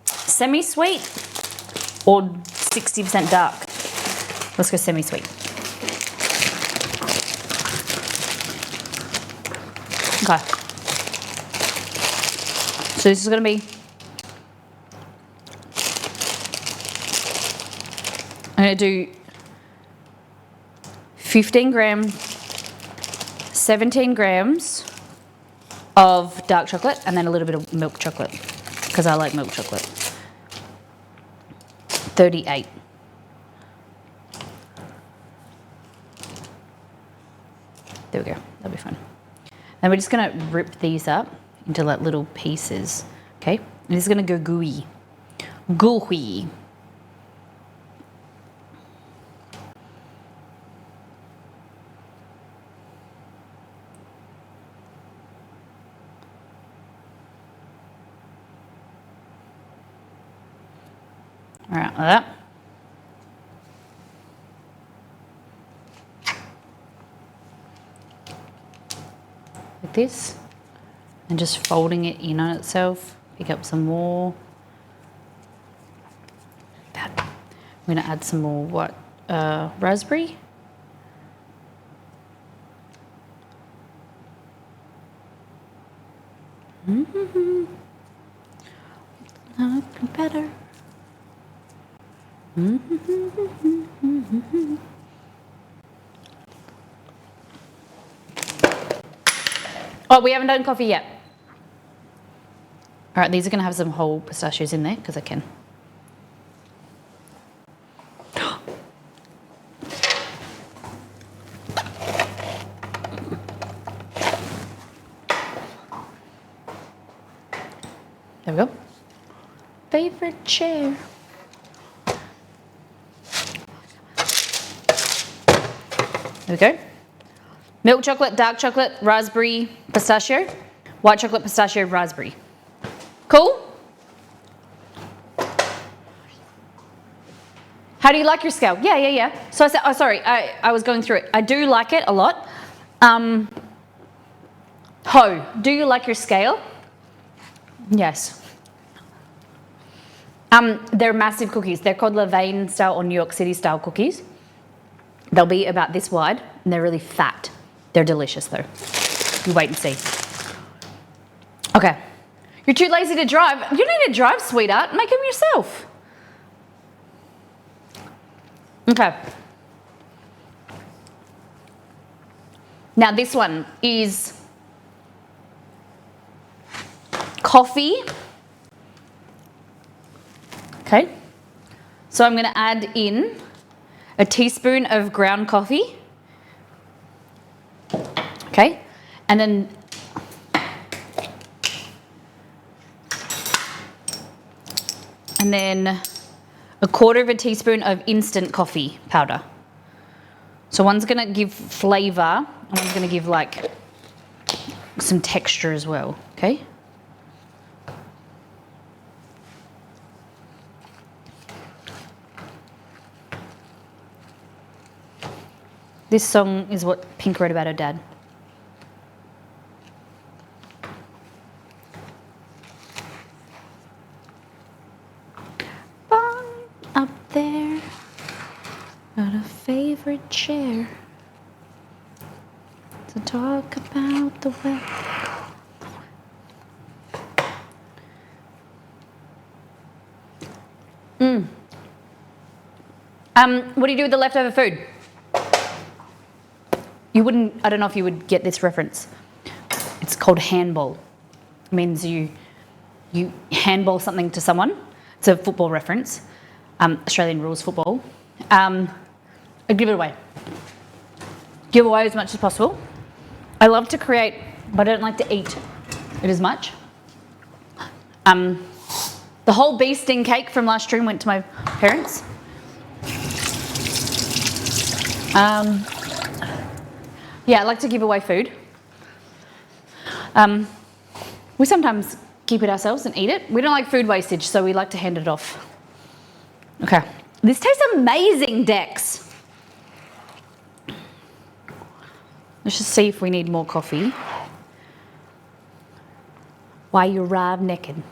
Semi-sweet or 60% dark? Let's go semi-sweet. Okay. So this is going to be, I'm going to do 15 grams, 17 grams of dark chocolate and then a little bit of milk chocolate because I like milk chocolate. 38. There we go, that'll be fun. And we're just gonna rip these up into like little pieces, okay? And this is gonna go gooey. Gooey. All right, like that. Like this. And just folding it in on itself. Pick up some more. That. I'm gonna add some more raspberry. Looking better. Oh, we haven't done coffee yet. All right, these are going to have some whole pistachios in there because I can. There we go. Favorite chair. There we go. Milk chocolate, dark chocolate, raspberry, pistachio. White chocolate, pistachio, raspberry. Cool? How do you like your scale? Yeah. So I said, oh, sorry, I was going through it. I do like it a lot. Ho, do you like your scale? Yes. They're massive cookies. They're called Levain style or New York City style cookies. They'll be about this wide and they're really fat. They're delicious though. You wait and see. Okay. You're too lazy to drive. You don't need to drive, sweetheart. Make them yourself. Okay. Now this one is coffee. Okay. So I'm going to add in a teaspoon of ground coffee. Okay. And then a quarter of a teaspoon of instant coffee powder. So one's gonna give flavor and one's gonna give like some texture as well, okay? This song is what Pink wrote about her dad. Up there, got a favorite chair to talk about the weather. What do you do with the leftover food? You wouldn't, I don't know if you would get this reference. It's called handball. It means you handball something to someone. It's a football reference. Australian rules football. I give it away. Give away as much as possible. I love to create, but I don't like to eat it as much. The whole bee sting cake from last stream went to my parents. Yeah, I like to give away food. We sometimes keep it ourselves and eat it. We don't like food wastage, so we like to hand it off. Okay, this tastes amazing, Dex. Let's just see if we need more coffee. Why you arrive naked?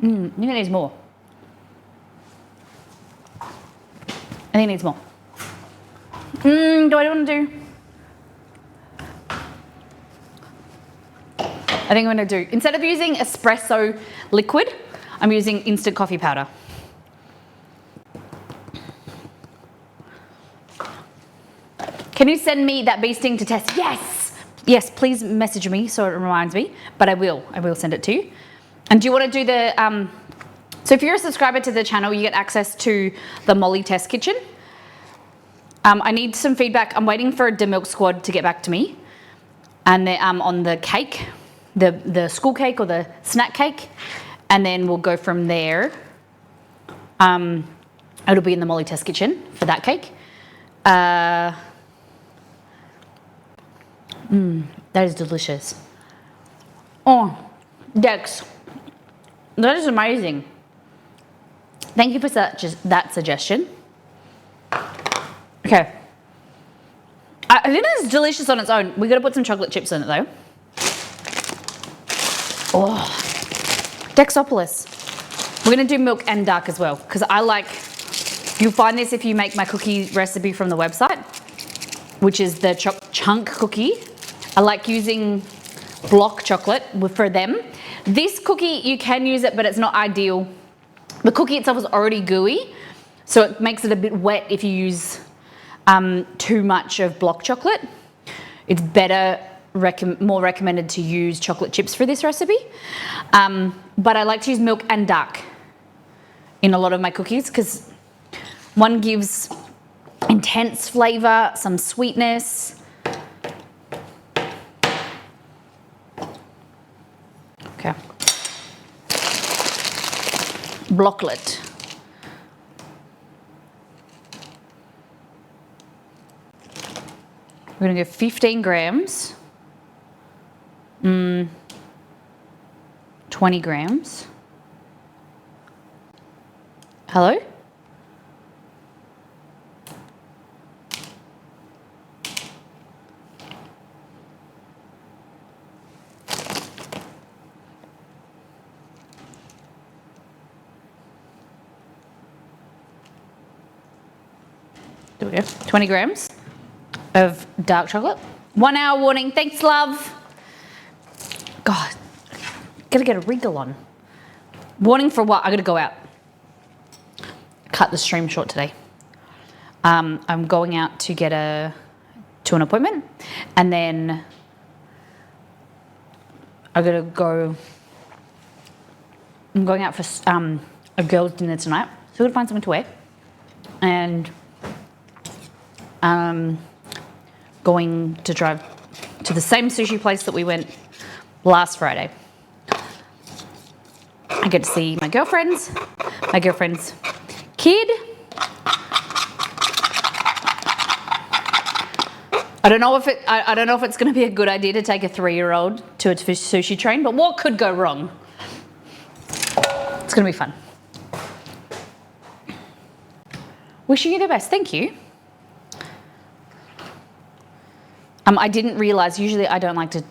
I think it needs more. I think it needs more. Do I want to do? I think I'm going to do, instead of using espresso liquid, I'm using instant coffee powder. Can you send me that bee sting to test? Yes! Yes, please message me so it reminds me, but I will send it to you. And do you want to do the, so if you're a subscriber to the channel, you get access to the Molly test kitchen. I need some feedback. I'm waiting for the Milk Squad to get back to me. And on the cake, the school cake or the snack cake. And then we'll go from there. It'll be in the Molly test kitchen for that cake. That is delicious. Oh, Dex, that is amazing. Thank you for that suggestion. Okay. I think it's delicious on its own. We got to put some chocolate chips in it though. Oh, Dexopolis. We're going to do milk and dark as well because I like, you'll find this if you make my cookie recipe from the website, which is the chunk cookie. I like using block chocolate for them. This cookie, you can use it, but it's not ideal. The cookie itself is already gooey, so it makes it a bit wet if you use too much of block chocolate. It's better, more recommended to use chocolate chips for this recipe. But I like to use milk and dark in a lot of my cookies because one gives intense flavor, some sweetness. Okay. Blocklet. We're going to go 15 grams. 20 grams. Hello? There we go. 20 grams of dark chocolate. 1 hour warning. Thanks, love. God, gotta get a wriggle on. Warning for what? I gotta go out. Cut the stream short today. I'm going out to get to an appointment, and then I gotta go. I'm going out for a girls' dinner tonight, so I gotta find something to wear, and going to drive to the same sushi place that we went last Friday. I get to see my girlfriend's kid. I don't know if it's going to be a good idea to take a 3-year-old to a sushi train, but what could go wrong? It's going to be fun. Wishing you the best. Thank you. I didn't realize. Usually, I don't like to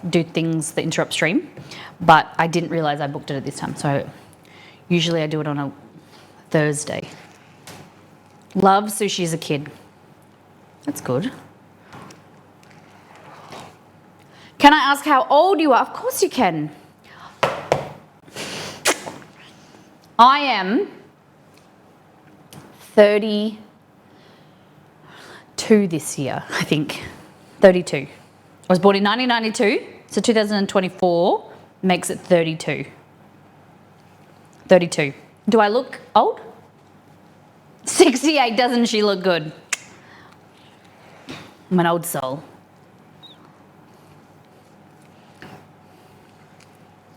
do things that interrupt stream, but I didn't realize I booked it at this time. So usually, I do it on a Thursday. Love sushi as a kid. That's good. Can I ask how old you are? Of course you can. I am 32 this year, I think. 32. I was born in 1992, so 2024 makes it 32. 32. Do I look old? 68, doesn't she look good? I'm an old soul.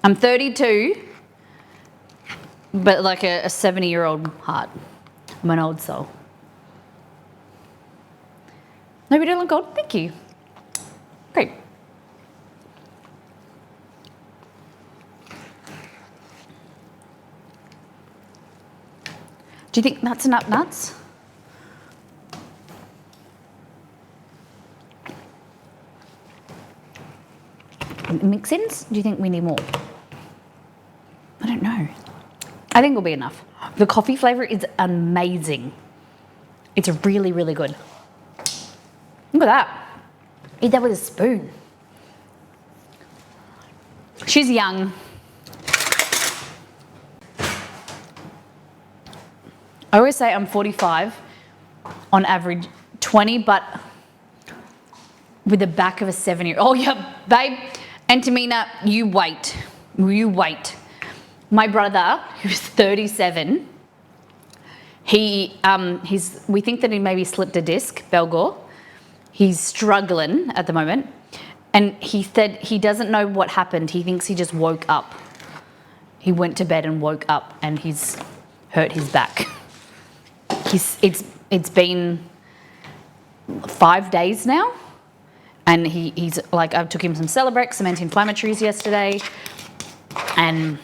I'm 32, but like a 70-year-old heart. I'm an old soul. No, we don't look old. Thank you. Great. Do you think nuts are not nuts? Mix-ins? Do you think we need more? I don't know. I think it'll be enough. The coffee flavour is amazing. It's really, really good. Look at that. Eat that with a spoon. She's young. I always say I'm 45, on average 20, but with the back of a 7-year-old. Oh, yeah, babe. And Tamina, you wait. You wait. My brother, who's 37, we think that he maybe slipped a disc, Belgor. He's struggling at the moment. And he said he doesn't know what happened. He thinks he just woke up. He went to bed and woke up and he's hurt his back. It's been 5 days now. And he's like, I took him some Celebrex, some anti-inflammatories yesterday. And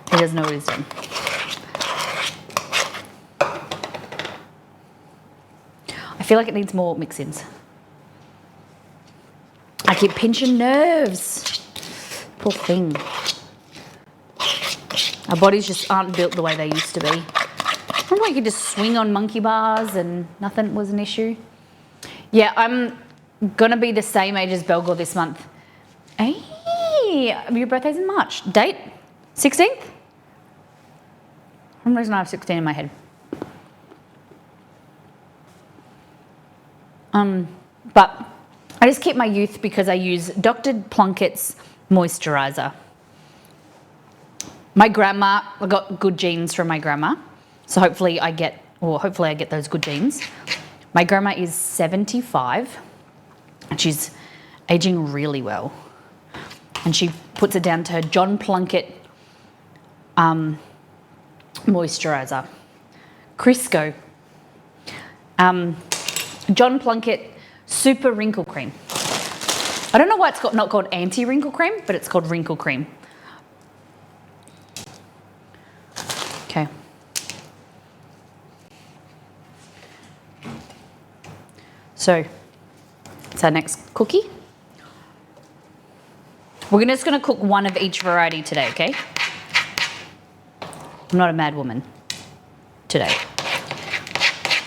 he doesn't know what he's doing. I feel like it needs more mix-ins. I keep pinching nerves. Poor thing. Our bodies just aren't built the way they used to be. Remember you could just swing on monkey bars and nothing was an issue? Yeah, I'm gonna be the same age as Belgor this month. Hey, your birthday's in March. Date? 16th? For some reason I have 16 in my head. But I just keep my youth because I use Dr. Plunkett's moisturizer. My grandma, I got good genes from my grandma. So hopefully I get those good genes. My grandma is 75 and she's aging really well. And she puts it down to her John Plunkett moisturizer. Crisco. John Plunkett Super Wrinkle Cream. I don't know why it's not called anti-wrinkle cream, but it's called wrinkle cream. Okay. So, it's our next cookie. We're just going to cook one of each variety today, okay? I'm not a mad woman today.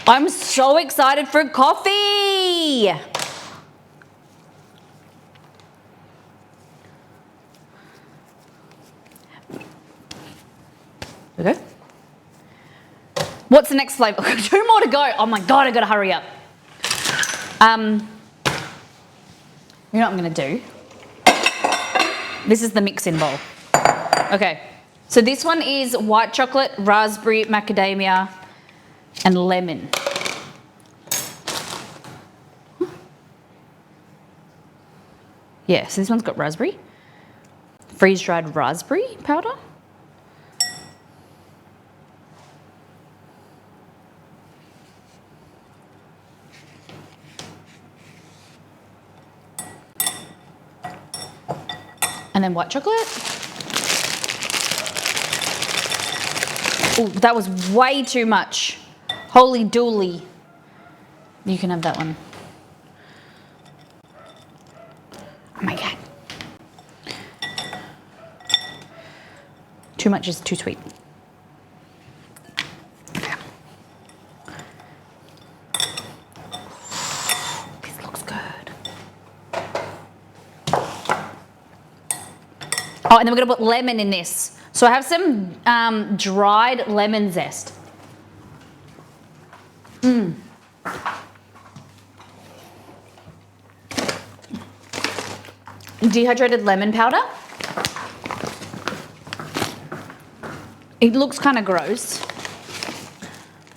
I'm so excited for coffee. Okay. What's the next flavor? 2 more to go. Oh my God, I gotta hurry up. You know what I'm gonna do? This is the mix-in bowl. Okay, so this one is white chocolate, raspberry, macadamia, and lemon. Yeah, so this one's got raspberry. Freeze-dried raspberry powder. And then white chocolate. Oh, that was way too much. Holy dooly. You can have that one. Oh my God. Too much is too sweet. Okay. This looks good. Oh, and then we're gonna put lemon in this. So I have some dried lemon zest. Dehydrated lemon powder. It looks kind of gross,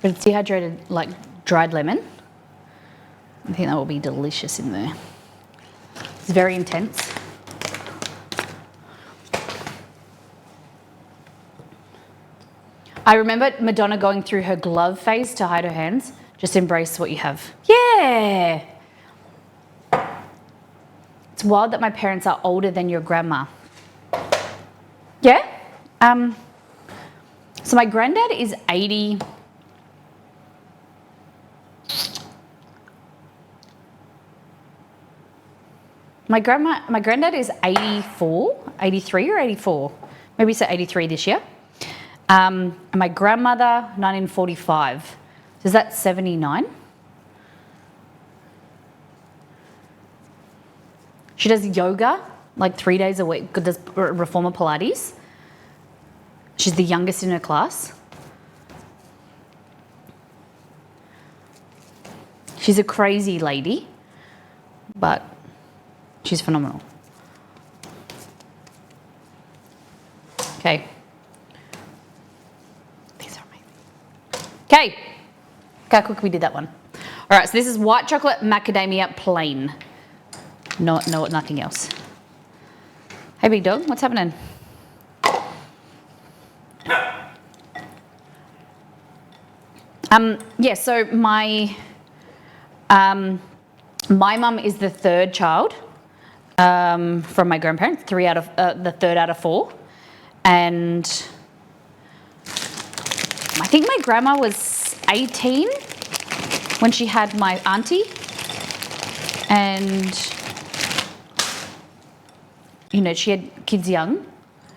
but it's dehydrated, like dried lemon. I think that will be delicious in there. It's very intense. I remember Madonna going through her glove phase to hide her hands. Just embrace what you have. Yeah. It's wild that my parents are older than your grandma. Yeah? So my granddad is 80. My granddad is 84, 83 or 84. Maybe say 83 this year. And my grandmother, 1945. So is that 79? She does yoga like 3 days a week, does reformer Pilates. She's the youngest in her class. She's a crazy lady, but she's phenomenal. Okay. These are amazing. Okay. Look how quick we did that one. All right, so this is white chocolate macadamia plain. No, nothing else. Hey, big dog, what's happening? Yeah, so my mum is the third child from my grandparents, the third out of 4. And I think my grandma was 18 when she had my auntie. And, you know, she had kids young.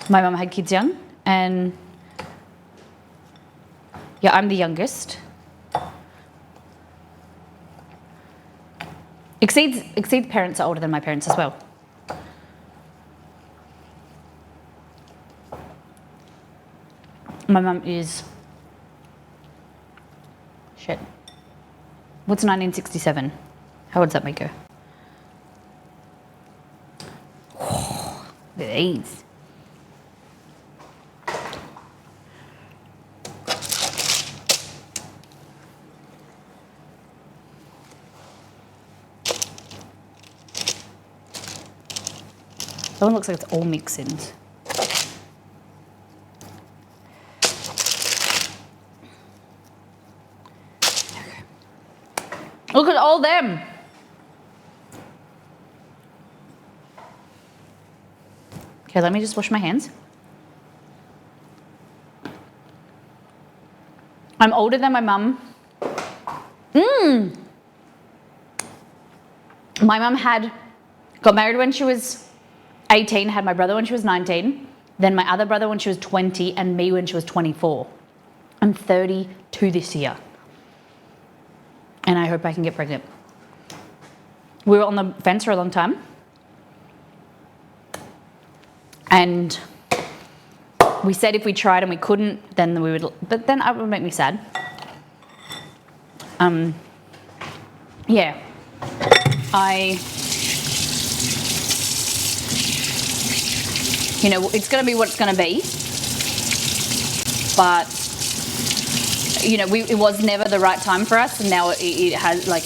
My mum had kids young. And yeah, I'm the youngest. Exceed's parents are older than my parents as well. My mum is, shit. What's 1967? How old does that make her? Oh, look at these. That one looks like it's all mix-ins. Okay. Look at all them. Okay, let me just wash my hands. I'm older than my mum. My mum got married when she was 18, had my brother when she was 19, then my other brother when she was 20, and me when she was 24. I'm 32 this year. and I hope I can get pregnant. We were on the fence for a long time, and we said if we tried and we couldn't, then we would, but then it would make me sad. Yeah, it's going to be what it's going to be, but, it was never the right time for us, and now it has, like,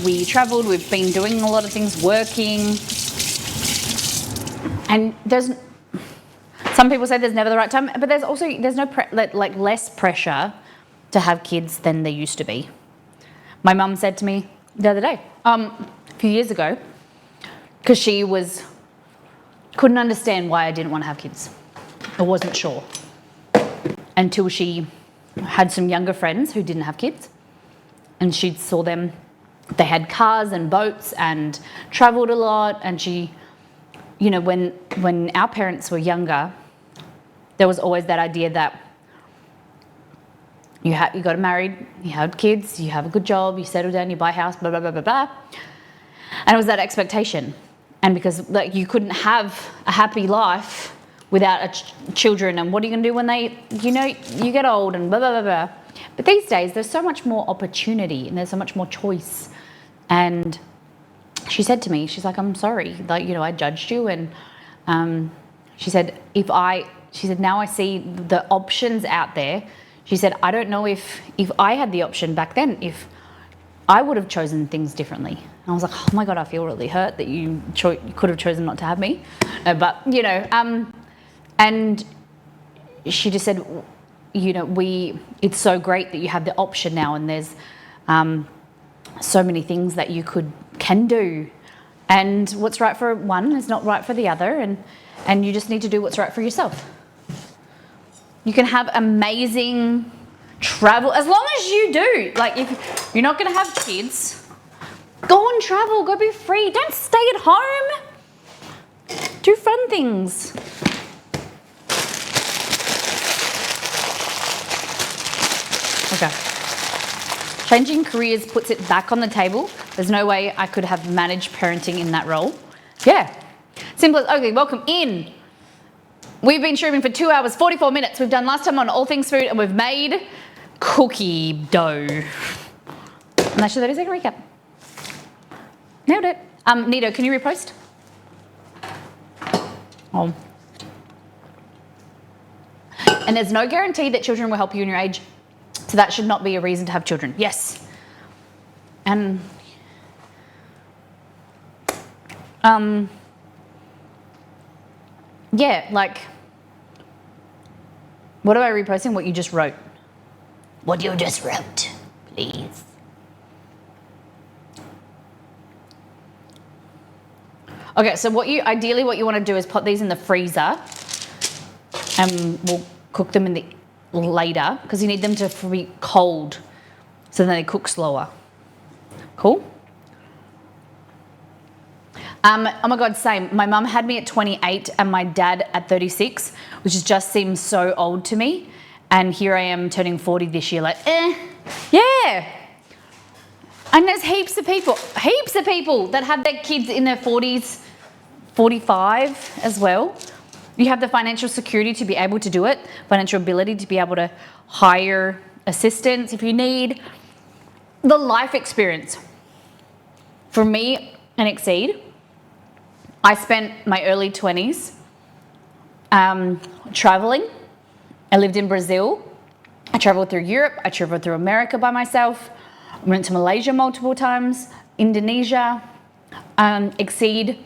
we traveled, we've been doing a lot of things, working, and some people say there's never the right time, but there's no less pressure to have kids than there used to be. My mum said to me the other day, a few years ago, because she couldn't understand why I didn't want to have kids. I wasn't sure until she had some younger friends who didn't have kids, and she saw them. They had cars and boats and travelled a lot, and she, when our parents were younger, there was always that idea that you got married, you had kids, you have a good job, you settle down, you buy a house, blah, blah, blah, blah, blah. And it was that expectation. And because you couldn't have a happy life without children, and what are you going to do when you get old and blah, blah, blah, blah. But these days, there's so much more opportunity and there's so much more choice. And she said to me, she's like, I'm sorry, I judged you. And she said, now I see the options out there. She said, I don't know if I had the option back then, if I would have chosen things differently. And I was like, oh my God, I feel really hurt that you could have chosen not to have me. And she just said, it's so great that you have the option now, and there's so many things that you can do. And what's right for one is not right for the other, and you just need to do what's right for yourself. You can have amazing travel as long as you do. Like, if you're not going to have kids, go and travel, go be free. Don't stay at home. Do fun things. Okay. Changing careers puts it back on the table. There's no way I could have managed parenting in that role. Yeah. Simple as, okay, welcome in. We've been streaming for 2 hours, 44 minutes. We've done last time on All Things Food, and we've made cookie dough. And that's your 30-second recap. Nailed it. Nito, can you repost? Oh. And there's no guarantee that children will help you in your age, so that should not be a reason to have children. Yes. And yeah, like, what am I reposting? What you just wrote. What you just wrote, please. Okay, so ideally what you want to do is put these in the freezer, and we'll cook them later, because you need them to be cold, so then they cook slower. Cool? Oh my God, same. My mum had me at 28 and my dad at 36, which just seems so old to me. And here I am turning 40 this year, like, yeah. And there's heaps of people that have their kids in their 40s, 45 as well. You have the financial security to be able to do it, financial ability to be able to hire assistants if you need. The life experience. For me and Exceed, I spent my early 20s traveling. I lived in Brazil. I traveled through Europe. I traveled through America by myself. I went to Malaysia multiple times, Indonesia. Exceed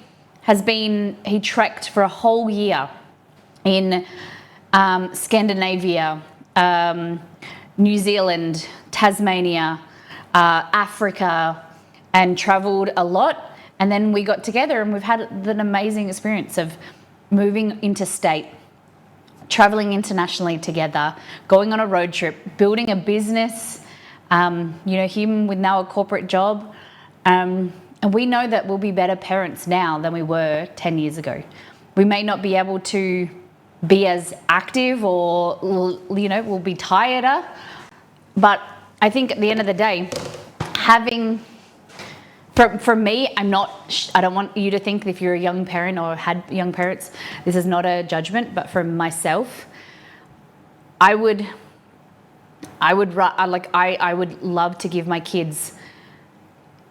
he trekked for a whole year in Scandinavia, New Zealand, Tasmania, Africa, and traveled a lot. And then we got together and we've had an amazing experience of moving interstate, traveling internationally together, going on a road trip, building a business, him with now a corporate job. And we know that we'll be better parents now than we were 10 years ago. We may not be able to be as active, or, we'll be tireder, but I think at the end of the day, having, for me, I don't want you to think if you're a young parent or had young parents, this is not a judgment, but for myself, I would love to give my kids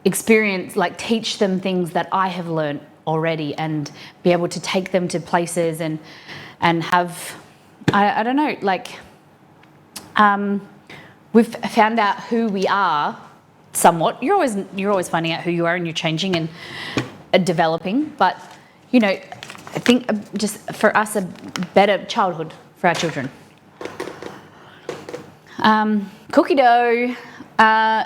experience, like teach them things that I have learned already and be able to take them to places and have, I don't know, like, we've found out who we are somewhat. You're always finding out who you are, and you're changing and developing, but you know, I think just for us, a better childhood for our children. Cookie dough.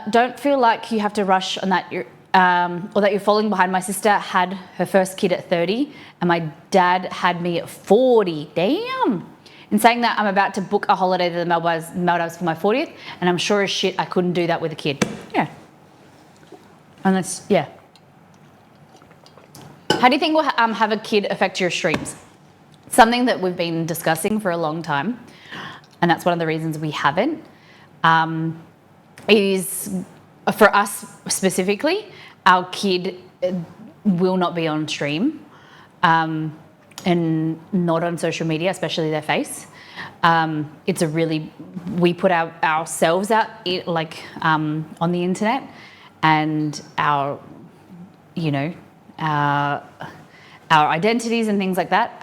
Don't feel like you have to rush on that, or that you're falling behind. My sister had her first kid at 30, and my dad had me at 40. Damn. In saying that, I'm about to book a holiday to the Maldives for my 40th, and I'm sure as shit I couldn't do that with a kid. Yeah. Unless, yeah. How do you think will have a kid affect your streams? Something that we've been discussing for a long time, and that's one of the reasons we haven't, is for us specifically, our kid will not be on stream and not on social media, especially their face. It's a really, we put ourselves out like on the internet, and our, you know, our identities and things like that,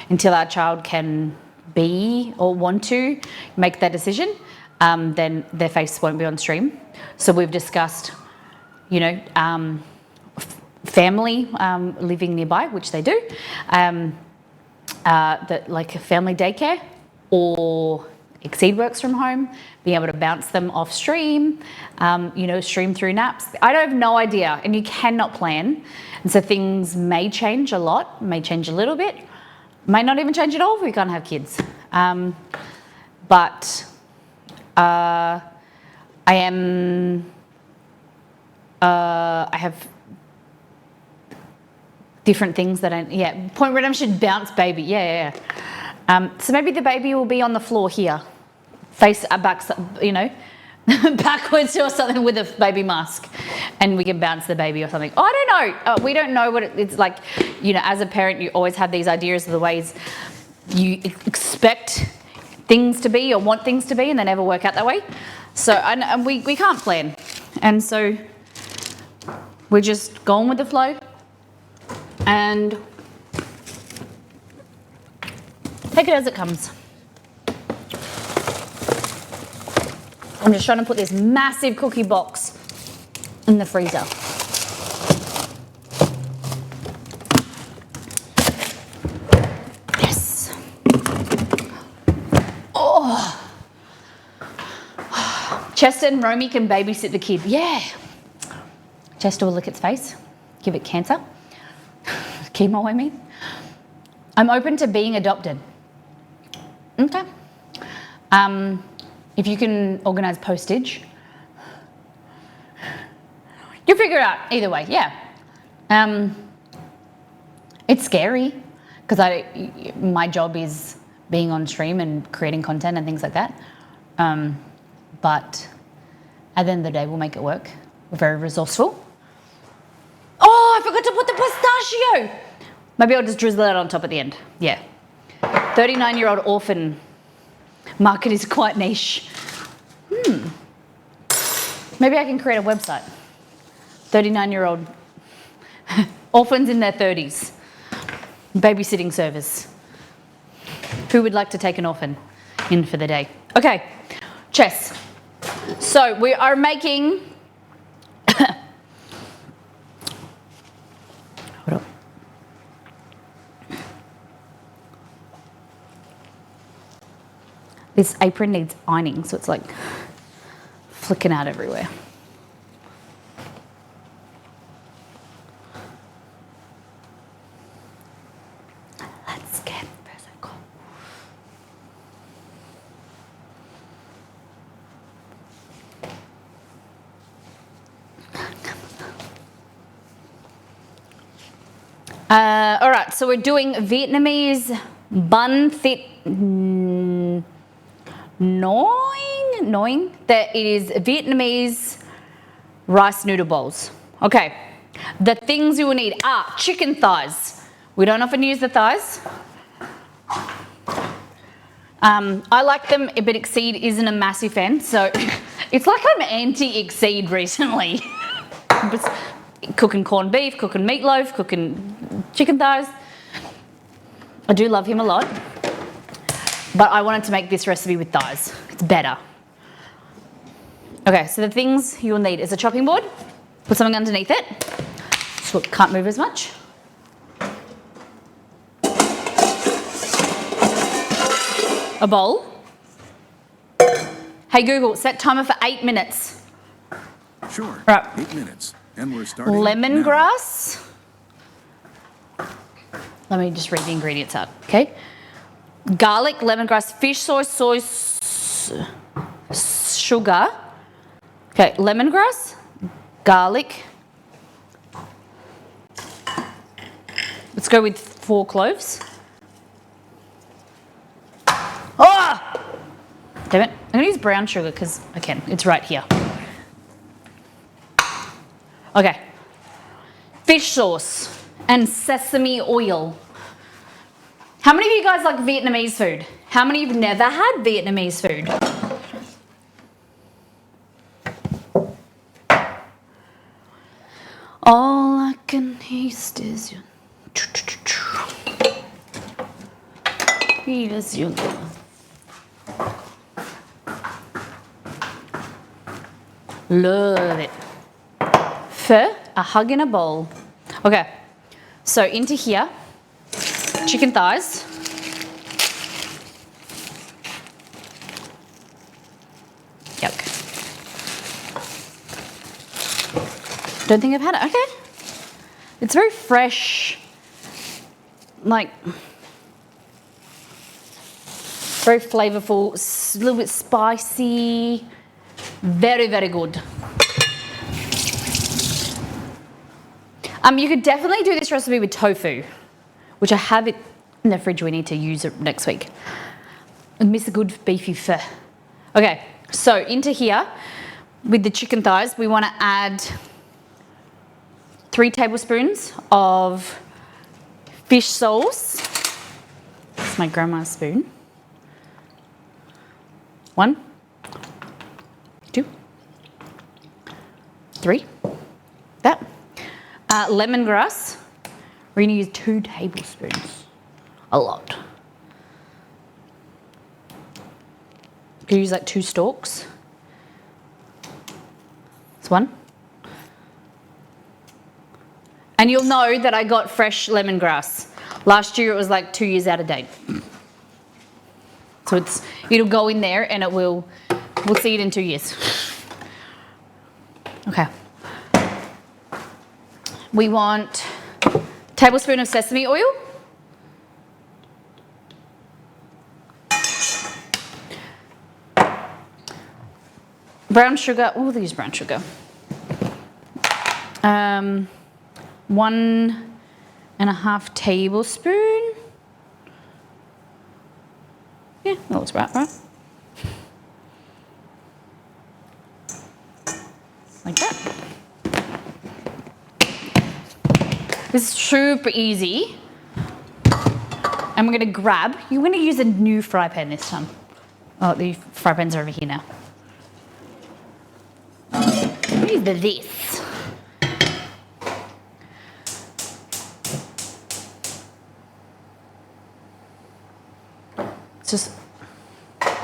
until our child can be or want to make that decision, then their face won't be on stream. So we've discussed, you know, family living nearby, which they do, that like a family daycare or Exceed works from home, being able to bounce them off stream, you know, stream through naps. I have no idea, and you cannot plan. And so things may change a lot, may change a little bit, may not even change at all if we can't have kids. But I have different things that point redemption, bounce baby, yeah. So maybe the baby will be on the floor here, face back, you know, backwards or something with a baby mask, and we can bounce the baby or something. I don't know. We don't know what it's like. You know, as a parent, you always have these ideas of the ways you expect things to be or want things to be, and they never work out that way. So, and we can't plan, and so we're just going with the flow and take it as it comes. I'm just trying to put this massive cookie box in the freezer. Yes. Oh. Chester and Romy can babysit the kid. Yeah. Chester will lick its face, give it cancer. Chemo, I mean. I'm open to being adopted. Okay. If you can organise postage, you'll figure it out either way, yeah. It's scary because my job is being on stream and creating content and things like that. But at the end of the day, we'll make it work. We're very resourceful. Oh, I forgot to put the pistachio. Maybe I'll just drizzle it on top at the end. Yeah. 39-year-old orphan market is quite niche. Maybe I can create a website. 39-year-old orphans in their 30s. Babysitting service. Who would like to take an orphan in for the day? Okay, chess. So we are making... Hold on. This apron needs ironing, so it's like flicking out everywhere. Let's get physical. All right, so we're doing Vietnamese bun thit knowing that it is Vietnamese rice noodle bowls. Okay, the things you will need are chicken thighs. We don't often use the thighs. I like them, but Exceed isn't a massive fan, so it's like I'm anti-Exceed recently. Cooking corned beef, cooking meatloaf, cooking chicken thighs. I do love him a lot, but I wanted to make this recipe with thighs. It's better. Okay, so the things you'll need is a chopping board. Put something underneath it so it can't move as much. A bowl. Hey Google, set timer for 8 minutes. Sure. Right. 8 minutes. And we're starting Lemongrass. Let me just read the ingredients out, okay? Garlic, lemongrass, fish sauce, sugar. Okay, lemongrass, garlic. Let's go with 4 cloves. Oh! Damn it. I'm going to use brown sugar because I can. It's right here. Okay. Fish sauce and sesame oil. How many of you guys like Vietnamese food? How many of you have never had Vietnamese food? All I can taste is your... Is your love. Love it. Pho, a hug in a bowl. Okay, so into here, chicken thighs. Yuck. Don't think I've had it. Okay. It's very fresh, like very flavorful, a little bit spicy, very, very good. You could definitely do this recipe with tofu, which I have it in the fridge. We need to use it next week. I miss a good beefy pho. Okay, so into here, with the chicken thighs, we want to add 3 tablespoons of fish sauce. It's my grandma's spoon. 1, 2, 3. That. Lemongrass. We're going to use 2 tablespoons. A lot. You can use like 2 stalks. That's 1. And you'll know that I got fresh lemongrass. Last year it was like 2 years out of date. So it'll go in there and we'll see it in 2 years. Okay. We want a tablespoon of sesame oil. Brown sugar, we'll use brown sugar. 1.5 tablespoon. Yeah, that looks about right. Like that. This is super easy. And we're going to grab, you're going to use a new fry pan this time. Oh, the fry pans are over here now. Use this. It's just, I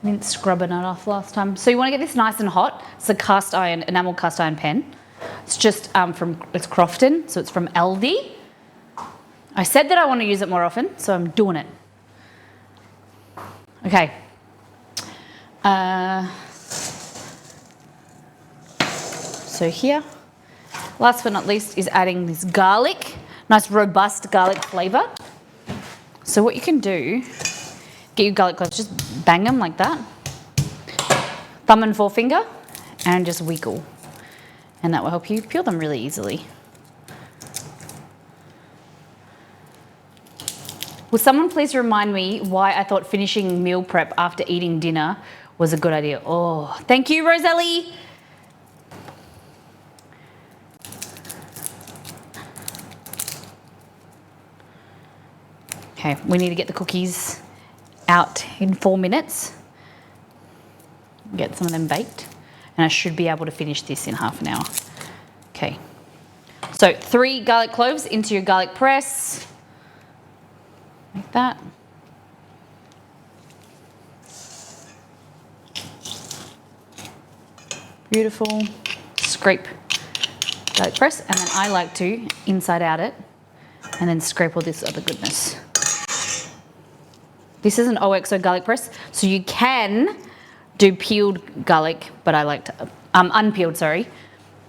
didn't scrub it off last time. So you want to get this nice and hot. It's a cast iron, enamel cast iron pan. It's just it's Crofton, so it's from Aldi. I said that I want to use it more often, so I'm doing it. Okay. So here, last but not least, is adding this garlic. Nice robust garlic flavour. So what you can do, get your garlic cloves, just bang them like that. Thumb and forefinger, and just wiggle. And that will help you peel them really easily. Will someone please remind me why I thought finishing meal prep after eating dinner was a good idea? Oh, thank you, Roselli. Okay, we need to get the cookies out in 4 minutes. Get some of them baked. And I should be able to finish this in half an hour. Okay. So 3 garlic cloves into your garlic press. Like that. Beautiful. Scrape garlic press. And then I like to inside out it and then scrape all this other goodness. This is an OXO garlic press, so you can do peeled garlic, but I like to, unpeeled, sorry,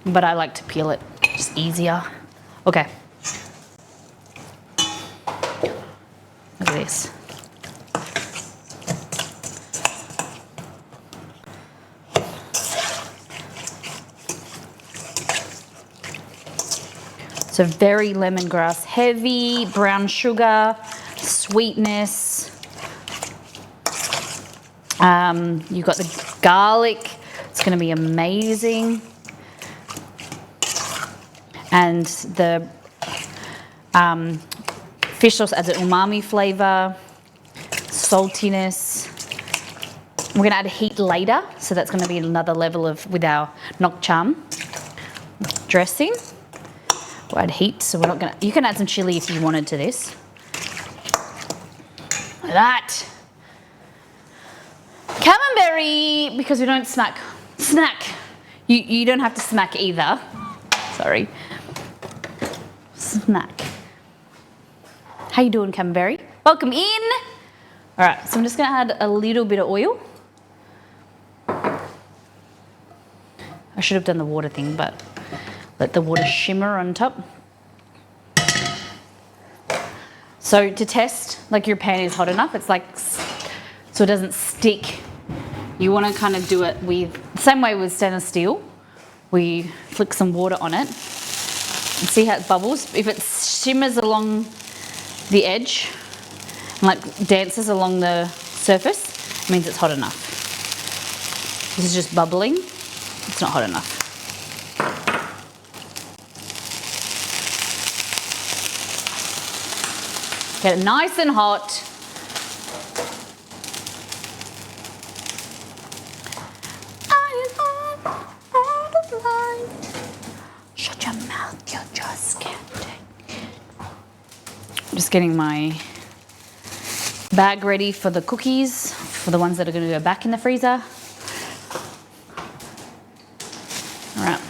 but I like to peel it, just easier. Okay. Look at this. So very lemongrass heavy, brown sugar, sweetness. You've got the garlic, it's going to be amazing. And the fish sauce adds an umami flavour, saltiness. We're going to add heat later, so that's going to be another level of, with our nok cham dressing. We'll add heat, so we're not going to, you can add some chilli if you wanted to this. Like that. Camembert, because we don't snack. You don't have to smack either. Sorry. Snack. How you doing, Camembert? Welcome in. All right, so I'm just going to add a little bit of oil. I should have done the water thing, but let the water shimmer on top. So to test, like your pan is hot enough, it's like, so it doesn't stick. You want to kind of do it with, the same way with stainless steel. We flick some water on it and see how it bubbles. If it shimmers along the edge and like dances along the surface, it means it's hot enough. This is just bubbling, it's not hot enough. Get it nice and hot. Shut your mouth, you just can't take it. I'm just getting my bag ready for the cookies, for the ones that are going to go back in the freezer. All right.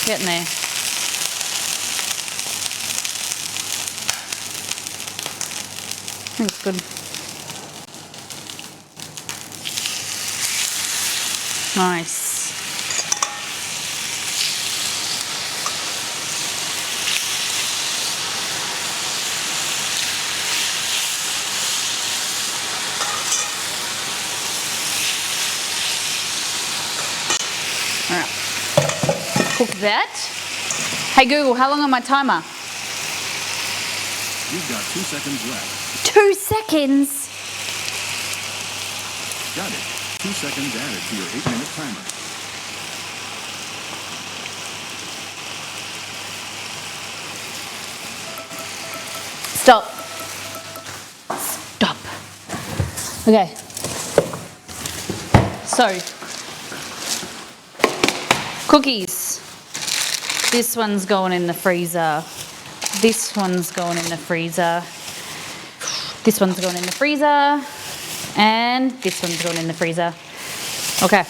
Getting there. Looks good. Nice. All right. Cook that. Hey Google, how long on my timer? You've got 2 seconds left. 2 seconds? Got it. 2 seconds added to your 8-minute timer. Stop. Stop. Okay. So, cookies. This one's going in the freezer. This one's going in the freezer. This one's going in the freezer. And this one's going in the freezer. Okay.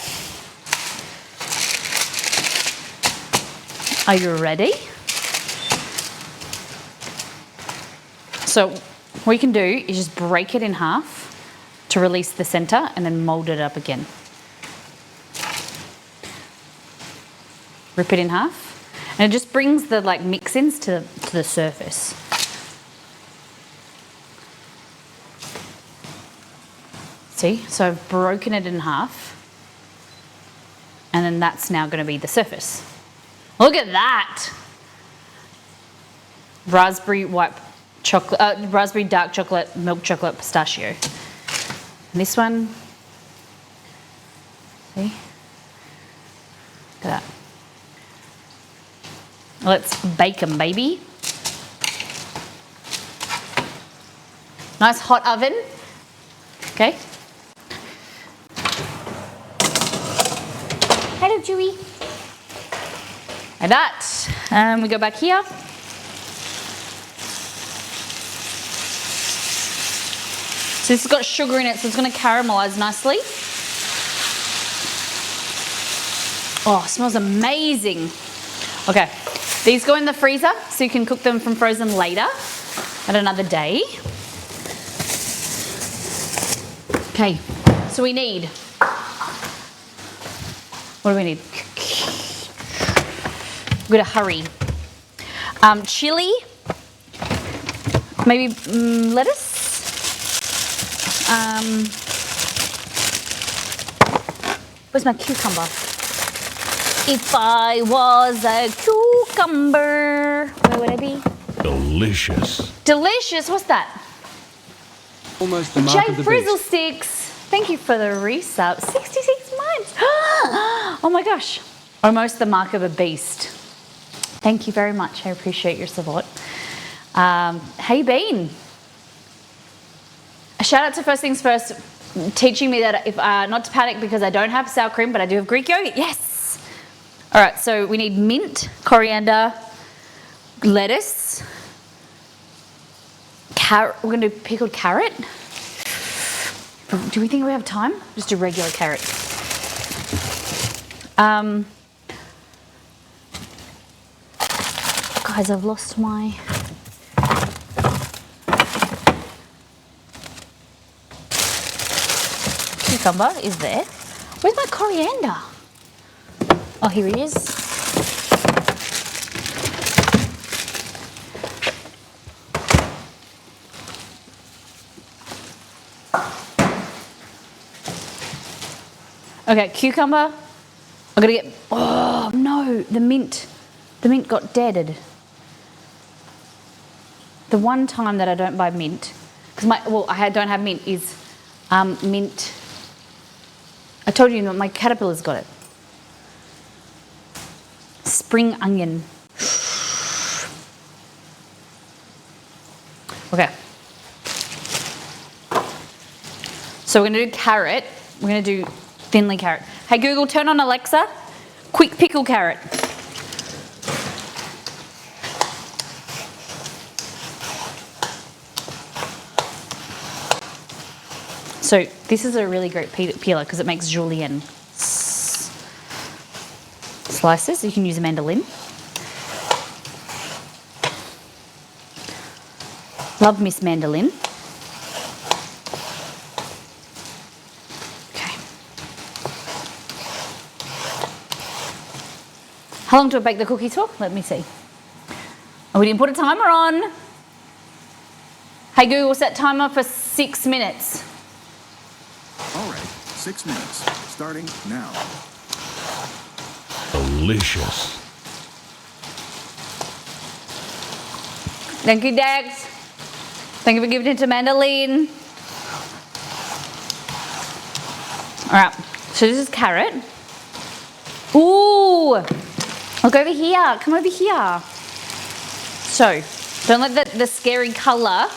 Are you ready? So what you can do is just break it in half to release the center and then mold it up again. Rip it in half. And it just brings the like mix-ins to the surface. See, so I've broken it in half. And then that's now going to be the surface. Look at that. Raspberry white chocolate, raspberry dark chocolate, milk chocolate, pistachio. And this one, see? Look at that. Let's bake them, baby. Nice hot oven. Okay. Hello, Chewy. Like that. We go back here. So this has got sugar in it, so it's going to caramelize nicely. Oh, it smells amazing. Okay, these go in the freezer, so you can cook them from frozen later at another day. Okay, so we need, what do we need? We're gonna hurry. Chili, maybe lettuce. Where's my cucumber? If I was a cucumber, where would I be? Delicious. Delicious, what's that? Almost the mark of the Frizzle beast. Sticks. Thank you for the resub. 66 months. Oh my gosh. Almost the mark of a beast. Thank you very much. I appreciate your support. How you been? A shout out to First Things First, teaching me that if not to panic because I don't have sour cream, but I do have Greek yogurt. Yes. All right. So we need mint, coriander, lettuce, carrot. We're gonna do pickled carrot. Do we think we have time? Just do regular carrot. Guys, I've lost my. Cucumber is there. Where's my coriander? Oh, here he is. Okay, cucumber. I'm gonna get. Oh no, the mint. The mint got deaded. The one time that I don't buy mint, because I don't have mint is mint. I told you that my caterpillar's got it. Spring onion. Okay. So we're gonna do carrot. We're gonna do thinly carrot. Hey Google, turn on Alexa. Quick pickle carrot. So this is a really great peeler because it makes julienne slices. You can use a mandolin. Love Miss Mandolin. Okay. How long do I bake the cookies for? Let me see. Oh, we didn't put a timer on. Hey Google, set timer for 6 minutes. All right, 6 minutes, starting now. Delicious. Thank you, Dax. Thank you for giving it to Mandolin. All right, so this is carrot. Ooh, look over here. Come over here. So, don't let the scary colour,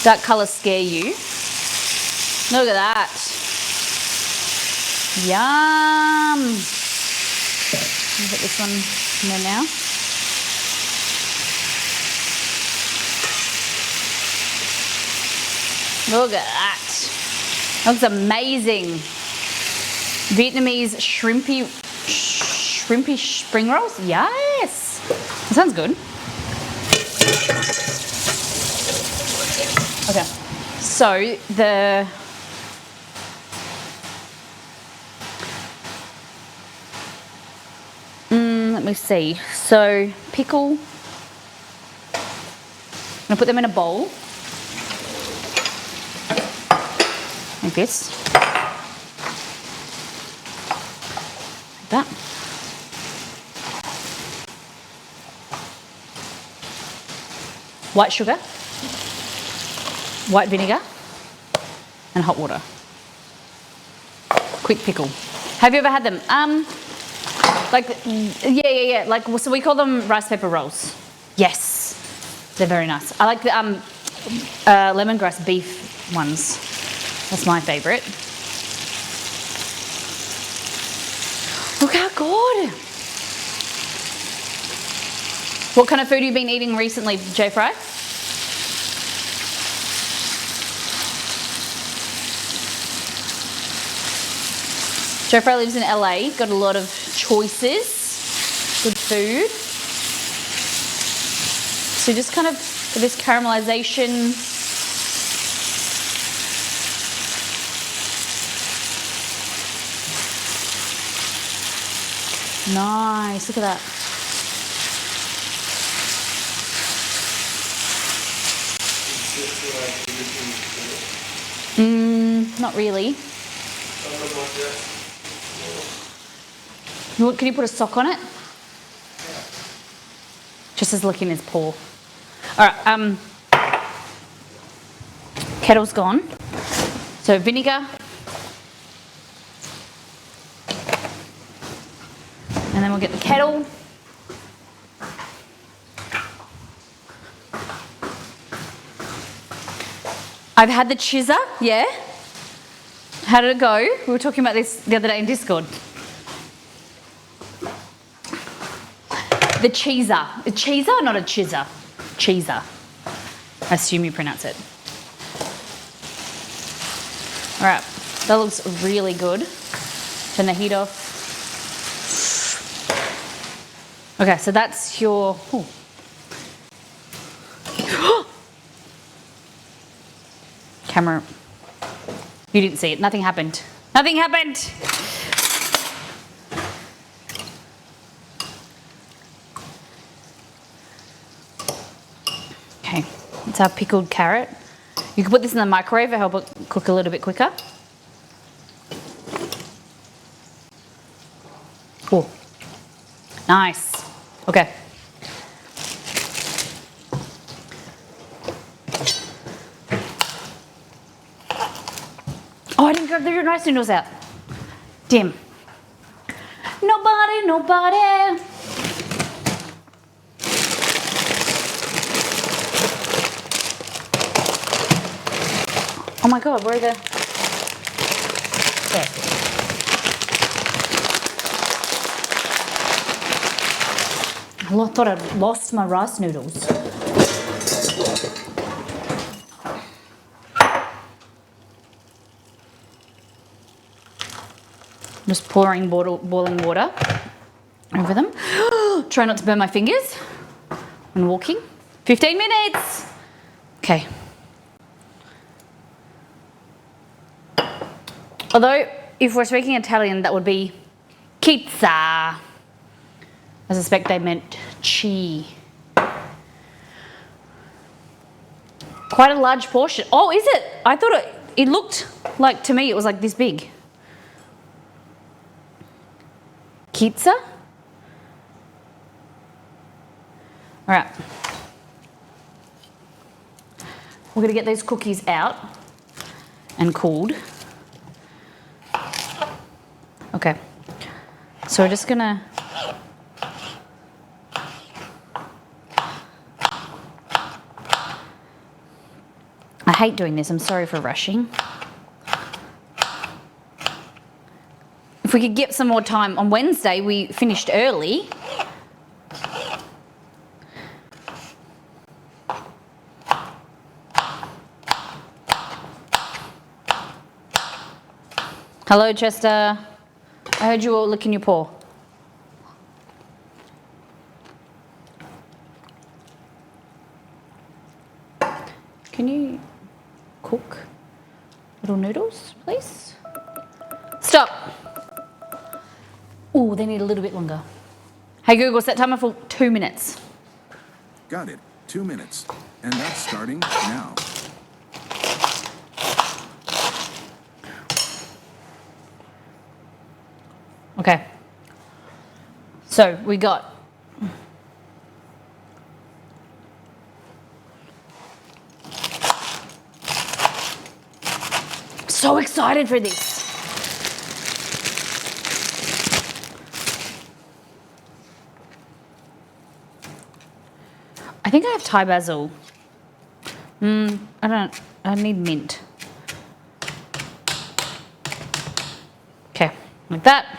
dark colour scare you. Look at that. Yum. Let me put this one in there now. Look at that. That looks amazing. Vietnamese shrimpy spring rolls? Yes. That sounds good. Okay. So let me see. So pickle. I'm gonna put them in a bowl. Like this. that. White sugar, white vinegar, and hot water. Quick pickle. Have you ever had them? Yeah. Like, so we call them rice paper rolls. Yes, they're very nice. I like the lemongrass beef ones. That's my favourite. Look how good. What kind of food have you been eating recently, J Fry? J Fry lives in LA, got a lot of choices, good food. So just kind of get this caramelization. Nice, look at that. Not really. Can you put a sock on it? Just as licking his paw. All right, kettle's gone. So vinegar. And then we'll get the kettle. I've had the chizza, yeah. How did it go? We were talking about this the other day in Discord. The cheeser. A cheeser, not a chizza. Cheeser. I assume you pronounce it. All right, that looks really good. Turn the heat off. Okay, so that's your... Ooh. Camera. You didn't see it. Nothing happened. Nothing happened. Okay, it's our pickled carrot. You can put this in the microwave to help it cook a little bit quicker. Oh, nice. Okay. Oh, I didn't grab the rice noodles out. Damn. Nobody. Oh my God, where are the... There. I thought I'd lost my rice noodles. Just pouring boiling water over them. Try not to burn my fingers when walking. 15 minutes. Okay. Although, if we're speaking Italian, that would be pizza. I suspect they meant chi. Quite a large portion. Oh, is it? I thought it looked like, to me, it was like this big. Pizza? All right. We're gonna get these cookies out and cooled. Okay. So we're just gonna... I hate doing this, I'm sorry for rushing. If we could get some more time, on Wednesday we finished early. Hello, Chester. I heard you all licking your paw. Can you cook little noodles, please? Stop. Oh, they need a little bit longer. Hey Google, set timer for 2 minutes. Got it. 2 minutes. And that's starting now. Okay. So we got so excited for this. I think I have Thai basil. I need mint. Okay, like that.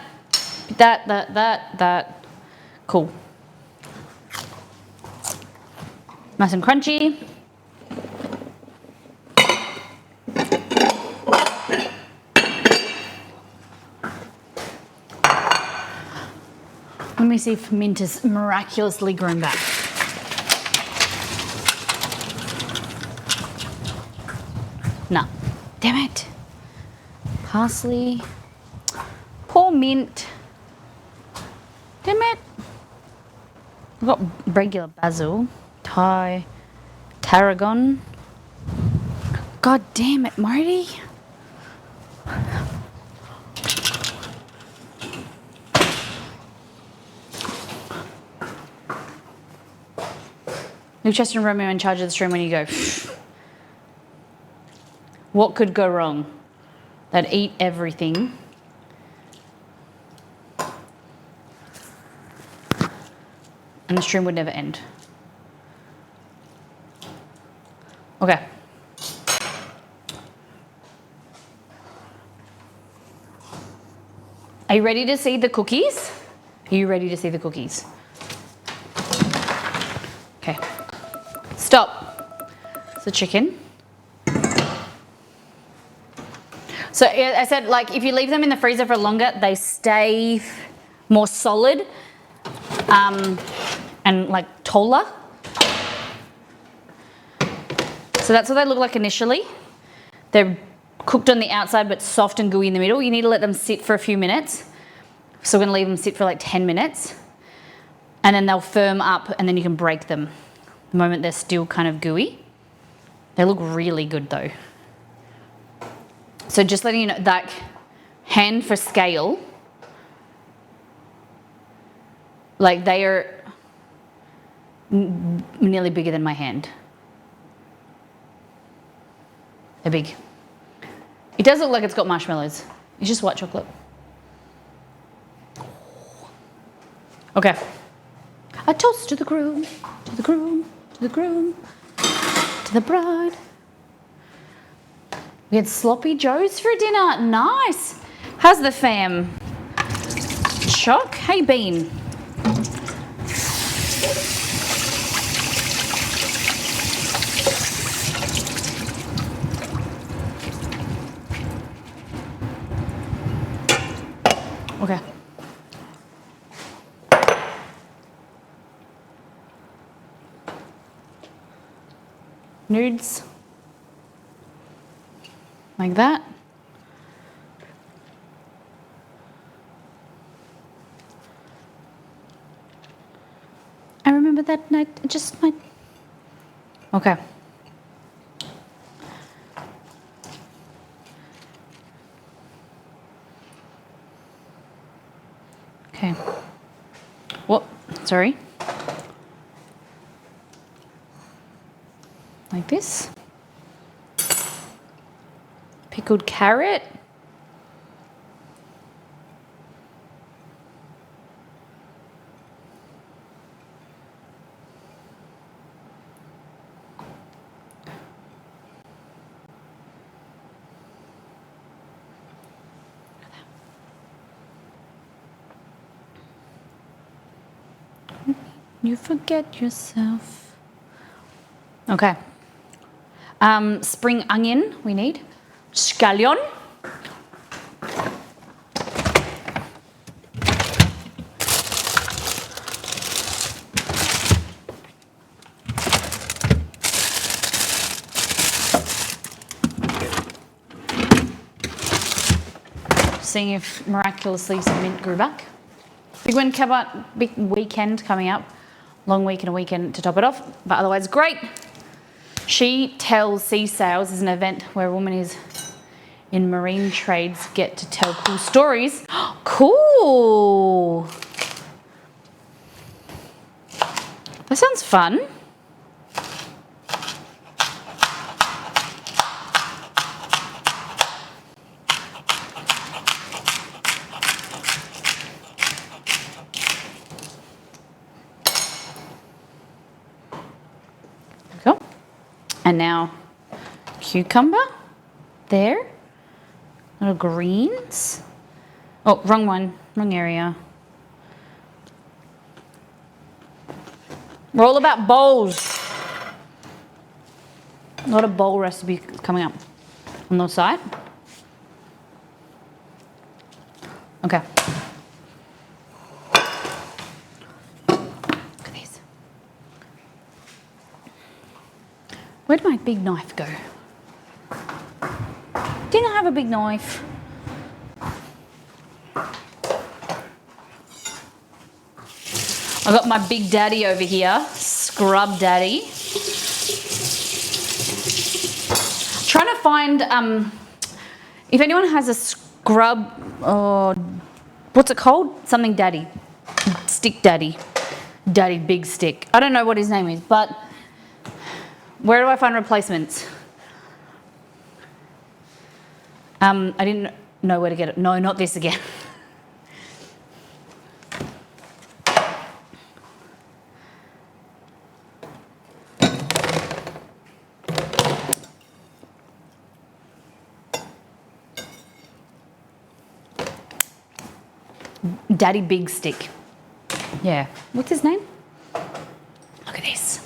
That. Cool. Nice and crunchy. Let me see if mint has miraculously grown back. No. Damn it. Parsley. Poor mint. Damn it. I've got regular basil. Thai. Tarragon. God damn it, Marty. Leave Chester and Romeo in charge of the stream when you go. What could go wrong? They'd eat everything. And the stream would never end. Okay. Are you ready to see the cookies? Are you ready to see the cookies? Okay. Stop. It's the chicken. So I said, like, if you leave them in the freezer for longer, they stay more solid and like taller. So that's what they look like initially. They're cooked on the outside but soft and gooey in the middle. You need to let them sit for a few minutes. So we're gonna leave them sit for like 10 minutes. And then they'll firm up and then you can break them. The moment they're still kind of gooey. They look really good though. So just letting you know, that hand for scale, like they are nearly bigger than my hand. They're big. It does look like it's got marshmallows. It's just white chocolate. Okay. A toast to the groom, to the groom, to the groom, to the bride. We had sloppy joes for dinner. Nice. How's the fam? Choc, how you been? Okay. Nudes. Like that. I remember that night, just my... Okay. Okay. What? Sorry. Like this. Pickled carrot. You forget yourself. Okay. Spring onion we need. Scallion. Seeing if miraculously some mint grew back. Big weekend coming up. Long week and a weekend to top it off, but otherwise great. She Tells Sea Sales is an event where a woman is in marine trades get to tell cool stories. Cool. fun. Cool. And now cucumber there. Little greens. Oh, wrong one, wrong area. We're all about bowls. A lot of bowl recipes coming up on the side. Okay. Look at these. Where'd my big knife go? Didn't I have a big knife? I got my big daddy over here, Scrub Daddy. Trying to find, if anyone has a scrub, what's it called? Something daddy. Stick daddy. Daddy big stick. I don't know what his name is, but where do I find replacements? I didn't know where to get it. No, not this again. Daddy Big Stick. Yeah. What's his name? Look at this.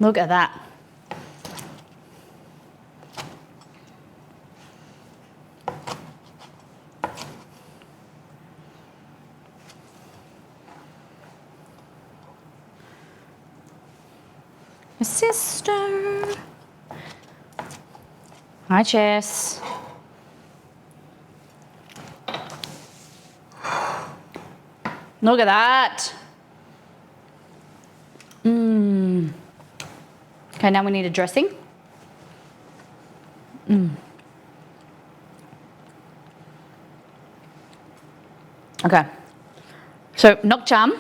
Look at that. My sister. Hi, Chess. Look at that. Okay, now we need a dressing. Okay. So, nok cham.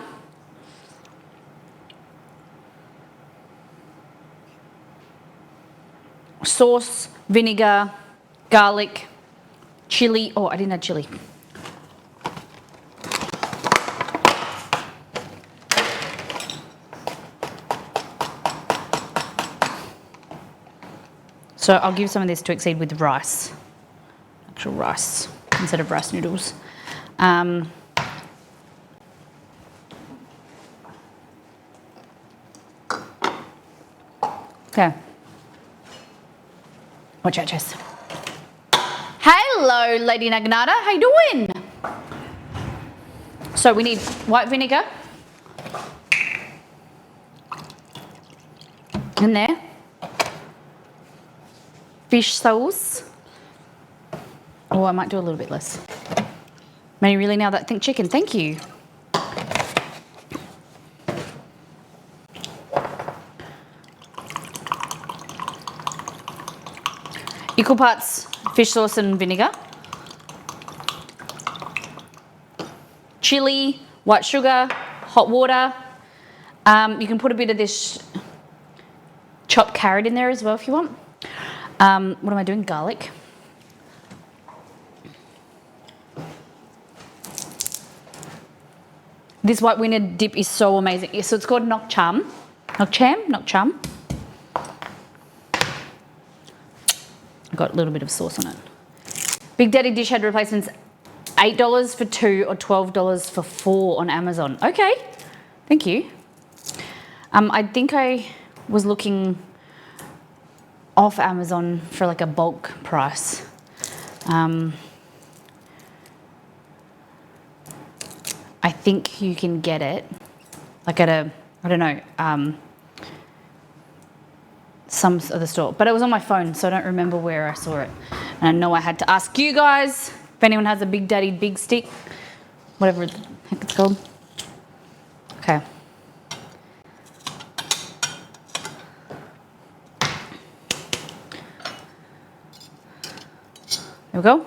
Sauce, vinegar, garlic, chili. Oh, I didn't add chili. So I'll give some of this to exceed with rice, actual rice, instead of rice noodles. Okay. Watch out, Jess. Hello, Lady Nagnata. How you doing? So we need white vinegar in there. Fish sauce. Oh, I might do a little bit less. May really nail that chicken. Thank you. Equal parts fish sauce and vinegar. Chili, white sugar, hot water. You can put a bit of this chopped carrot in there as well if you want. What am I doing? Garlic. This white winner dip is so amazing. So it's called nok cham. Nok cham. I've got a little bit of sauce on it. Big Daddy dish head replacements, $8 for 2 or $12 for 4 on Amazon. Okay, thank you. I think I was looking off Amazon for like a bulk price. I think you can get it like at a, I don't know, some other store, but it was on my phone, so I don't remember where I saw it. And I know I had to ask you guys if anyone has a Big Daddy big stick, whatever the heck it's called. Okay. There we go.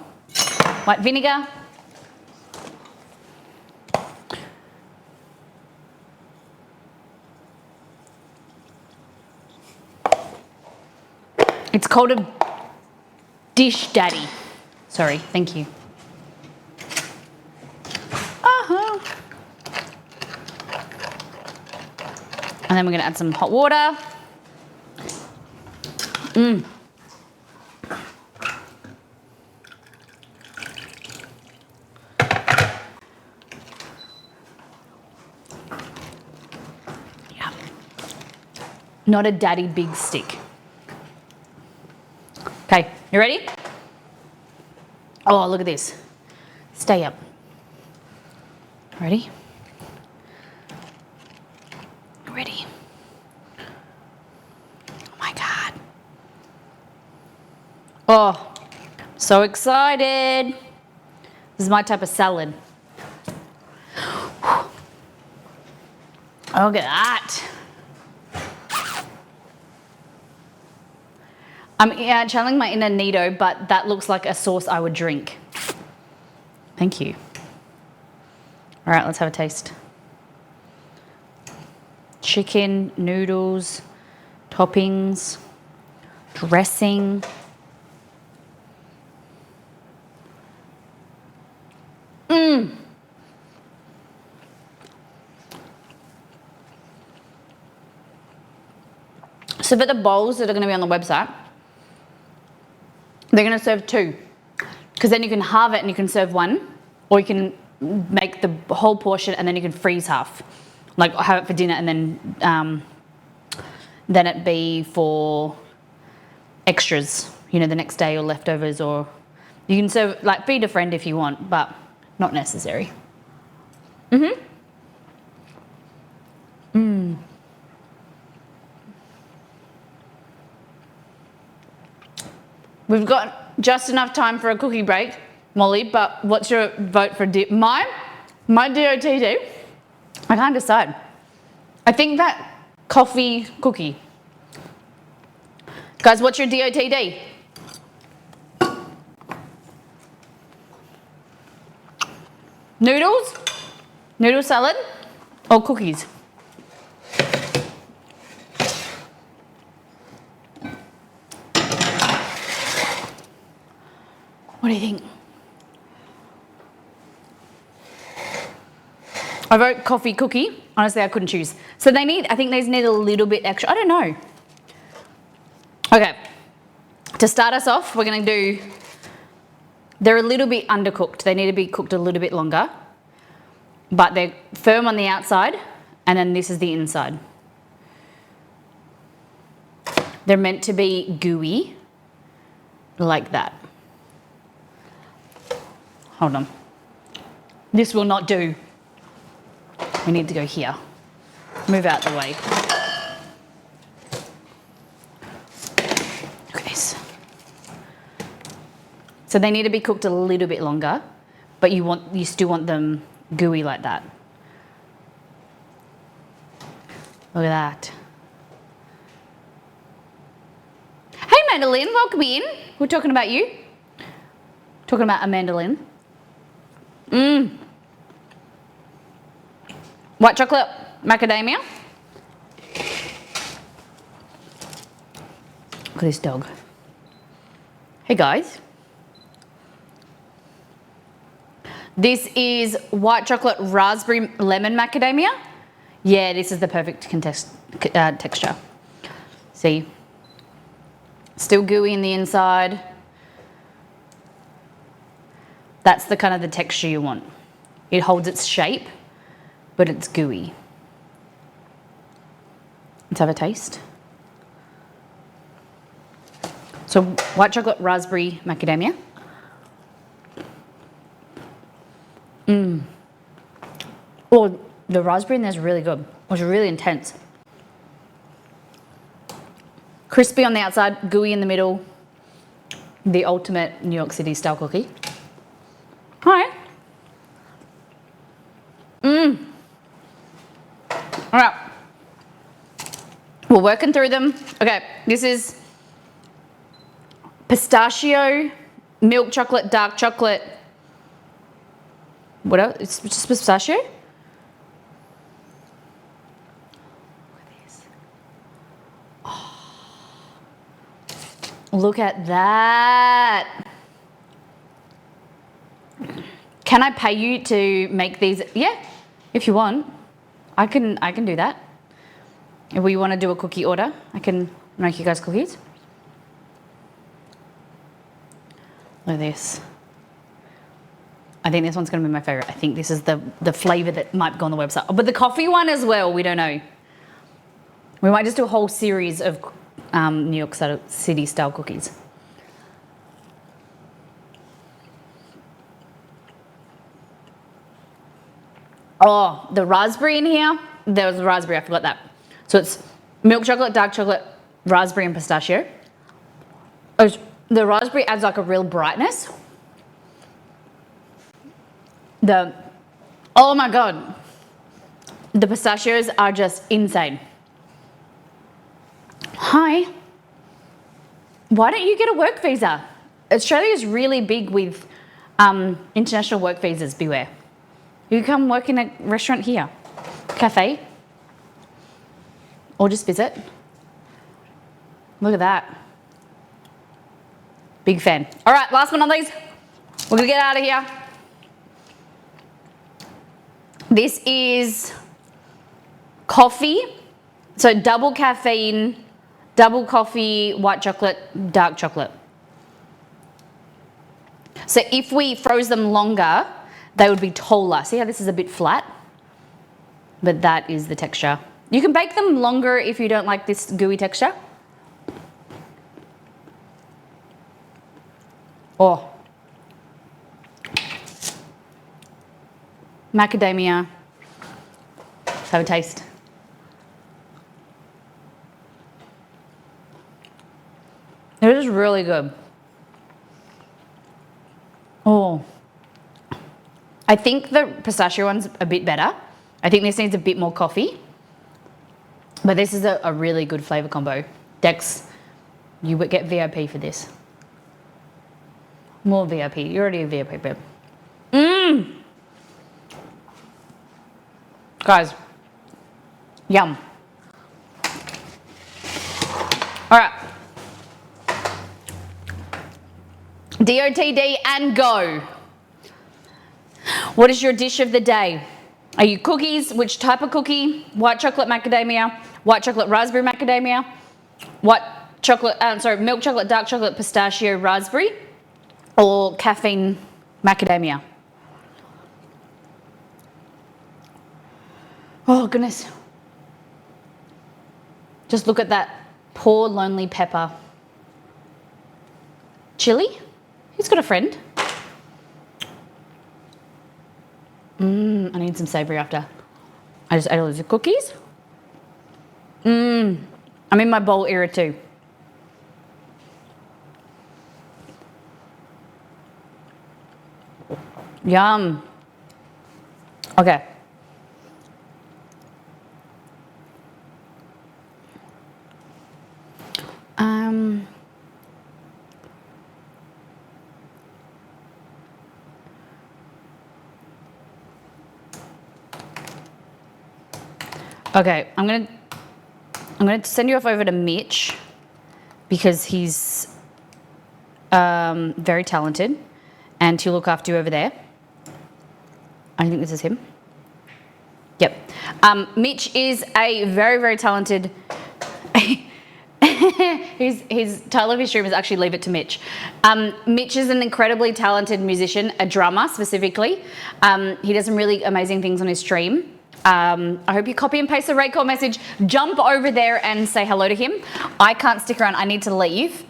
White vinegar. It's called a dish daddy. Sorry, thank you. Uh-huh. And then we're gonna add some hot water. Yeah. Not a daddy big stick. Okay, you ready? Oh, look at this. Stay up. Ready? Ready. Oh my God. Oh, so excited. This is my type of salad. Oh, look at that. I'm channeling my inner Nito, but that looks like a sauce I would drink. Thank you. All right, let's have a taste. Chicken, noodles, toppings, dressing. So for the bowls that are going to be on the website, they're going to serve two, because then you can halve it and you can serve one, or you can make the whole portion and then you can freeze half, like have it for dinner and then it be for extras, you know, the next day or leftovers, or you can serve, like feed a friend if you want, but not necessary. We've got just enough time for a cookie break, Molly, but what's your vote for my DOTD? I can't decide. I think that coffee cookie. Guys, what's your DOTD? Noodles? Noodle salad? Or cookies? What do you think? I wrote coffee cookie. Honestly, I couldn't choose. So I think these need a little bit extra. I don't know. Okay. To start us off, we're going to do, they're a little bit undercooked. They need to be cooked a little bit longer. But they're firm on the outside, and then this is the inside. They're meant to be gooey, like that. Hold on. This will not do. We need to go here. Move out the way. Look at this. So they need to be cooked a little bit longer, but you still want them gooey like that. Look at that. Hey, Mandolin, welcome in. We're talking about you. Talking about a mandolin. White chocolate macadamia. Look at this dog. Hey guys. This is white chocolate raspberry lemon macadamia. Yeah, this is the perfect texture. See? Still gooey in the inside. That's the kind of the texture you want. It holds its shape, but it's gooey. Let's have a taste. So white chocolate raspberry macadamia. Oh, the raspberry in there is really good. It was really intense. Crispy on the outside, gooey in the middle. The ultimate New York City style cookie. All right. All right. We're working through them. Okay, this is pistachio, milk chocolate, dark chocolate. What else? It's just pistachio? Look at this. Oh. Look at that. Can I pay you to make these? Yeah, if you want. I can do that. If we want to do a cookie order, I can make you guys cookies. Look at this. I think this one's going to be my favorite. I think this is the flavor that might go on the website. Oh, but the coffee one as well, we don't know. We might just do a whole series of New York City style cookies. Oh, the raspberry in here. There was the raspberry, I forgot that. So it's milk chocolate, dark chocolate, raspberry and pistachio. The raspberry adds like a real brightness. Oh my God. The pistachios are just insane. Hi. Why don't you get a work visa? Australia is really big with international work visas, beware. You come work in a restaurant here, cafe, or just visit. Look at that. Big fan. All right, last but not least, we're gonna get out of here. This is coffee, so double caffeine, double coffee, white chocolate, dark chocolate. So if we froze them longer, they would be taller. See how this is a bit flat? But that is the texture. You can bake them longer if you don't like this gooey texture. Oh. Macadamia. Let's have a taste. It is really good. Oh. I think the pistachio one's a bit better. I think this needs a bit more coffee. But this is a really good flavor combo. Dex, you would get VIP for this. More VIP. You're already a VIP, babe. Mmm. Guys. Yum. All right. DOTD and go. What is your dish of the day? Are you cookies? Which type of cookie? White chocolate macadamia, white chocolate raspberry macadamia, white chocolate, milk chocolate, dark chocolate, pistachio, raspberry, or caffeine macadamia? Oh goodness. Just look at that poor lonely pepper. Chili? He's got a friend. I need some savory after. I just ate all these cookies. I'm in my bowl era too. Yum. Okay. Okay, I'm gonna send you off over to Mitch because he's very talented and he'll look after you over there. I think this is him. Yep. Mitch is a very, very talented. His title of his stream is actually Leave It to Mitch. Mitch is an incredibly talented musician, a drummer specifically. He does some really amazing things on his stream. I hope you copy and paste the rate call message, jump over there and say hello to him. I can't stick around, I need to leave,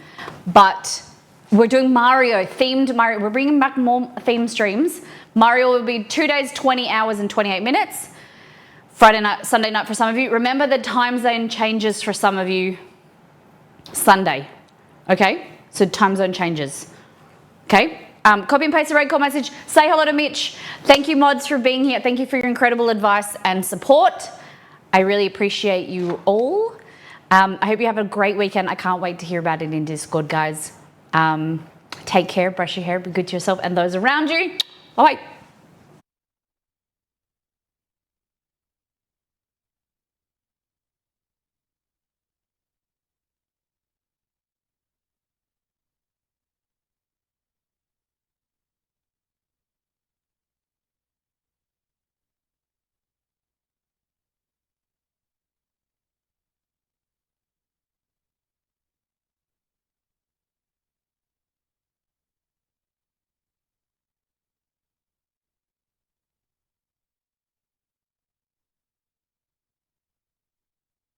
but we're doing Mario, themed Mario. We're bringing back more themed streams. Mario will be 2 days, 20 hours and 28 minutes. Friday night, Sunday night for some of you. Remember the time zone changes for some of you Sunday, okay? So time zone changes, okay? Copy and paste the rate call message. Say hello to Mitch. Thank you, mods, for being here. Thank you for your incredible advice and support. I really appreciate you all. I hope you have a great weekend. I can't wait to hear about it in Discord, guys. Take care, brush your hair, be good to yourself and those around you. Bye-bye.